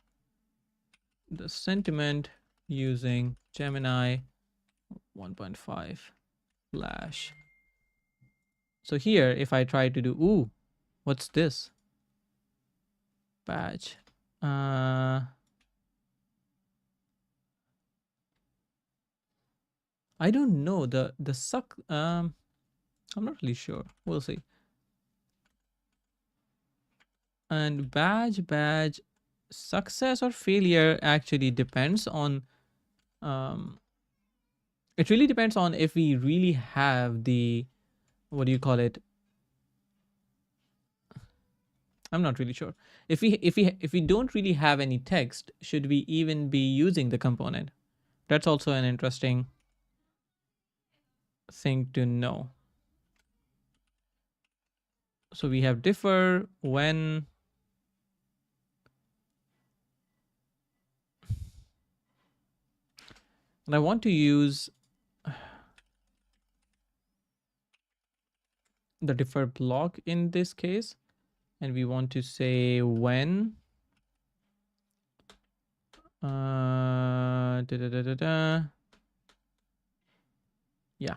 [SPEAKER 1] the sentiment using Gemini 1.5 flash So here, if I try to do, ooh, what's this? Badge. I don't know the suck. I'm not really sure. We'll see. And badge success or failure actually depends on it really depends on if we really have the, what do you call it? I'm not really sure. If we don't really have any text, should we even be using the component? That's also an interesting thing to know. So we have differ, when, and I want to use the differ block in this case, and we want to say when da, da, da, da, da. Yeah,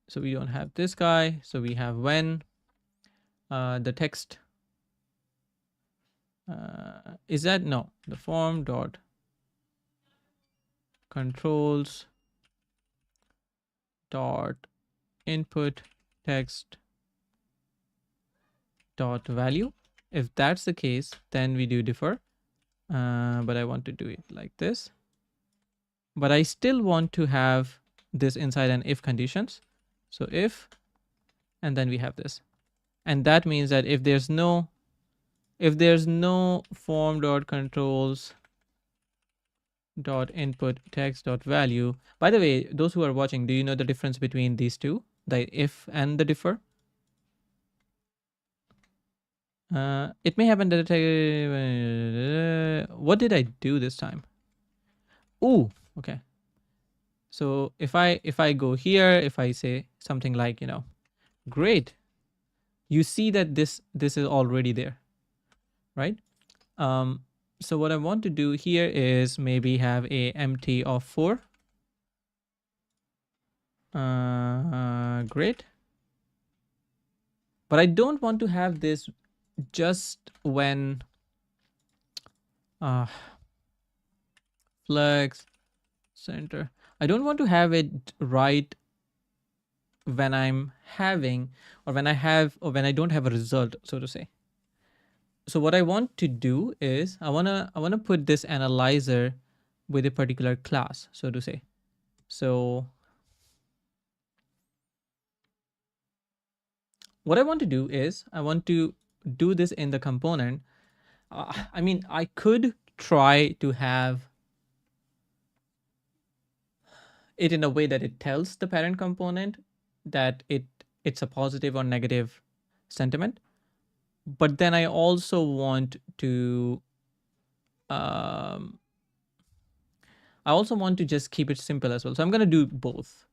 [SPEAKER 1] so we don't have this guy, so we have when the text is that, no, the form dot controls dot input text dot value. If that's the case, then we do differ, but I want to do it like this, but I still want to have this inside an if conditions. So if, and then we have this, and that means that if there's no form dot controls dot input text dot value. By the way, those who are watching, do you know the difference between these two, the if and the differ? It may happen that what did I do this time? Ooh, okay. So if I go here, if I say something like, great, you see that this is already there, right? So what I want to do here is maybe have a empty of 4. Great. But I don't want to have this just when flex center. I don't want to have it right when I'm having, or when I don't have a result, so to say. So what I want to do is I wanna put this analyzer with a particular class, so to say. So what I want to do is I want to do this in the component. I mean, I could try to have it in a way that it tells the parent component that it's a positive or negative sentiment. But then I also want to just keep it simple as well. So I'm going to do both.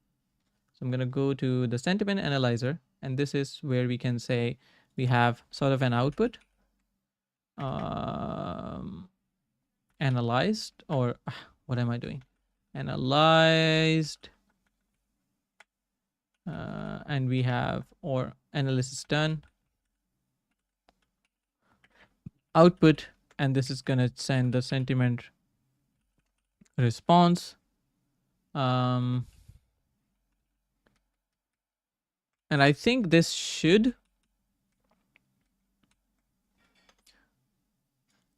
[SPEAKER 1] So I'm going to go to the sentiment analyzer, and this is where we can say we have sort of an output analyzed, or what am I doing? Analyzed, and we have, or analysis done, output, and this is going to send the sentiment response. And I think this should,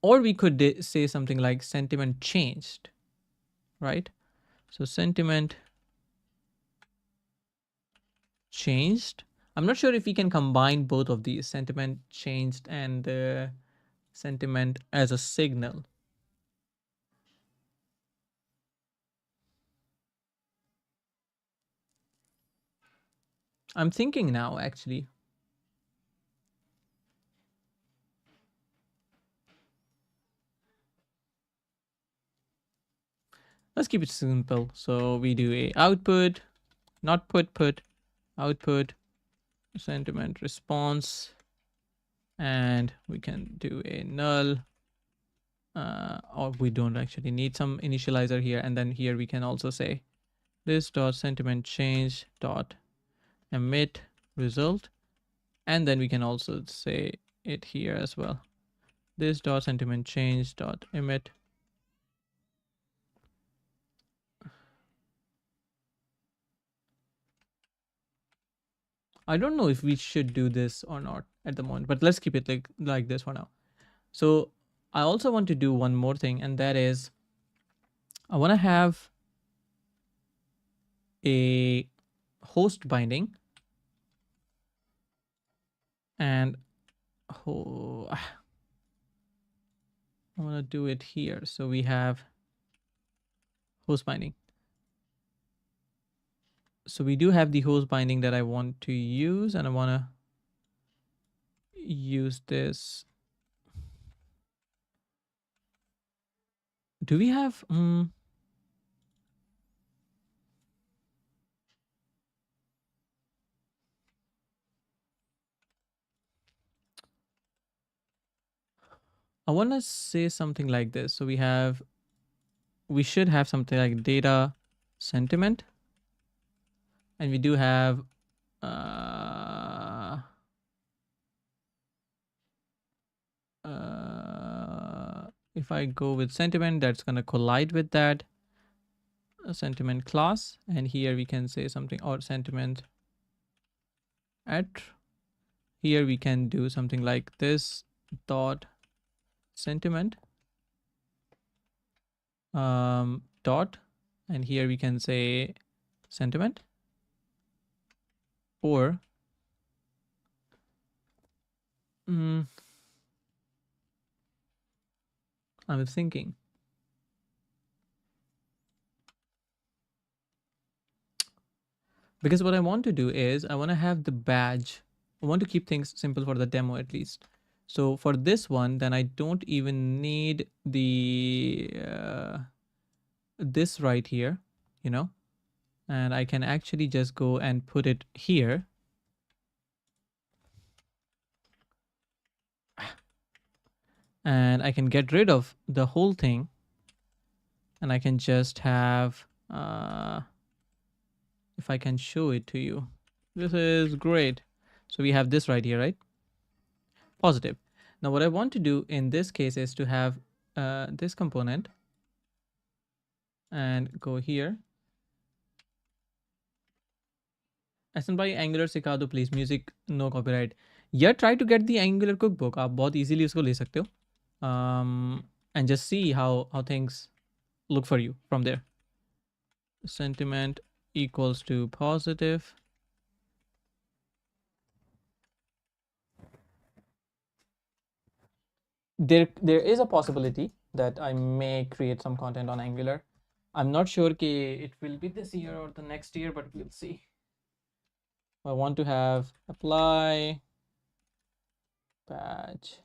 [SPEAKER 1] or we could say something like sentiment changed, right? So sentiment changed. I'm not sure if we can combine both of these, sentiment changed and sentiment as a signal. I'm thinking now, actually. Let's keep it simple. So we do a output, not put, output, sentiment response, and we can do a null, or we don't actually need some initializer here. And then here we can also say this dot sentiment change dot emit result. And then we can also say it here as well. This dot sentiment change dot emit. I don't know if we should do this or not at the moment, but let's keep it like this for now. So I also want to do one more thing, and that is I want to have a host binding, and I want to do it here. So we have host binding. So we do have the host binding that I want to use, and I want to use this. Do we have I want to say something like this. So we should have something like data sentiment, and we do have if I go with sentiment, that's going to collide with that sentiment class, and here we can say something, or sentiment at, here we can do something like this dot sentiment dot, and here we can say sentiment, or I'm thinking because what I want to do is I want to have the badge. I want to keep things simple for the demo at least. So for this one, then I don't even need the this right here, you know, and I can actually just go and put it here. And I can get rid of the whole thing, and I can just have if I can show it to you, this is great. So we have this right here, right? Positive. Now what I want to do in this case is to have this component and go here. Ahsan bhai, Angular सिखा दो please, music no copyright. Yeah, try to get the Angular cookbook. आप बहुत easily उसको ले सकते हो. And just see how things look for you from there. Sentiment equals to positive. There is a possibility that I may create some content on Angular. I'm not sure कि it will be this year or the next year, but we'll see. I want to have apply patch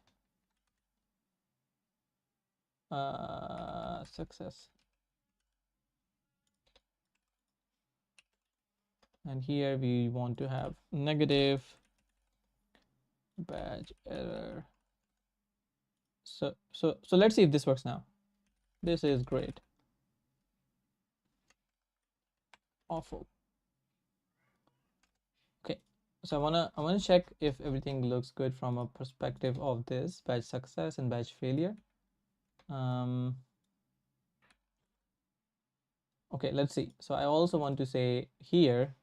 [SPEAKER 1] success, and here we want to have negative badge error. So let's see if this works now. This is great. Awful. Okay, so I wanna check if everything looks good from a perspective of this badge success and badge failure. Okay, let's see. So I also want to say here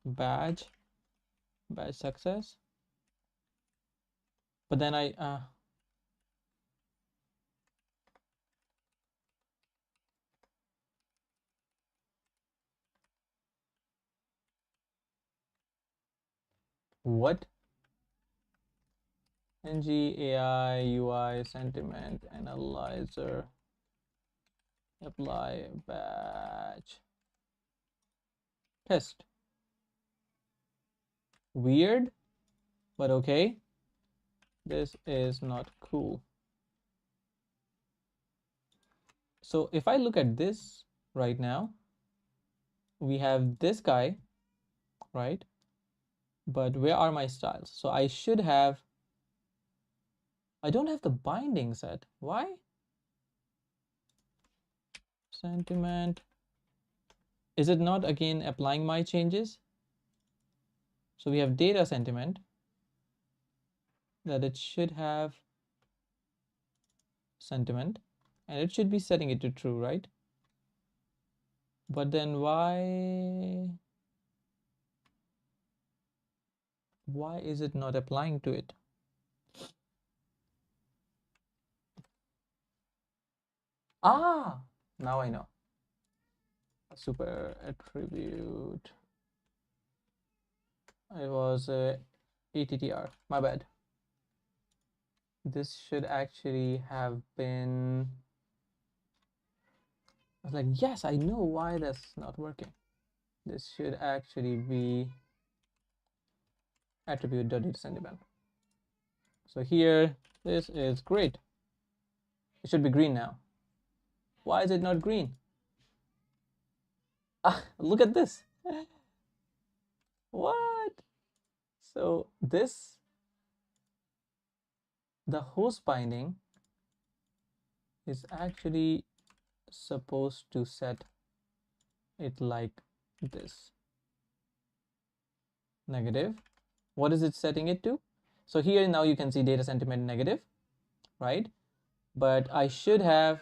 [SPEAKER 1] badge success, but then I what? ng AI UI sentiment analyzer apply badge test. Weird, but okay. This is not cool. So if I look at this right now, we have this guy, right? But where are my styles? So I should have, I don't have the binding set. Why? Sentiment. Is it not again applying my changes? So we have data sentiment. that it should have sentiment and it should be setting it to true, right? But then why is it not applying to it? Ah, now I know. A super attribute. It was ATTR. My bad. This should actually have been. I was like, yes, I know why that's not working. This should actually be attribute.dataSentiment. So here, this is great. It should be green now. Why is it not green? Ah, look at this. What? So this, the host binding is actually supposed to set it like this. Negative. What is it setting it to? So here now you can see data sentiment negative, right? But I should have,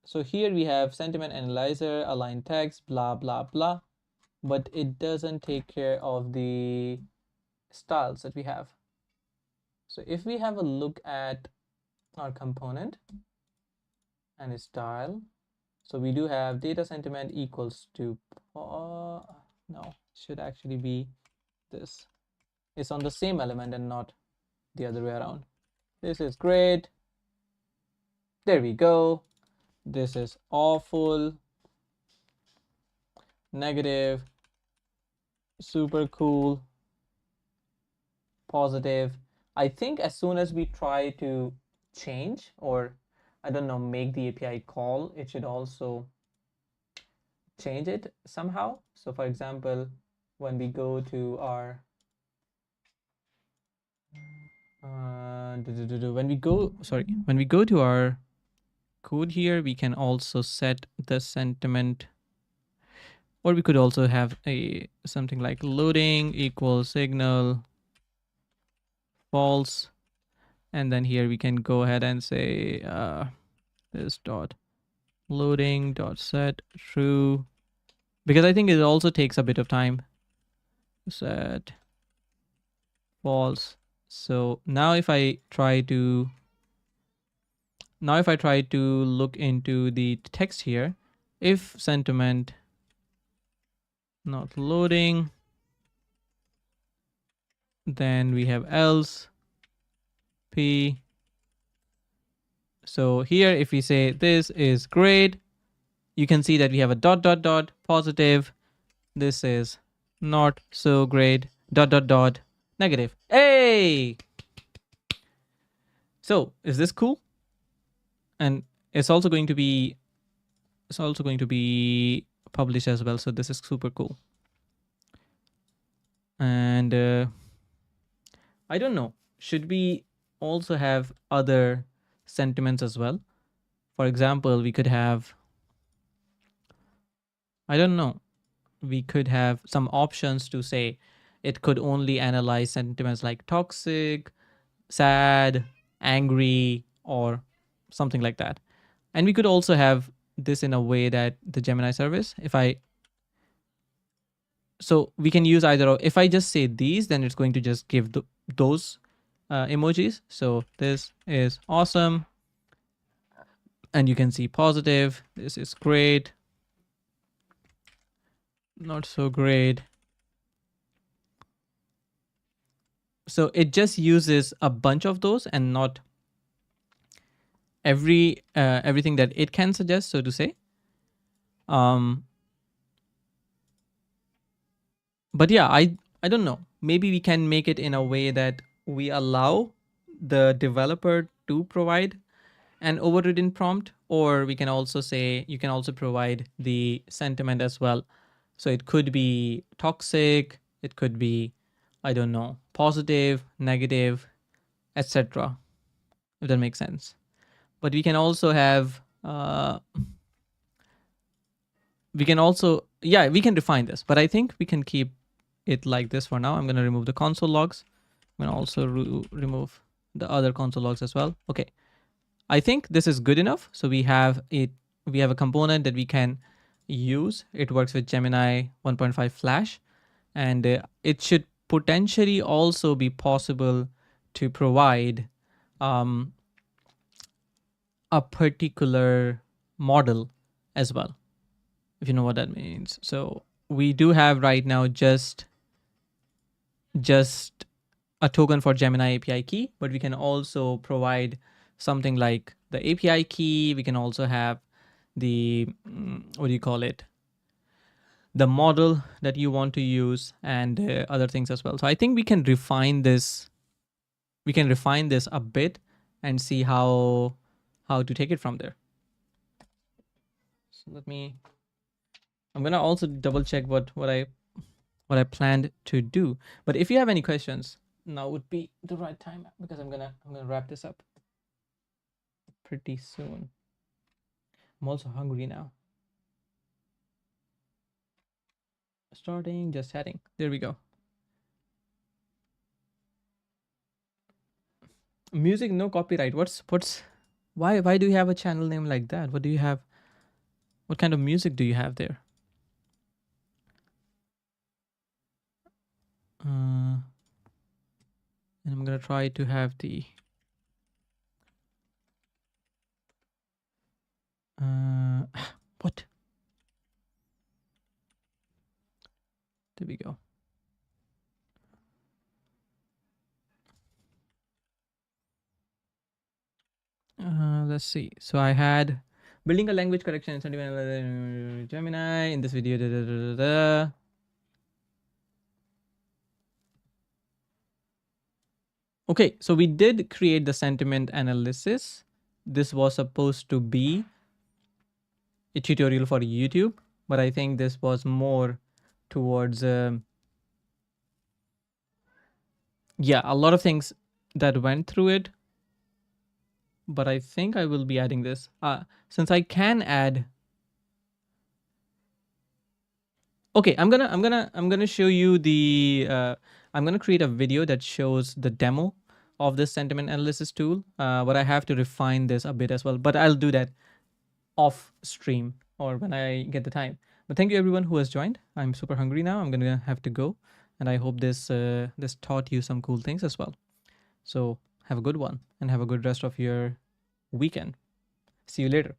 [SPEAKER 1] so here we have sentiment analyzer, align text, blah, blah, blah. But it doesn't take care of the styles that we have. So if we have a look at our component and its style, so we do have data sentiment equals to, no, should actually be this. It's on the same element and not the other way around. This is great. There we go. This is awful. Negative. Super cool. Positive. I think as soon as we try to change, or I don't know, make the API call, it should also change it somehow. So for example, when we go to our when we go to our code here, we can also set the sentiment, or we could also have a something like loading equals signal false, and then here we can go ahead and say this dot loading dot set true, because I think it also takes a bit of time. Set false. So now if I try to look into the text here, if sentiment not loading, then we have else p. So here if we say this is great, you can see that we have a dot dot dot positive, this is not so great, dot dot dot negative. Hey, so is this cool? And it's also going to be published as well, so this is super cool. And I don't know, should we also have other sentiments as well? For example, we could have, I don't know, we could have some options to say it could only analyze sentiments like toxic, sad, angry, or something like that. And we could also have this in a way that the Gemini service, so we can use either, if I just say these, then it's going to just give those emojis. So this is awesome. And you can see positive, this is great, not so great. So it just uses a bunch of those and not everything that it can suggest, so to say. But yeah, I don't know, maybe we can make it in a way that we allow the developer to provide an overridden prompt, or we can also say you can also provide the sentiment as well. So it could be toxic, it could be, I don't know, positive, negative, etc., if that makes sense. But we can also have we can also, we can define this, but I think we can keep it like this for now. I'm going to remove the console logs. I'm gonna also remove the other console logs as well. Okay, I think this is good enough. So we have it. We have a component that we can use. It works with Gemini 1.5 Flash, and it should potentially also be possible to provide um, a particular model as well, if you know what that means. So we do have right now just a token for Gemini API key, but we can also provide something like the API key. We can also have the what do you call it, the model that you want to use, and other things as well. So I think we can refine this. We can refine this a bit and see how to take it from there. So let me. I'm gonna also double check what I planned to do. But if you have any questions, now would be the right time because I'm gonna wrap this up pretty soon. I'm also hungry now. Starting, just heading. There we go. Music, no copyright. What's why do you have a channel name like that? What do you have? What kind of music do you have there? And I'm gonna try to have the what? There we go. Let's see. So I had building a language correction in Gemini in this video. Okay, so we did create the sentiment analysis. This was supposed to be a tutorial for YouTube, but I think this was more towards yeah, a lot of things that went through it. But I think I will be adding this since I can add. Okay, I'm gonna show you the. I'm gonna create a video that shows the demo of this sentiment analysis tool. But I have to refine this a bit as well. But I'll do that off stream or when I get the time. But thank you everyone who has joined. I'm super hungry now. I'm gonna have to go, and I hope this taught you some cool things as well. So have a good one and have a good rest of your weekend. See you later.